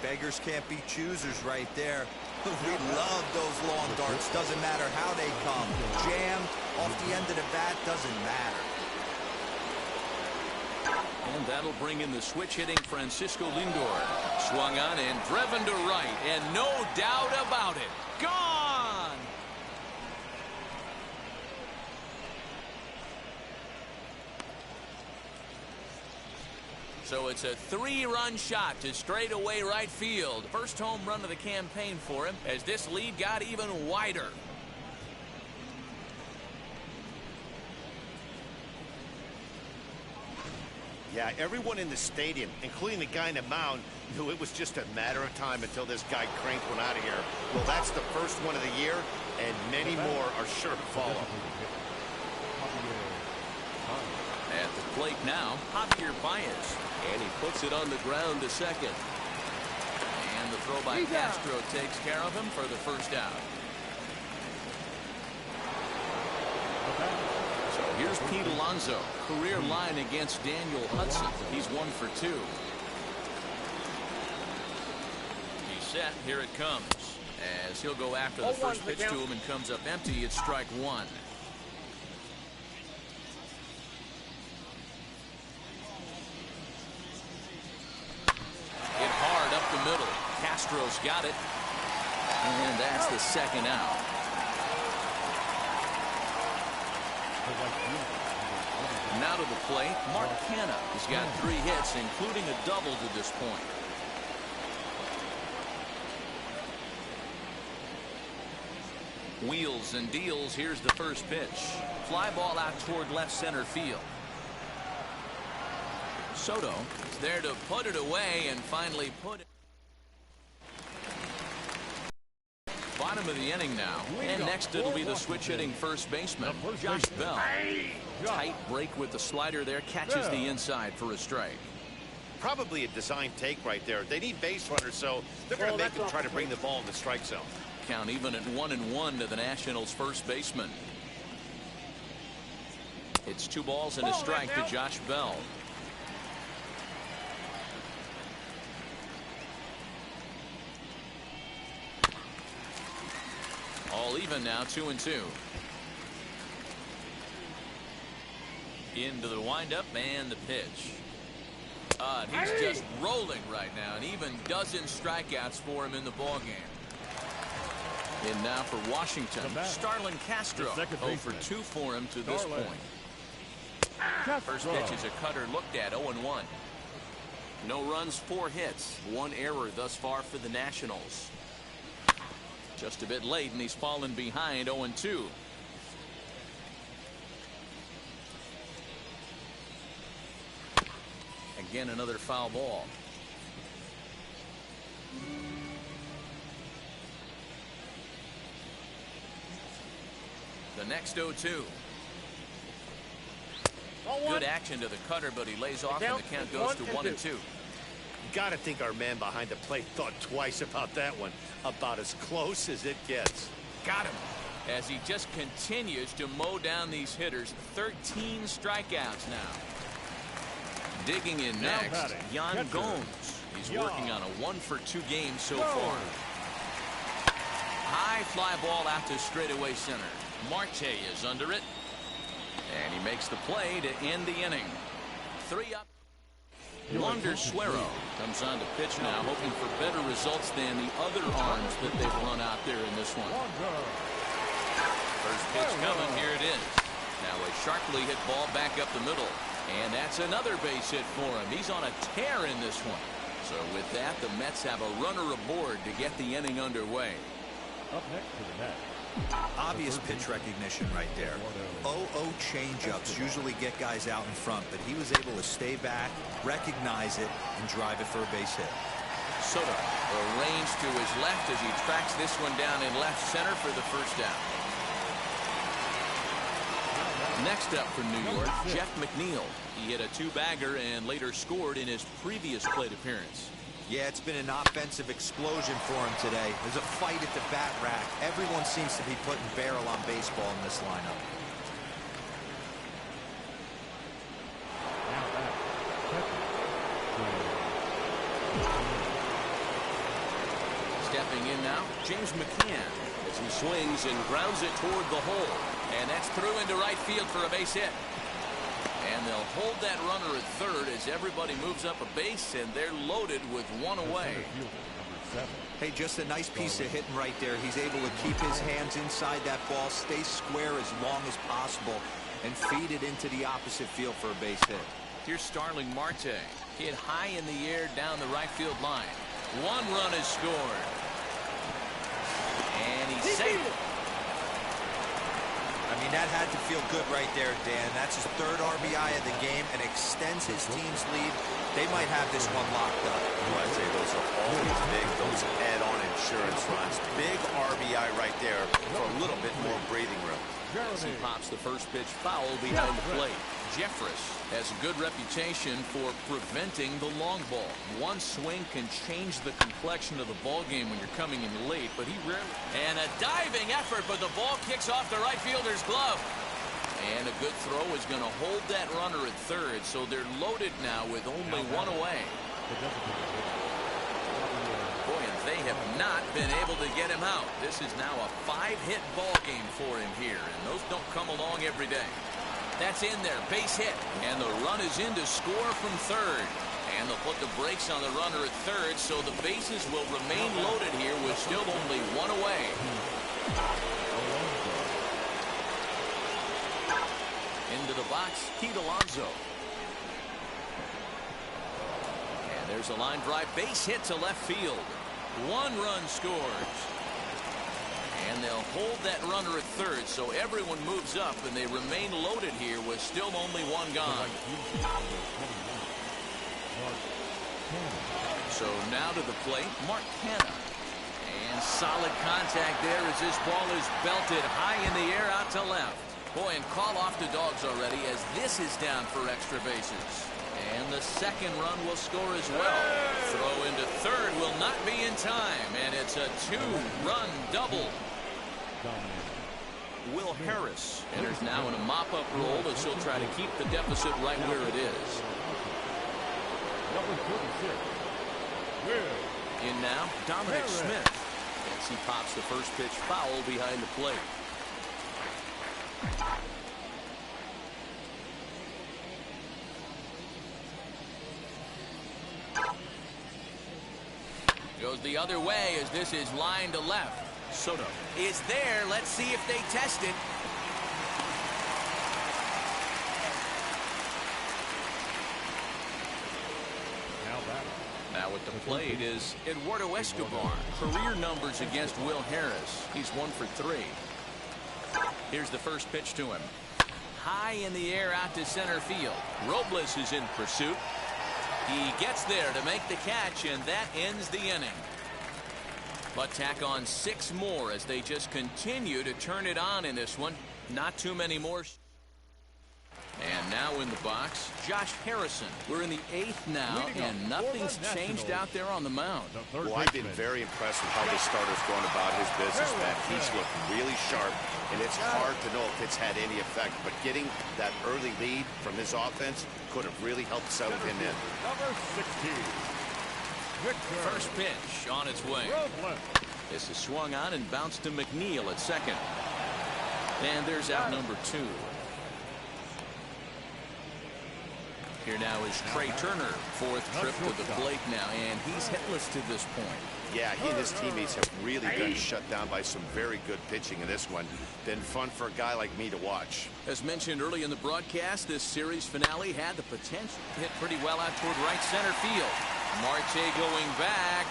Beggars can't be choosers right there. We love those long darts. Doesn't matter how they come. Jammed off the end of the bat, doesn't matter. And that'll bring in the switch-hitting Francisco Lindor. Swung on and driven to right, and no doubt about it, gone! So it's a 3-run shot to straightaway right field. First home run of the campaign for him as this lead got even wider. Yeah, everyone in the stadium, including the guy in the mound, knew it was just a matter of time until this guy cranked one out of here. Well, that's the first one of the year, and many more are sure to follow. At the plate now, Javier Baez. And he puts it on the ground to second. And the throw by Castro takes care of him for the first out. So here's Pete Alonso. Career line against Daniel Hudson. He's 1 for 2. He's set. Here it comes. As he'll go after the first pitch to him and comes up empty. It's strike 1. The middle. Castro's got it. And that's the second out. Now to the plate, Mark Canha. He's got 3 hits, including a double to this point. Wheels and deals. Here's the first pitch. Fly ball out toward left center field. Soto is there to put it away and finally put it. Bottom of the inning now. And next it'll be the switch hitting first baseman, Josh Bell. Tight break with the slider there. Catches the inside for a strike. Probably a design take right there. They need base runners, so they're going to make them try to bring the ball in the strike zone. Count even at 1-1 to the Nationals first baseman. It's 2 balls and a strike to Josh Bell. All even now, 2-2. Into the windup and the pitch. He's just rolling right now, and even dozen strikeouts for him in the ballgame. In now for Washington, Starlin Castro. 0 for 2 for him to this point. First pitch is a cutter looked at, 0-1. No runs, 4 hits, 1 error thus far for the Nationals. Just a bit late, and he's fallen behind, 0-2. Again, another foul ball. The next 0-2. Good action to the cutter, but he lays off, and the count goes to 1-2. You got to think our man behind the plate thought twice about that one. About as close as it gets. Got him. As he just continues to mow down these hitters. 13 strikeouts now. Digging in next, Yan Gomes. He's working on a 1 for 2 game so far. High fly ball out to straightaway center. Marte is under it. And he makes the play to end the inning. 3 up. Wander Suero comes on to pitch now, hoping for better results than the other arms that they've run out there in this one. First pitch coming, here it is. Now a sharply hit ball back up the middle. And that's another base hit for him. He's on a tear in this one. So with that, the Mets have a runner aboard to get the inning underway. Up next to the net. Obvious pitch recognition right there. 0-0 changeups usually get guys out in front, but he was able to stay back, recognize it, and drive it for a base hit. Soto arranged to his left as he tracks this one down in left center for the first down. Next up for New York, Jeff McNeil. He hit a 2-bagger and later scored in his previous plate appearance. Yeah, it's been an offensive explosion for him today. There's a fight at the bat rack. Everyone seems to be putting barrel on baseball in this lineup. Stepping in now, James McCann as he swings and grounds it toward the hole. And that's through into right field for a base hit. And they'll hold that runner at third as everybody moves up a base, and they're loaded with 1 away. Hey, just a nice piece of hitting right there. He's able to keep his hands inside that ball, stay square as long as possible, and feed it into the opposite field for a base hit. Here's Starling Marte. Hit high in the air down the right field line. 1 run is scored. And he saved it. I mean, that had to feel good right there, Dan. That's his 3rd RBI of the game and extends his team's lead. They might have this one locked up. Well, I'd say those are always big, those add-on insurance runs. Big RBI right there for a little bit more breathing room. As he pops the first pitch foul behind the plate. Jeffress has a good reputation for preventing the long ball. One swing can change the complexion of the ball game when you're coming in late, but he rarely. And a diving effort, but the ball kicks off the right fielder's glove. And a good throw is going to hold that runner at third, so they're loaded now with only 1 away. Boy, and they have not been able to get him out. This is now a 5-hit ball game for him here, and those don't come along every day. That's in there, base hit, and the run is in to score from third. And they'll put the brakes on the runner at third, so the bases will remain loaded here with still only 1 away. In Into the box, Pete Alonso. And there's a line drive base hit to left field. 1 run scores. And they'll hold that runner at third, so everyone moves up, and they remain loaded here with still only 1 gone. So now to the plate, Mark Hanna. And solid contact there as this ball is belted high in the air out to left. Boy, and call off the dogs already as this is down for extra bases. And the second run will score as well. Throw into third will not be in time, and it's a 2-run double. Will Harris enters now in a mop-up role as he'll try to keep the deficit right where it is. In now, Dominic Smith. As he pops the first pitch foul behind the plate. Goes the other way as this is lined to left. Soto is there. Let's see if they test it. Now at the plate is Eduardo Escobar. Career numbers against Will Harris. He's 1 for 3. Here's the first pitch to him. High in the air out to center field. Robles is in pursuit. He gets there to make the catch, and that ends the inning. But tack on 6 more as they just continue to turn it on in this one. Not too many more. And now in the box, Josh Harrison. We're in the 8th now, and nothing's changed out there on the mound. Well, I've been very impressed with how this starter's going about his business, Matt. He's looked really sharp, and it's hard to know if it's had any effect. But getting that early lead from his offense could have really helped settle him in. Number 16. First pitch on its way. This is swung on and bounced to McNeil at second. And there's out number 2. Here now is Trey Turner. 4th trip to the plate now, and he's hitless to this point. Yeah, he and his teammates have really been shut down by some very good pitching in this one. Been fun for a guy like me to watch. As mentioned early in the broadcast, this series finale had the potential to hit pretty well out toward right center field. Marte going back.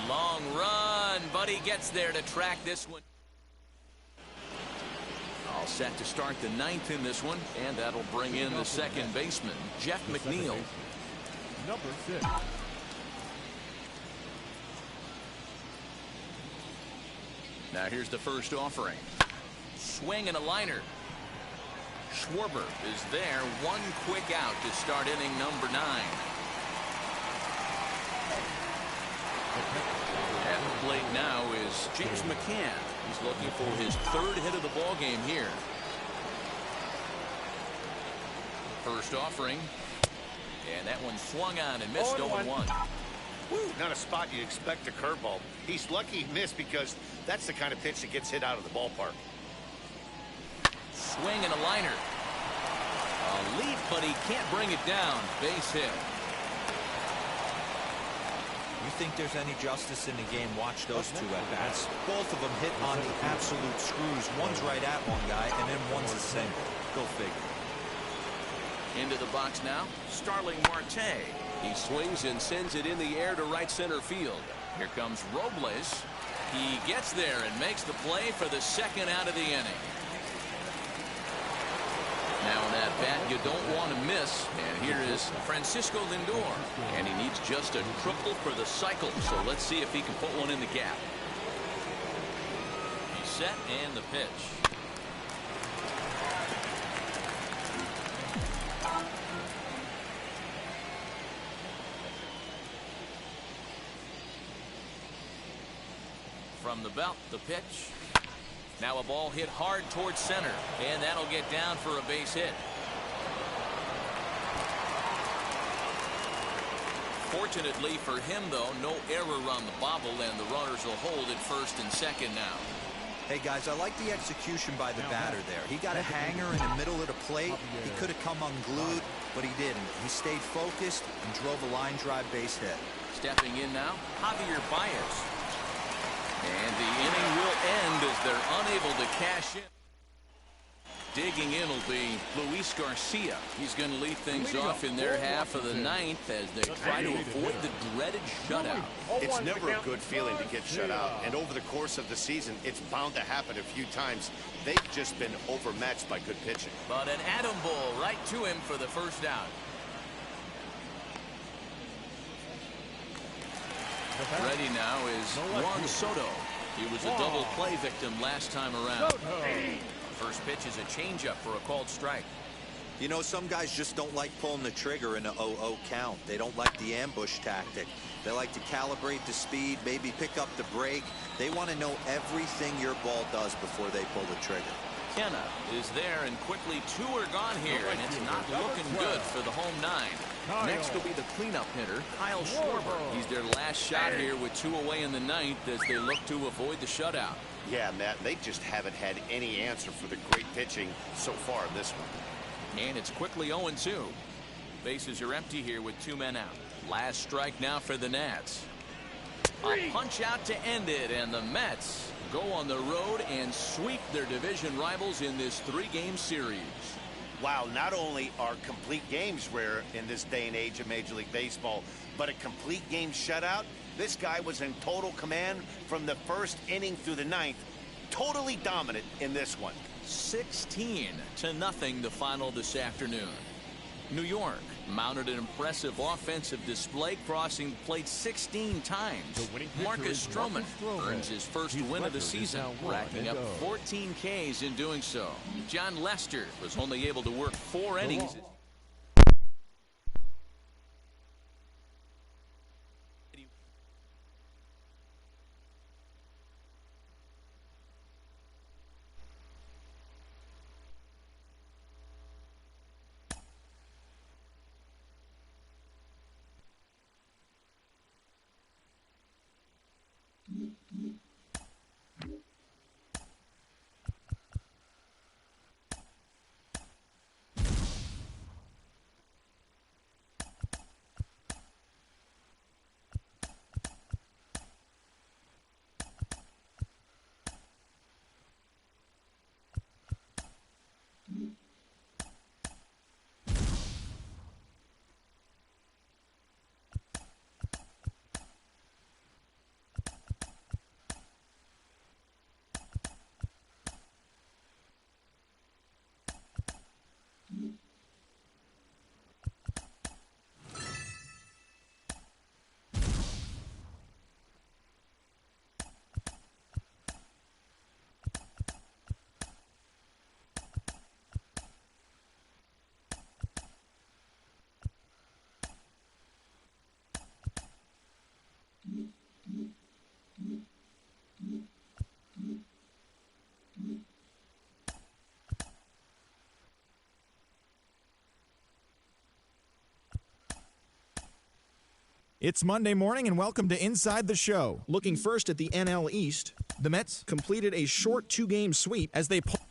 Long run, but he gets there to track this one. All set to start the 9th in this one, and that'll bring in the second baseman, Jeff McNeil. Number 6. Now here's the first offering. Swing and a liner. Schwarber is there. 1 quick out to start inning number 9. At the plate now is James McCann. He's looking for his 3rd hit of the ball game here. First offering, and that one swung on and missed 0-1. Woo, not a spot you'd expect a curveball. He's lucky he missed because that's the kind of pitch that gets hit out of the ballpark. Swing and a liner. A leap, but he can't bring it down. Base hit. You think there's any justice in the game? Watch those 2 at bats. Both of them hit on the absolute screws. One's right at one guy, and then one's the same. Go figure. Into the box now, Starling Marte. He swings and sends it in the air to right center field. Here comes Robles. He gets there and makes the play for the 2nd out of the inning. Now in that bat you don't want to miss, and here is Francisco Lindor, and he needs just a triple for the cycle, so let's see if he can put one in the gap. He's set, and the pitch. From the belt, the pitch. Now a ball hit hard towards center, and that'll get down for a base hit. Fortunately for him, though, no error on the bobble, and the runners will hold at 1st and 2nd now. Hey, guys, I like the execution by the batter there. He got a hanger in the middle of the plate. He could have come unglued, but he didn't. He stayed focused and drove a line drive base hit. Stepping in now, Javier Baez. And the inning will end as they're unable to cash in. digging in will be Luis Garcia. He's going to lead things off in their half of the ninth as they try to avoid the dreaded shutout. It's never a good feeling to get shut out, and over the course of the season, it's bound to happen a few times. They've just been overmatched by good pitching. But an atom ball right to him for the first out. Ready now is Juan Soto. He was a double play victim last time around. First pitch is a changeup for a called strike. You know, some guys just don't like pulling the trigger in an 0-0 count. They don't like the ambush tactic. They like to calibrate the speed, maybe pick up the brake. They want to know everything your ball does before they pull the trigger. Kenna is there, and quickly 2 are gone here, and it's not looking good for the home 9. Next will be the cleanup hitter, Kyle Schwarber. He's their last shot here with 2 away in the ninth as they look to avoid the shutout. Yeah, Matt, they just haven't had any answer for the great pitching so far in this one. And it's quickly 0-2. Bases are empty here with 2 men out. Last strike now for the Nats. A punch out to end it, and the Mets go on the road and sweep their division rivals in this 3-game series. Wow, not only are complete games rare in this day and age of Major League Baseball, but a complete game shutout. This guy was in total command from the first inning through the ninth. Totally dominant in this one. 16-0 the final this afternoon. New York mounted an impressive offensive display, crossing the plate 16 times. Marcus Stroman earns his first win of the season, racking up 14 Ks in doing so. John Lester was only able to work 4 innings. It's Monday morning, and welcome to Inside the Show. Looking first at the NL East, the Mets completed a short 2-game sweep as they pulled.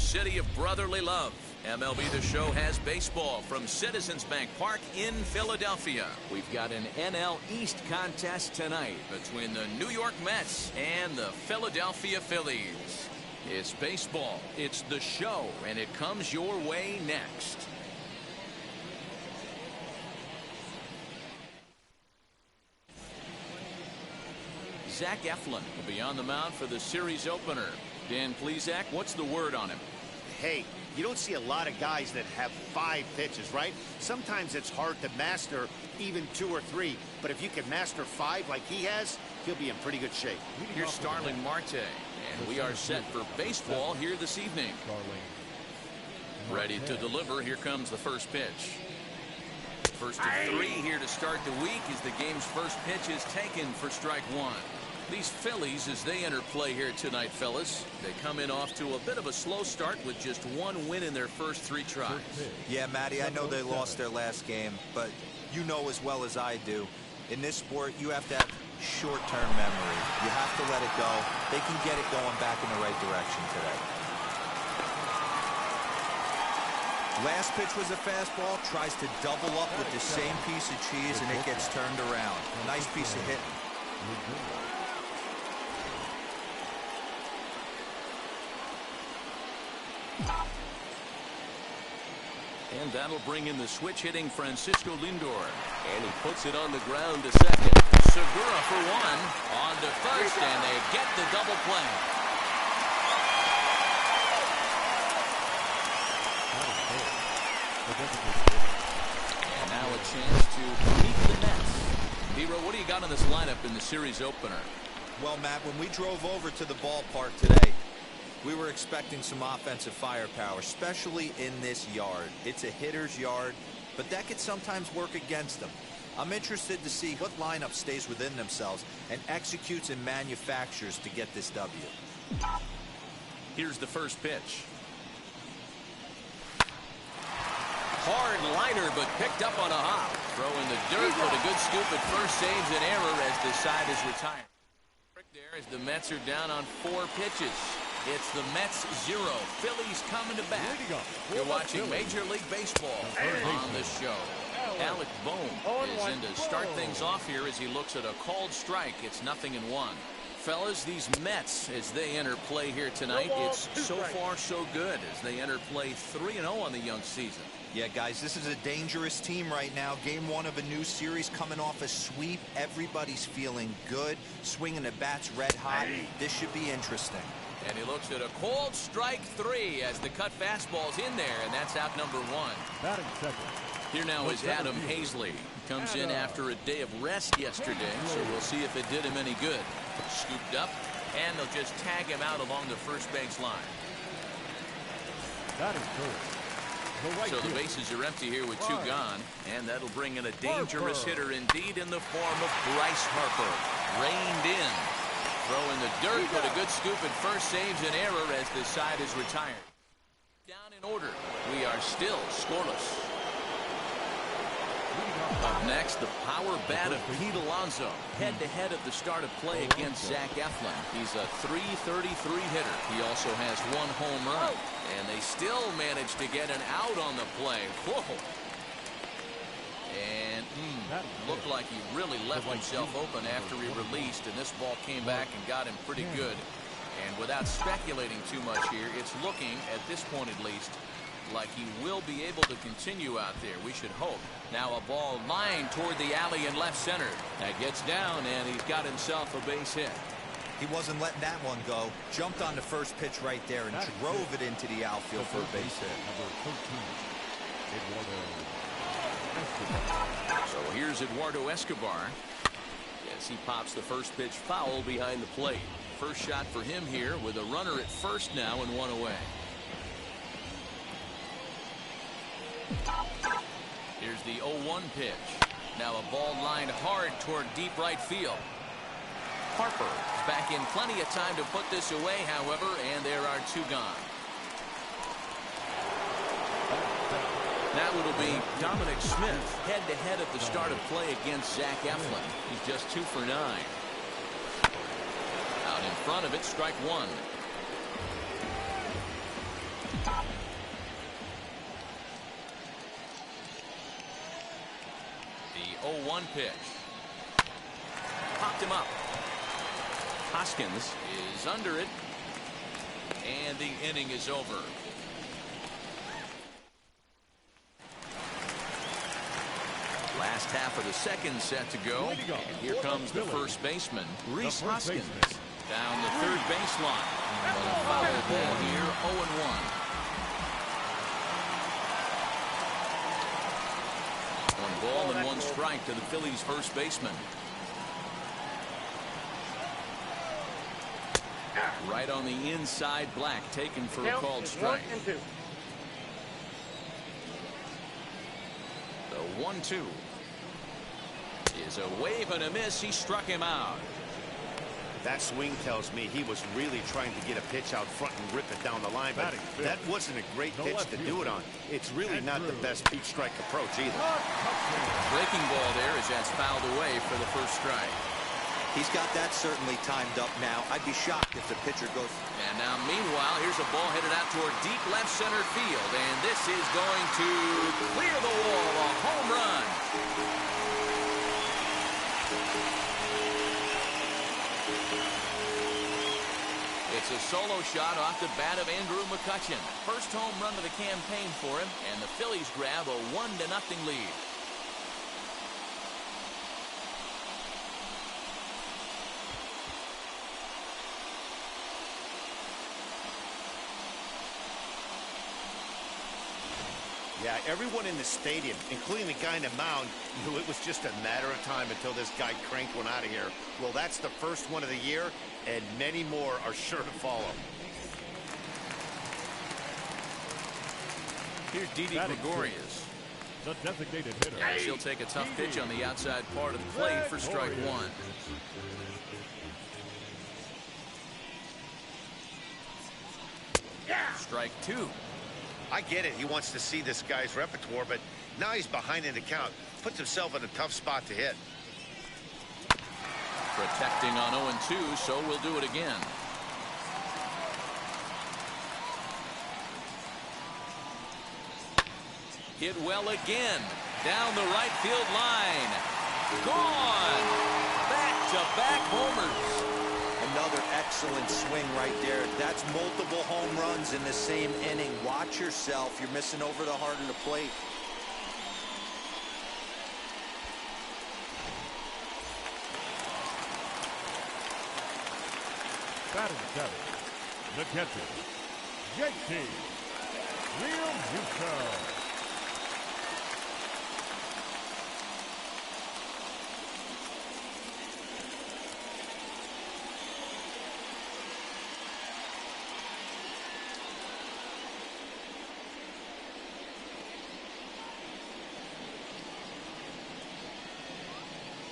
city of brotherly love. MLB The Show has baseball from Citizens Bank Park in Philadelphia. We've got an NL East contest tonight between the New York Mets and the Philadelphia Phillies. It's baseball, it's The Show, and it comes your way next. Zach Eflin will be on the mound for the series opener. Dan Plesac, what's the word on him? Hey, you don't see a lot of guys that have 5 pitches, right? Sometimes it's hard to master even 2 or 3, but if you can master 5 like he has, he'll be in pretty good shape. Here's Starling Marte, and we are set for baseball here this evening. Ready to deliver. Here comes the first pitch. First of 3 here to start the week as the game's first pitch is taken for strike 1. These Phillies, as they enter play here tonight, fellas, they come in off to a bit of a slow start with just 1 win in their first 3 tries. Yeah, Matty, I know they lost their last game, but you know as well as I do, in this sport, you have to have short-term memory. You have to let it go. They can get it going back in the right direction today. Last pitch was a fastball, tries to double up with the same piece of cheese, and it gets turned around. Nice piece of hitting. And that'll bring in the switch-hitting Francisco Lindor. And he puts it on the ground to second. Segura for 1, on to first, and they get the double play. And now a chance to meet the Mets. Hero, what do you got on this lineup in the series opener? Well, Matt, when we drove over to the ballpark today, we were expecting some offensive firepower, especially in this yard. It's a hitter's yard, but that could sometimes work against them. I'm interested to see what lineup stays within themselves and executes and manufactures to get this W. Here's the first pitch. Hard liner, but picked up on a hop. Throw in the dirt, but a good scoop at first, saves an error as the side is retired. There as the Mets are down on 4 pitches. It's the Mets 0. Phillies coming to bat. You're watching Major League Baseball on the show. Alec Bohm is in to start things off here as he looks at a called strike. It's 0-1. Fellas, these Mets, as they enter play here tonight, it's so far so good as they enter play 3-0 on the young season. Yeah, guys, this is a dangerous team right now. Game 1 of a new series coming off a sweep. Everybody's feeling good, swinging the bats red hot. This should be interesting. And he looks at a cold strike 3 as the cut fastball's in there, and that's out number 1. Batting second. Here now is Adam Hazley. Comes in after a day of rest yesterday, so we'll see if it did him any good. Scooped up, and they'll just tag him out along the first base line. Batting third. So the bases are empty here with 2 gone, and that'll bring in a dangerous hitter indeed in the form of Bryce Harper. Reined in. Throw in the dirt, but a good scoop at first, saves an error as the side is retired. Down in order. We are still scoreless. Up next, the power bat of Pete Alonso. Head-to-head at the start of play against Zach Eflin. He's a .333 hitter. He also has 1 home run. And they still managed to get an out on the play. Whoa. And looked like he really left himself open after he released, and this ball came back and got him pretty good. And without speculating too much here, it's looking, at this point at least, like he will be able to continue out there. We should hope. Now a ball lined toward the alley in left center. That gets down, and he's got himself a base hit. He wasn't letting that one go. Jumped on the first pitch right there and drove it into the outfield for a base hit. So here's Eduardo Escobar. Yes, he pops the first pitch foul behind the plate. First shot for him here with a runner at first now and 1 away. Here's the 0-1 pitch. Now a ball lined hard toward deep right field. Harper is back in plenty of time to put this away, however, and there are 2 gone. Now it'll be Dominic Smith head-to-head at the start of play against Zach Eflin. He's just 2 for 9. Out in front of it, strike 1. 1 pitch. Popped him up. Hoskins is under it. And the inning is over. Last half of the second set to go. And here comes the first baseman, Rhys Hoskins. Down the third baseline. A foul ball here, 0-1. 1 ball and 1 strike to the Phillies' first baseman. Right on the inside, Black taken for a called strike. The 1-2 is a wave and a miss. He struck him out. That swing tells me he was really trying to get a pitch out front and rip it down the line, but that wasn't a great pitch to do it on. It's really not the best 2-strike approach either. Breaking ball there as that's fouled away for the first strike. He's got that certainly timed up now. I'd be shocked if the pitcher goes. And now, meanwhile, here's a ball headed out toward deep left center field, and this is going to clear the wall. A home run. It's a solo shot off the bat of Andrew McCutchen. First home run of the campaign for him, and the Phillies grab a 1-0 lead. Yeah, everyone in the stadium, including the guy in the mound, knew it was just a matter of time until this guy cranked one out of here. Well, that's the first one of the year, and many more are sure to follow. Here's Didi Gregorius. The designated hitter. She'll take a tough pitch on the outside part of the plate for strike 1. Strike 2. I get it. He wants to see this guy's repertoire, but now he's behind in the count. Puts himself in a tough spot to hit. Protecting on 0-2, so we'll do it again. Hit well again. Down the right field line. Gone. Back-to-back homers. Another excellent swing right there. That's multiple home runs in the same inning. Watch yourself. You're missing over the heart of the plate. Batting seventh, the catcher, JT Realmuto.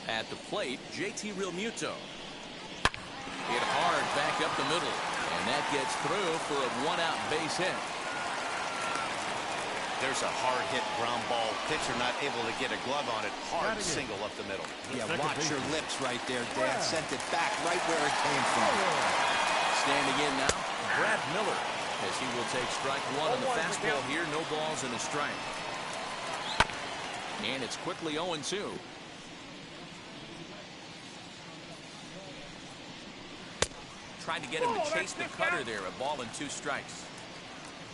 At the plate, JT Realmuto. Hit hard back up the middle, and that gets through for a 1-out base hit. There's a hard hit ground ball. Pitcher not able to get a glove on it. Hard single up the middle. Yeah, watch your lips right there, Dan. Sent it back right where it came from. Standing in now, Brad Miller, as he will take strike 1 on the fastball here. No balls and a strike. And it's quickly 0-2. Tried to get him to chase the cutter there. A ball and 2 strikes.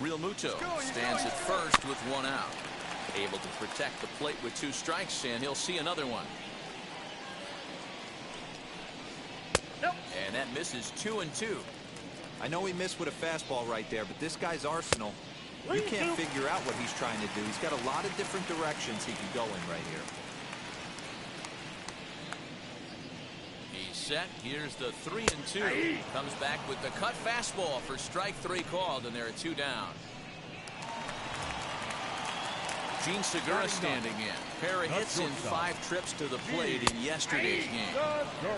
Realmuto stands at first with 1 out. Able to protect the plate with 2 strikes, and he'll see another one. And that misses 2-2. I know he missed with a fastball right there, but this guy's arsenal, you can't figure out what he's trying to do. He's got a lot of different directions he can go in right here. Set. Here's the 3-2. Comes back with the cut fastball for strike 3 called, and there are 2 down. Gene Segura standing in. Pair of hits in 5 trips to the plate in yesterday's game.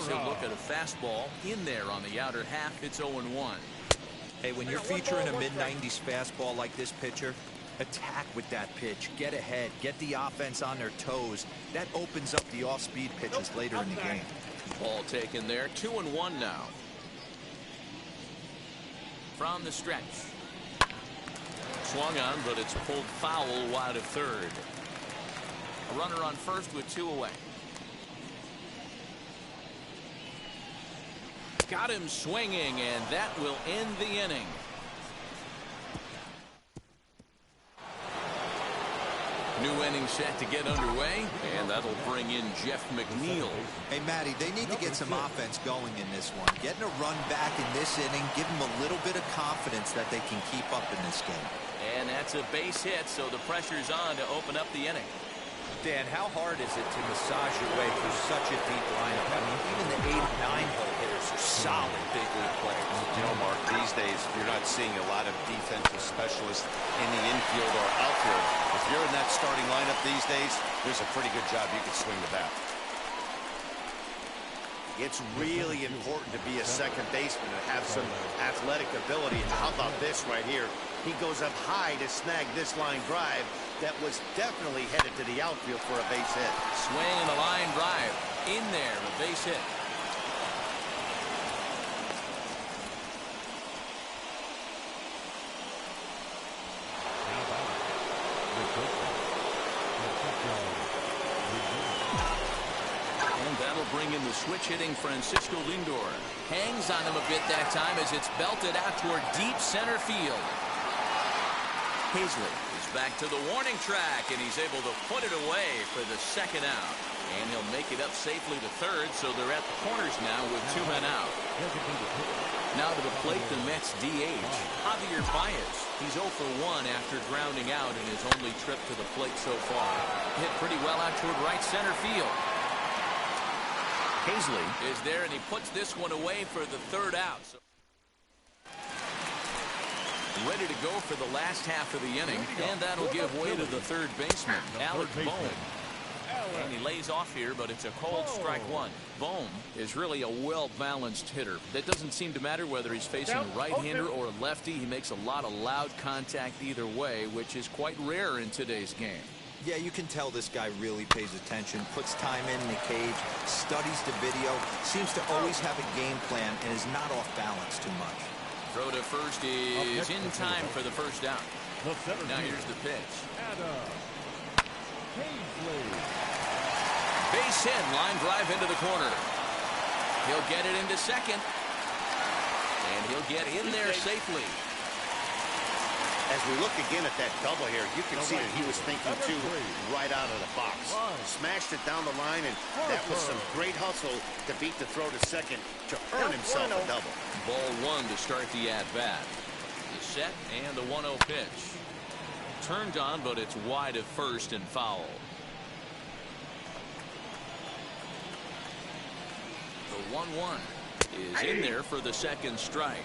So look at a fastball in there on the outer half. It's 0-1. Hey, when you're featuring a mid-90s fastball like this pitcher, attack with that pitch. Get ahead. Get the offense on their toes. That opens up the off-speed pitches later in the game. Ball taken there. 2-1 now. From the stretch. Swung on, but it's pulled foul wide of third. A runner on first with 2 away. Got him swinging, and that will end the inning. New inning set to get underway, and that'll bring in Jeff McNeil. Hey, Matty, they need to get some offense going in this one. Getting a run back in this inning, give them a little bit of confidence that they can keep up in this game. And that's a base hit, so the pressure's on to open up the inning. Dan, how hard is it to massage your way through such a deep lineup? I mean, even the 8 and 9 hole hitters are solid big league players. You know, Mark, these days you're not seeing a lot of defensive specialists in the infield or outfield. If you're in that starting lineup these days, there's a pretty good job you can swing the bat. It's really important to be a second baseman and have some athletic ability. How about this right here? He goes up high to snag this line drive that was definitely headed to the outfield for a base hit. Swing and a line drive. In there, a base hit. And that'll bring in the switch-hitting Francisco Lindor. Hangs on him a bit that time as it's belted out toward deep center field. Hazley is back to the warning track, and he's able to put it away for the second out. And he'll make it up safely to third, so they're at the corners now with 2 men out. Now to the plate, the Mets DH, Javier Baez. He's 0 for 1 after grounding out in his only trip to the plate so far. Hit pretty well out toward right center field. Hazley is there, and he puts this one away for the third out. So ready to go for the last half of the inning, and that'll give way to the third baseman, Alec Bohm. And he lays off here, but it's a cold strike one. Bohm is really a well-balanced hitter. That doesn't seem to matter whether he's facing a right-hander or a lefty. He makes a lot of loud contact either way, which is quite rare in today's game. Yeah, you can tell this guy really pays attention, puts time in the cage, studies the video, seems to always have a game plan, and is not off balance too much. Throw to first is in time for the first down. Now here's the pitch. Base hit, line drive into the corner. He'll get it into second. And he'll get in there safely. As we look again at that double here, you can see that he was thinking too right out of the box. Smashed it down the line, and that was some great hustle to beat the throw to second to earn himself a double. Ball 1 to start the at-bat. The set and the 1-0 pitch. Turned on, but it's wide at first and foul. The 1-1 is in there for the second strike.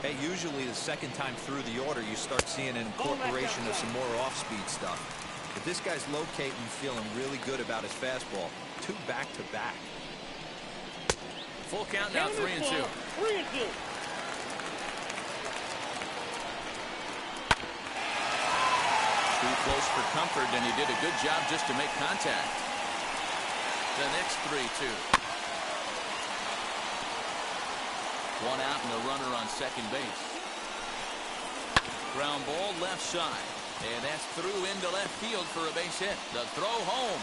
Hey, usually the second time through the order, you start seeing an incorporation of some more off-speed stuff. But this guy's locating, feeling really good about his fastball. 2 back-to-back. Full count now, 3-2. 3-2. Too close for comfort, and he did a good job just to make contact. The next 3-2. 1 out and a runner on second base. Ground ball left side. And that's through into left field for a base hit. The throw home.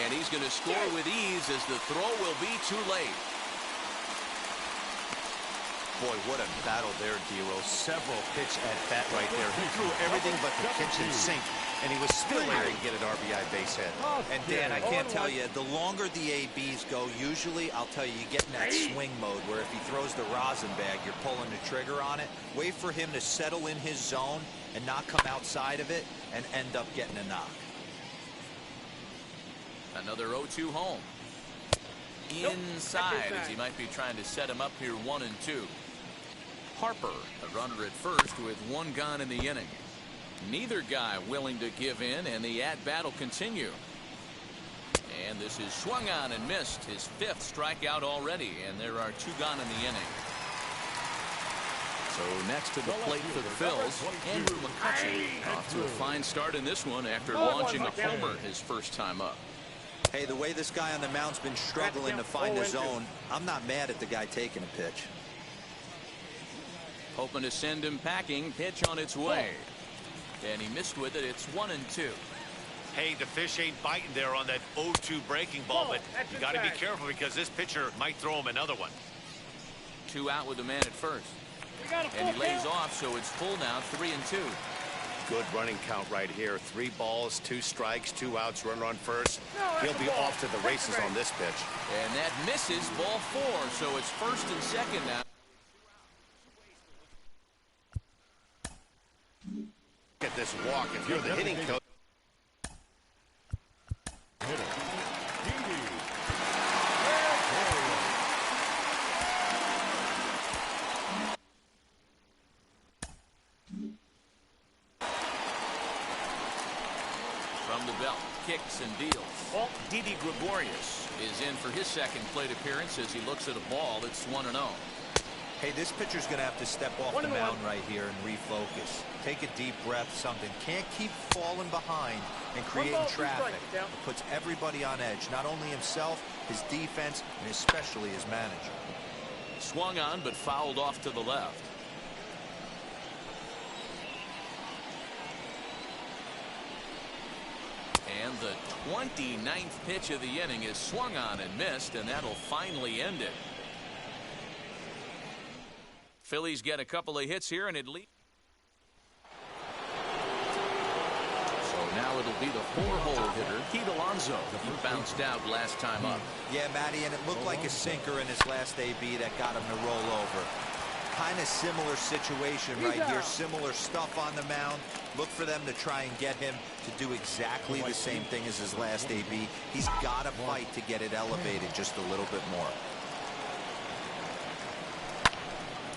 And he's going to score with ease as the throw will be too late. Boy, what a battle there, D'Lo. Several pitch at bat right there. He threw everything but the kitchen sink, and he was still able to get an RBI base hit. And Dan, I can't tell you, the longer the ABs go, usually, I'll tell you, you get in that swing mode where if he throws the rosin bag, you're pulling the trigger on it. Wait for him to settle in his zone and not come outside of it and end up getting a knock. Another 0-2 home. Inside as he might be trying to set him up here 1-2. Harper, a runner at first with 1 gone in the inning. Neither guy willing to give in, and the at-bat will continue. And this is swung on and missed. His 5th strikeout already, and there are 2 gone in the inning. So next to the plate for the Phils, Andrew McCutchen off to a fine start in this one after launching a homer his first time up. Hey, the way this guy on the mound's been struggling to find his zone, I'm not mad at the guy taking a pitch. Hoping to send him packing. Pitch on its way. And he missed with it. It's 1-2. Hey, the fish ain't biting there on that 0-2 breaking ball, but you got to be careful because this pitcher might throw him another one. 2 out with the man at first. And he lays off, so it's full now, 3-2. Good running count right here. 3 balls, 2 strikes, 2 outs, runner on first. He'll be off to the races on this pitch. And that misses, ball 4, so it's first and second now. Look at this walk. If you're the hitting coach. From the belt, kicks and deals. Didi Gregorius is in for his second plate appearance as he looks at a ball that's 1-0. Hey, this pitcher's going to have to step off the mound right here and refocus. Take a deep breath, something. Can't keep falling behind and creating traffic. It puts everybody on edge, not only himself, his defense, and especially his manager. Swung on, but fouled off to the left. And the 29th pitch of the inning is swung on and missed, and that'll finally end it. Phillies get a couple of hits here, and it leads. So now it'll be the 4-hole hitter, Pete Alonso. He bounced out last time up. Yeah, Matty, and it looked like a sinker in his last AB that got him to roll over. Kind of similar situation right here. Similar stuff on the mound. Look for them to try and get him to do exactly the same thing as his last AB. He's got to fight to get it elevated just a little bit more.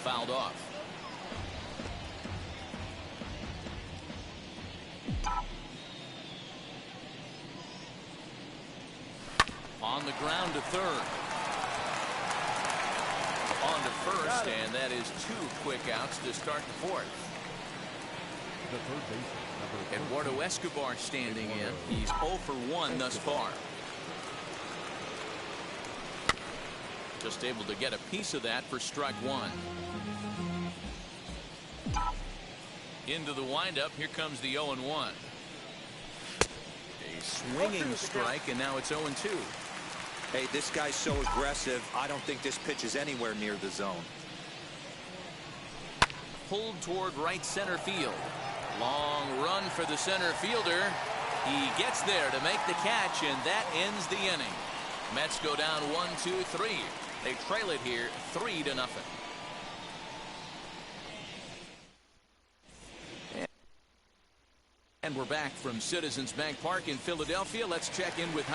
Fouled off. On the ground to third. On to first, and that is 2 quick outs to start the 4th. Eduardo Escobar standing in. He's 0 for 1 thus far. Just able to get a piece of that for strike 1. Into the windup. Here comes the 0-1. A swinging strike, and now it's 0-2. Hey, this guy's so aggressive. I don't think this pitch is anywhere near the zone. Pulled toward right center field. Long run for the center fielder. He gets there to make the catch, and that ends the inning. Mets go down 1-2-3. They trail it here 3-0. And we're back from Citizens Bank Park in Philadelphia. Let's check in with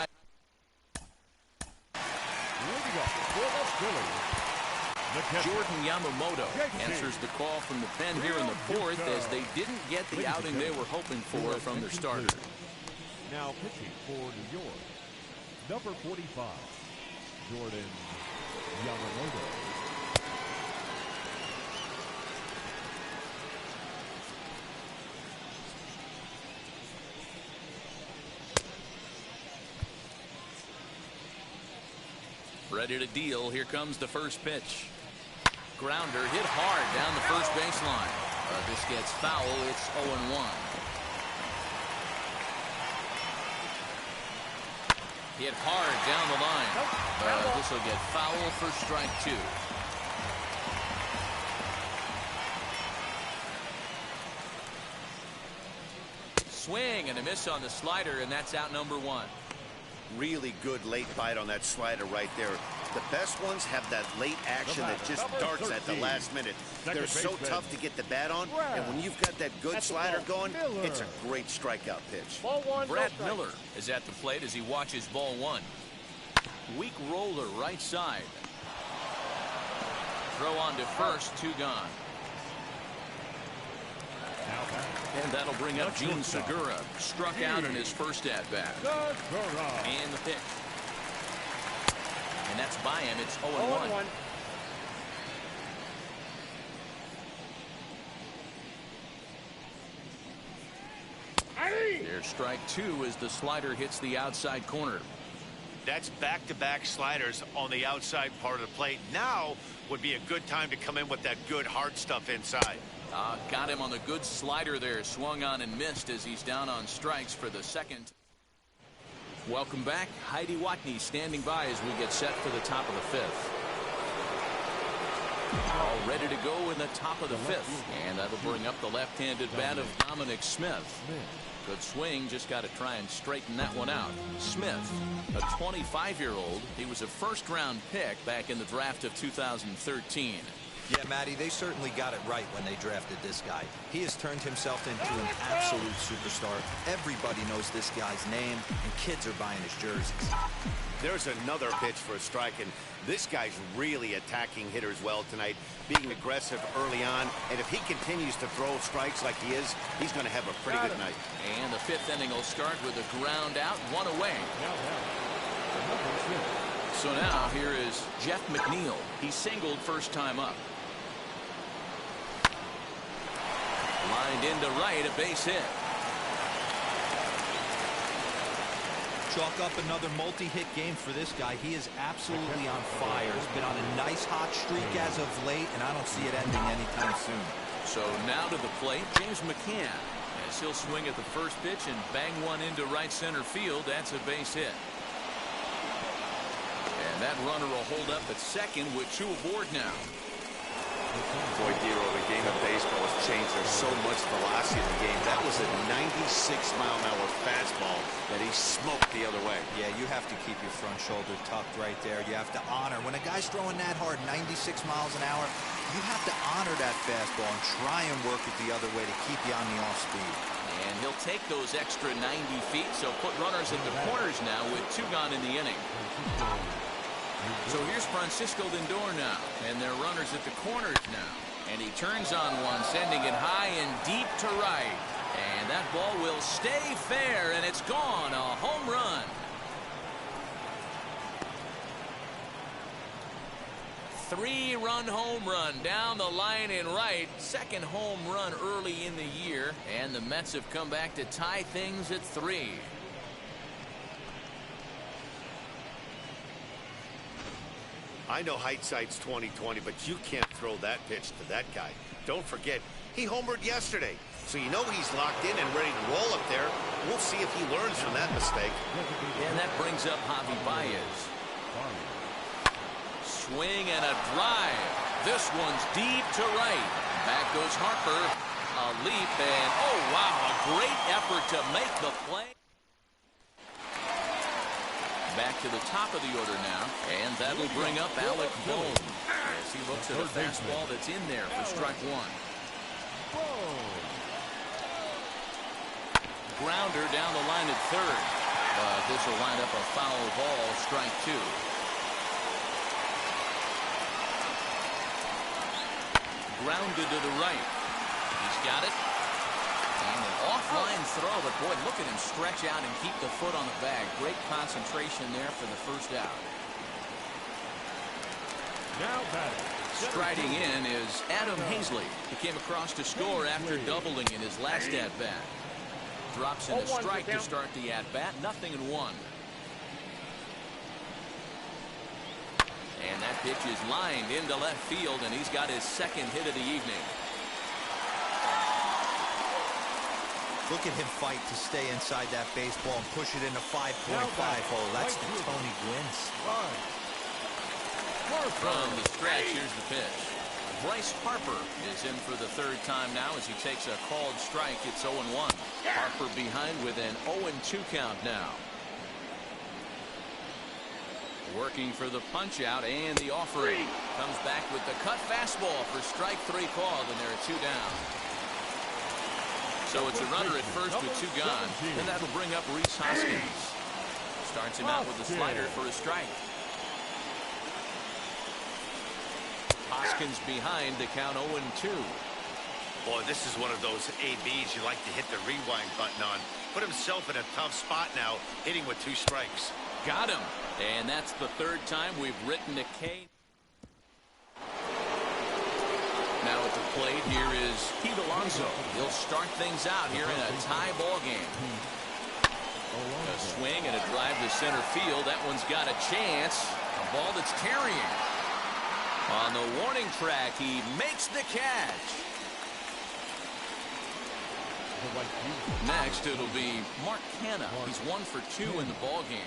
Jordan Yamamoto answers the call from the pen here in the 4th as they didn't get the outing they were hoping for from their starter. Now pitching for New York, number 45, Jordan Yamamoto. Ready to deal. Here comes the first pitch. Grounder hit hard down the first baseline. This gets foul. It's 0-1. Hit hard down the line. This will get foul for strike 2. Swing and a miss on the slider, and that's out number 1. Really good late bite on that slider right there. The best ones have that late action that just darts at the last minute. They're so tough to get the bat on, and when you've got that good slider going, it's a great strikeout pitch. Brad Miller is at the plate as he watches ball 1. Weak roller right side. Throw on to first, 2 gone. And that'll bring up Gene Segura. Struck out in his first at-bat. And the pitch. And that's by him. It's 0-1. There's strike 2 as the slider hits the outside corner. That's back-to-back sliders on the outside part of the plate. Now would be a good time to come in with that good hard stuff inside. Got him on the good slider there. Swung on and missed as he's down on strikes for the second. Welcome back. Heidi Watney standing by as we get set for the top of the fifth. All ready to go in the top of the fifth. And that'll bring up the left-handed bat of Dominic Smith. Good swing, just got to try and straighten that one out. Smith, a 25-year-old. He was a first-round pick back in the draft of 2013. Yeah, Matty, they certainly got it right when they drafted this guy. He has turned himself into an absolute superstar. Everybody knows this guy's name, and kids are buying his jerseys. There's another pitch for a strike, and this guy's really attacking hitters well tonight, being aggressive early on. And if he continues to throw strikes like he is, he's going to have a pretty good night. And the fifth inning will start with a ground out, one away. So now here is Jeff McNeil. He singled first time up. Lined into right, a base hit. Chalk up another multi-hit game for this guy. He is absolutely on fire. He's been on a nice hot streak as of late, and I don't see it ending anytime soon. So now to the plate, James McCann. As he'll swing at the first pitch and bang one into right center field. That's a base hit. And that runner will hold up at second with two aboard now. Boy, Dero, the game of baseball has changed. There's so much velocity in the game. That was a 96-mile-an-hour fastball that he smoked the other way. Yeah, you have to keep your front shoulder tucked right there. You have to honor. When a guy's throwing that hard, 96 miles an hour, you have to honor that fastball and try and work it the other way to keep you on the off speed. And he'll take those extra 90 feet, so put runners at the corners now with two gone in the inning. So here's Francisco Lindor now, and they're runners at the corners now. And he turns on one, sending it high and deep to right. And that ball will stay fair, and it's gone. A home run. Three-run home run down the line in right. Second home run early in the year, and the Mets have come back to tie things at 3. I know hindsight's 20/20, but you can't throw that pitch to that guy. Don't forget, he homered yesterday, so you know he's locked in and ready to roll up there. We'll see if he learns from that mistake. And that brings up Javi Baez. Swing and a drive. This one's deep to right. Back goes Harper. A leap, and oh wow, a great effort to make the play. Back to the top of the order now, and that'll bring up Alec Bohm as he looks at a fastball that's in there for strike one. Grounder down the line at third, but this will wind up a foul ball, strike two. Grounded to the right. He's got it. And an offline throw, but boy, look at him stretch out and keep the foot on the bag. Great concentration there for the first out. Now batting. Striding in is Adam Hazley. He came across to score after doubling in his last at-bat. Drops in a strike to start the at-bat. 0-1. And that pitch is lined into left field, and he's got his second hit of the evening. Look at him fight to stay inside that baseball and push it in a 5.5 hole. That's the Tony Gwynn style. From the stretch, here's the pitch. Bryce Harper is in for the third time now as he takes a called strike. It's 0-1. Harper behind with an 0-2 count now. Working for the punch out and the offering. Comes back with the cut fastball for strike 3 called, and there are 2 down. So it's a runner at first with 2 gone, and that'll bring up Rhys Hoskins. Starts him out with a slider for a strike. Hoskins behind to count 0-2. Boy, this is one of those ABs you like to hit the rewind button on. Put himself in a tough spot now, hitting with 2 strikes. Got him. And that's the third time we've written a K. Now at the plate, here is Pete Alonso. He'll start things out here in a tie ball game. A swing and a drive to center field. That one's got a chance. A ball that's carrying. On the warning track, he makes the catch. the right field. Next, it'll be Mark Canha. He's 1 for 2 in the ball game.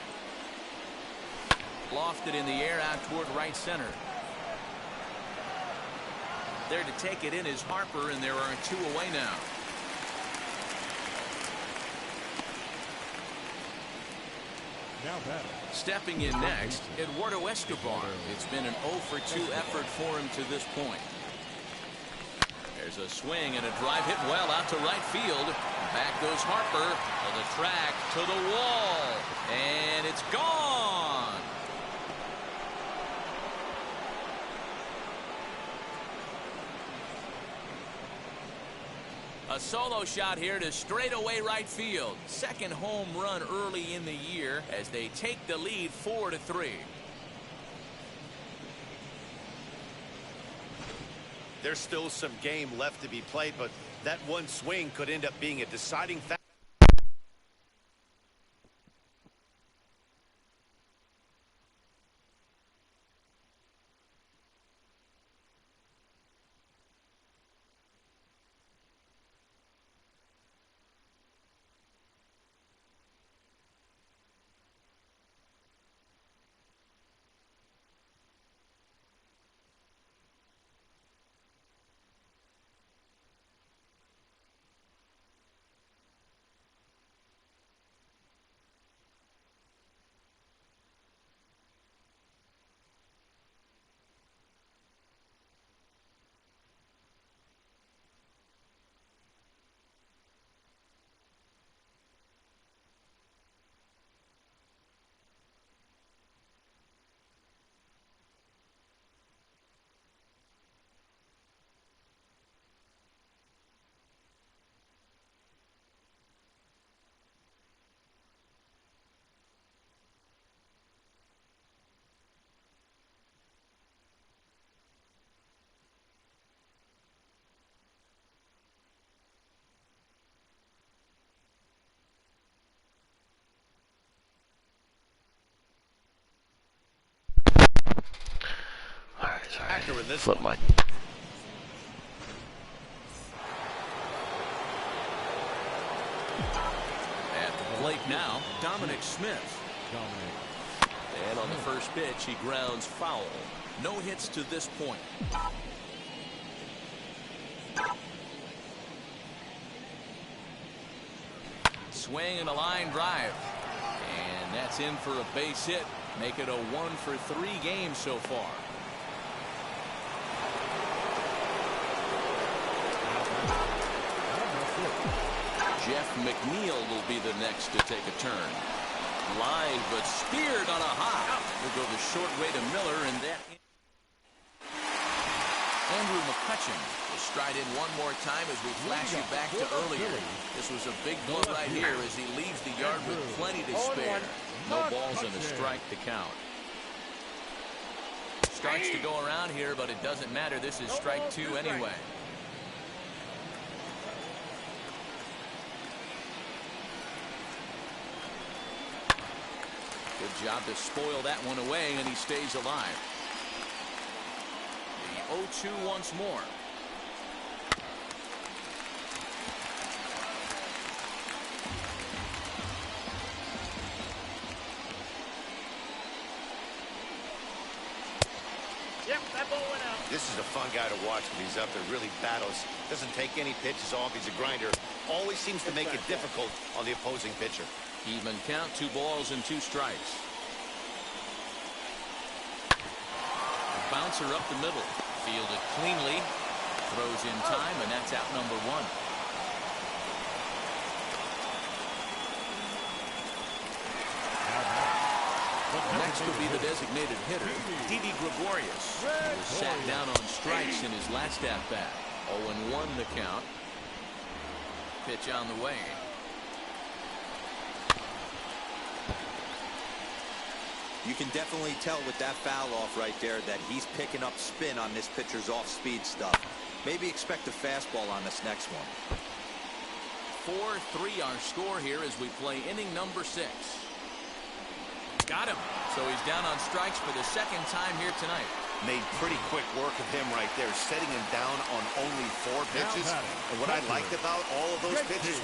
Lofted in the air out toward right center. There to take it in is Harper, and there are 2 away now. Now batting. Stepping in next, Eduardo Escobar. It's been an 0 for 2 effort for him to this point. There's a swing and a drive hit well out to right field. Back goes Harper to the track, to the wall, and it's gone. A solo shot here to straightaway right field. Second home run early in the year as they take the lead 4-3. There's still some game left to be played, but that one swing could end up being a deciding factor. Sorry, flip my. At the plate now, Dominic Smith. And on the first pitch, he grounds foul. No hits to this point. Swing and a line drive. And that's in for a base hit. Make it a 1 for 3 game so far. Jeff McNeil will be the next to take a turn. Line, but speared on a hop. Will go the short way to Miller, and that. Andrew McCutcheon will stride in one more time as we flash you back to earlier. This was a big blow right here as he leaves the yard with plenty to spare. No balls and a strike to count. Strikes to go around here, but it doesn't matter. This is strike 2 anyway. Good job to spoil that one away, and he stays alive. The 0-2 once more. Yep, that ball went out. This is a fun guy to watch when he's up there. Really battles. Doesn't take any pitches off. He's a grinder. Always seems to make it difficult on the opposing pitcher. Even count, 2 balls and 2 strikes. Bouncer up the middle. Fielded cleanly. Throws in time, and that's out number 1. Next will be the designated hitter, Didi Gregorius, who was sat down on strikes in his last at-bat. 0-1 the count. Pitch on the way. You can definitely tell with that foul off right there that he's picking up spin on this pitcher's off-speed stuff. Maybe expect a fastball on this next one. 4-3 our score here as we play inning number 6. Got him. So he's down on strikes for the second time here tonight. made pretty quick work of him right there, setting him down on only 4 pitches. And what I liked about all of those pitches,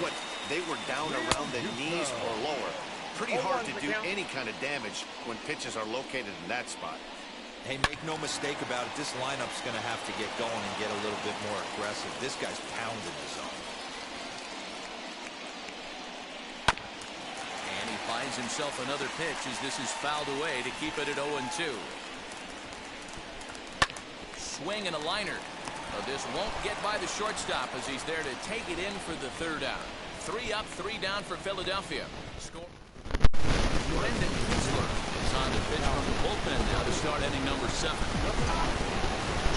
they were down around the knees or lower. Pretty hard to do any kind of damage when pitches are located in that spot. Hey, make no mistake about it, this lineup's going to have to get going and get a little bit more aggressive. This guy's pounding the zone. And he finds himself another pitch as this is fouled away to keep it at 0-2. Swing and a liner. But this won't get by the shortstop as he's there to take it in for the 3rd out. 3 up, 3 down for Philadelphia. Score. Brendan Kinsler is on the pitch from the bullpen now to start inning number 7.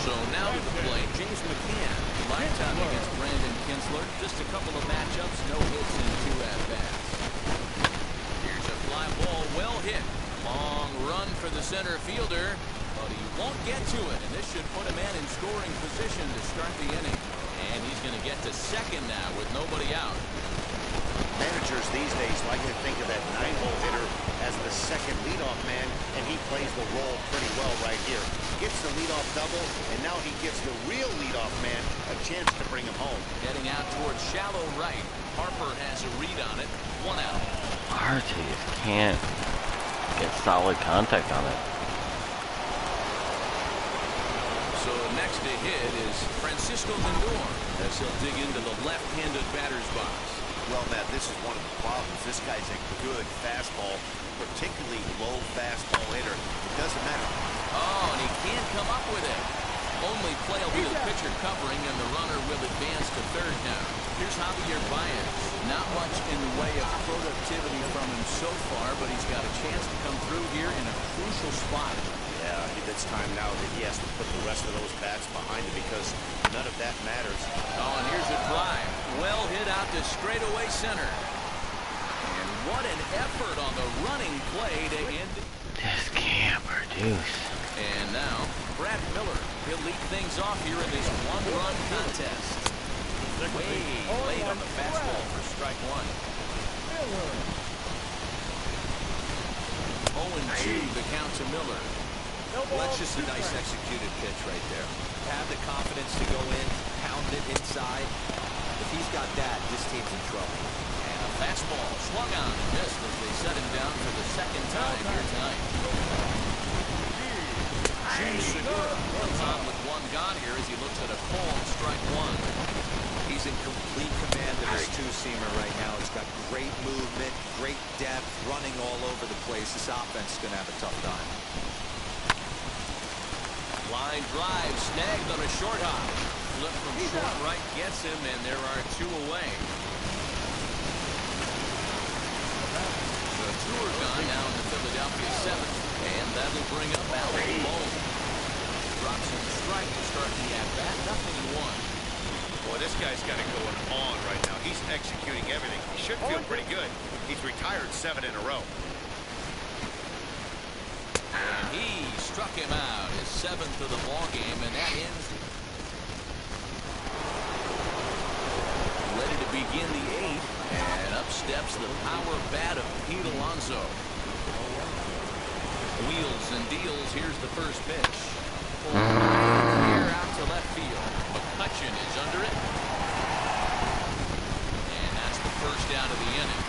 So now to the plate, James McCann. Lifetime against Brandon Kinsler. Just a couple of matchups, no hits in 2 at-bats. Here's a fly ball, well hit. Long run for the center fielder, but he won't get to it, and this should put a man in scoring position to start the inning. And he's going to get to second now with nobody out. Managers these days like to think of that 9-hole hitter as the second leadoff man, and he plays the role pretty well right here. Gets the leadoff double, and now he gives the real leadoff man a chance to bring him home. Heading out towards shallow right. Harper has a read on it. 1 out. Archie just can't get solid contact on it. So next to hit is Francisco Lindor as he'll dig into the left-handed batter's box. Well, Matt, this is one of the problems. This guy's a good fastball, particularly low fastball hitter. It doesn't matter. Oh, and he can't come up with it. Only play will be the pitcher covering, and the runner will advance to 3rd now. Here's Javier Baez. Not much in the way of productivity from him so far, but he's got a chance to come through here in a crucial spot. Yeah, it's time now that he has to put the rest of those bats behind him because none of that matters. Oh, and here's a drive. Well hit out to straightaway center. And what an effort on the running play to end. This can't produce. And now, Brad Miller. He'll lead things off here in this 1-run contest. Way late on the fastball for strike 1. 0-2 the count to Miller. Well, that's just a nice executed pitch right there. Have the confidence to go in, pound it inside. If he's got that, this team's in trouble. And a fastball swung on and missed as they set him down for the 2nd time here tonight. Segura comes on with 1 gone here as he looks at a called strike 1. He's in complete command of his 2-seamer right now. He's got great movement, great depth, running all over the place. This offense is going to have a tough time. Line drive snagged on a short hop. Flip from short right gets him, and there are 2 away. The tour gone now in the Philadelphia 7th, and that'll bring up Alec Bohm. Drops him a strike to start the at-bat. 0-1. Boy, this guy's got it going on right now. He's executing everything. He should feel pretty good. He's retired 7 in a row. And he struck him out, his 7th of the ball game, and that ends. Ready to begin the 8th, and up steps the power bat of Pete Alonso. Wheels and deals. Here's the first pitch. Here out to left field. McCutchen is under it, and that's the first out of the inning.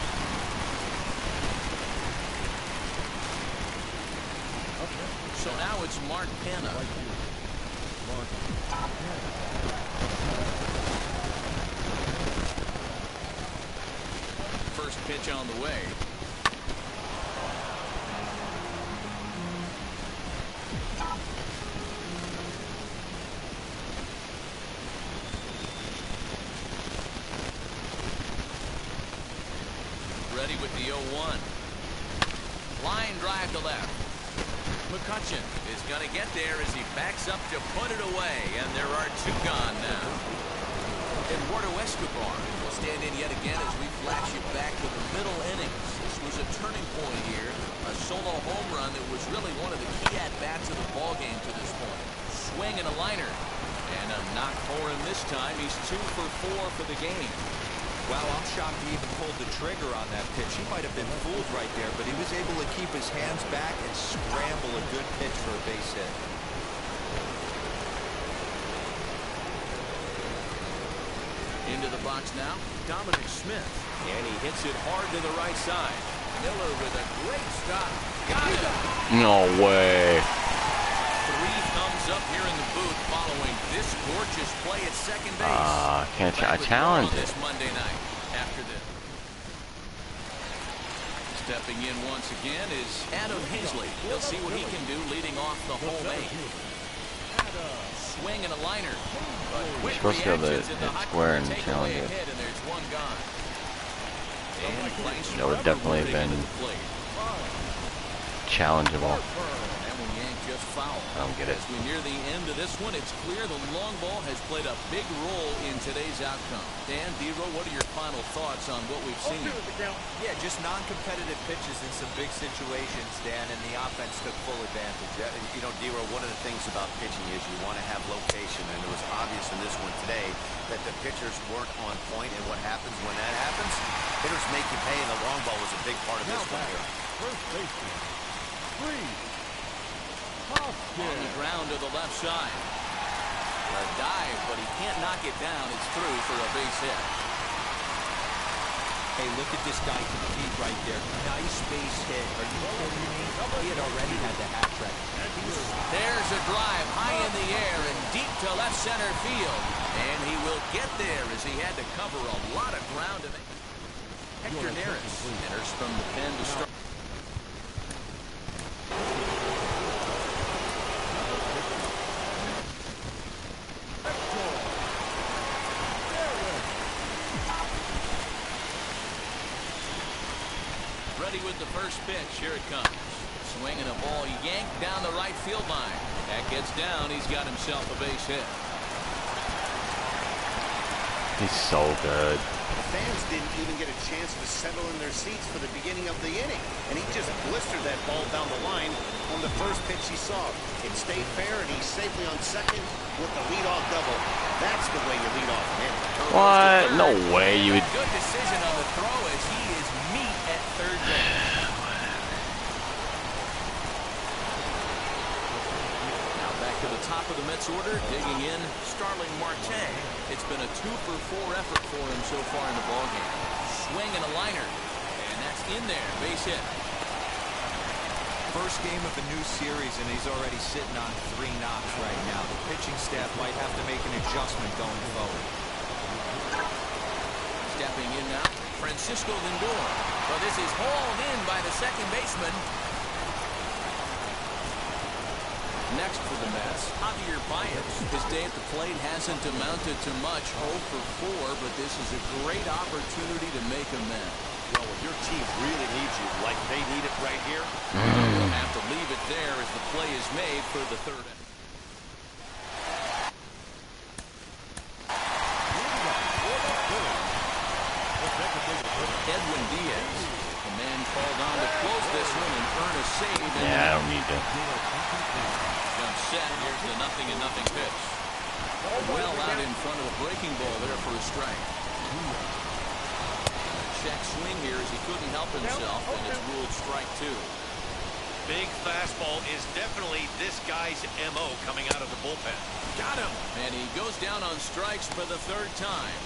So now it's Mark Hanna. First pitch on the way. Ready with the 0-1. Line drive to left. McCutchen is going to get there as he backs up to put it away, and there are 2 gone now. Eduardo Escobar will stand in yet again as we flash you back to the middle innings. This was a turning point here, a solo home run that was really one of the key at-bats of the ballgame to this point. Swing and a liner, and a knock for him this time. He's 2 for 4 for the game. Wow, I'm shocked he even pulled the trigger on that pitch. He might have been fooled right there, but he was able to keep his hands back and scramble a good pitch for a base hit. Into the box now, Dominic Smith. And he hits it hard to the right side. Miller with a great stop. Got it. No way. 3 thumbs up here in the booth following this gorgeous play at second base. Can't I challenge it? This Monday night after this. Stepping in once again is Adam Hazley. He'll see what he can do leading off the home 8. Swing and a liner. You're supposed to go to square and challenge it. And there's 1 gone. That would definitely have been challengeable. I don't get it. As we near the end of this one, it's clear the long ball has played a big role in today's outcome. Dan, D-Row, what are your final thoughts on what we've seen? Yeah, just non-competitive pitches in some big situations, Dan, and the offense took full advantage. You know, D-Row, one of the things about pitching is you want to have location, and it was obvious in this one today that the pitchers weren't on point, and what happens when that happens? Hitters make you pay, and the long ball was a big part of this one here. First baseman, On the ground to the left side. A dive, but he can't knock it down. It's through for a base hit. Hey, look at this guy compete right there. Nice base hit. Are you kidding me? He had already had the hat trick. There's a drive high in the air and deep to left center field. And he will get there as he had to cover a lot of ground to make. Hector Neris enters from the pen to start. Ready with the first pitch. Here it comes. Swinging a ball yanked down the right field line. That gets down. He's got himself a base hit. He's so good. The fans didn't even get a chance to settle in their seats for the beginning of the inning, and he just blistered that ball down the line on the first pitch he saw. It stayed fair, and he's safely on second with the leadoff double. That's the way you lead off an inning. What? No way you would. Good decision on the throw as he is meat at third base. Now back to the top of the Mets order, digging in, Starling Marte. It's been a 2-for-4 effort for him so far in the ballgame. Swing and a liner, and that's in there, base hit. First game of the new series, and he's already sitting on 3 knocks right now. The pitching staff might have to make an adjustment going forward. Stepping in now, Francisco Lindor. But this is hauled in by the second baseman. Next for the Mets, Javier Baez. His day at the plate hasn't amounted to much, 0 for 4, but this is a great opportunity to make amends. Well, when your team really needs you, like they need it right here, We'll have to leave it there as the play is made for the third inning. Edwin Diaz, the man called on to close this one and earn a save. Yeah, I don't need to. Jump set. Here's the 0-0 pitch. Well out in front of the breaking ball there for a strike. Check swing here as he couldn't help himself, and it's ruled strike 2. big fastball is definitely this guy's MO coming out of the bullpen. Got him. And he goes down on strikes for the 3rd time.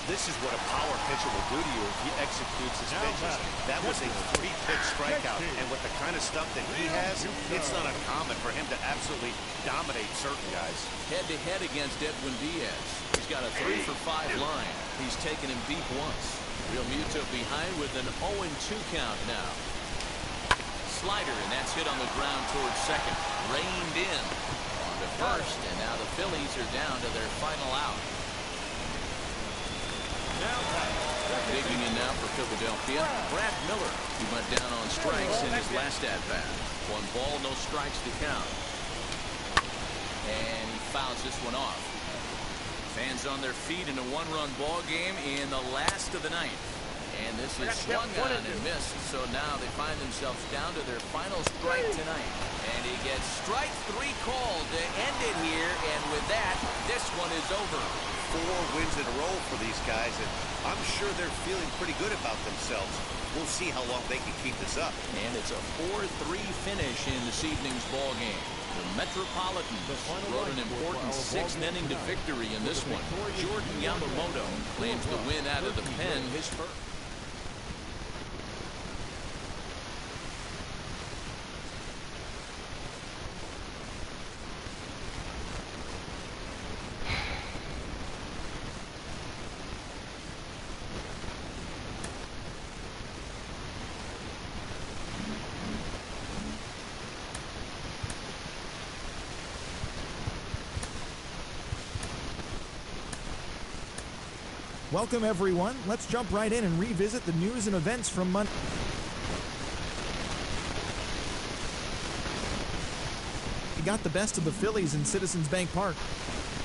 This is what a power pitcher will do to you if he executes his pitches. That was a 3-pitch strikeout, and with the kind of stuff that he has, it's not uncommon for him to absolutely dominate certain guys. Head-to-head against Edwin Diaz. He's got a 3-for-5 line. He's taken him deep once. Real Muto behind with an 0-2 count now. Slider, and that's hit on the ground towards second. Reined in on to first, and now the Phillies are down to their final out. Digging in now for Philadelphia, Brad Miller. He went down on strikes in his last at-bat. 1 ball, no strikes to count. And he fouls this one off. Fans on their feet in a 1-run ball game in the last of the 9th. And this is swung on and missed, so now they find themselves down to their final strike tonight. And he gets strike 3 called to end it here, and with that, this one is over. 4 wins in a row for these guys, and I'm sure they're feeling pretty good about themselves. We'll see how long they can keep this up. And it's a 4-3 finish in this evening's ball game. The Metropolitans wrote an important sixth-inning to victory in this one. Jordan Yamamoto claims the win out of the pen, his first. Welcome, everyone. Let's jump right in and revisit the news and events from Monday. We got the best of the Phillies in Citizens Bank Park.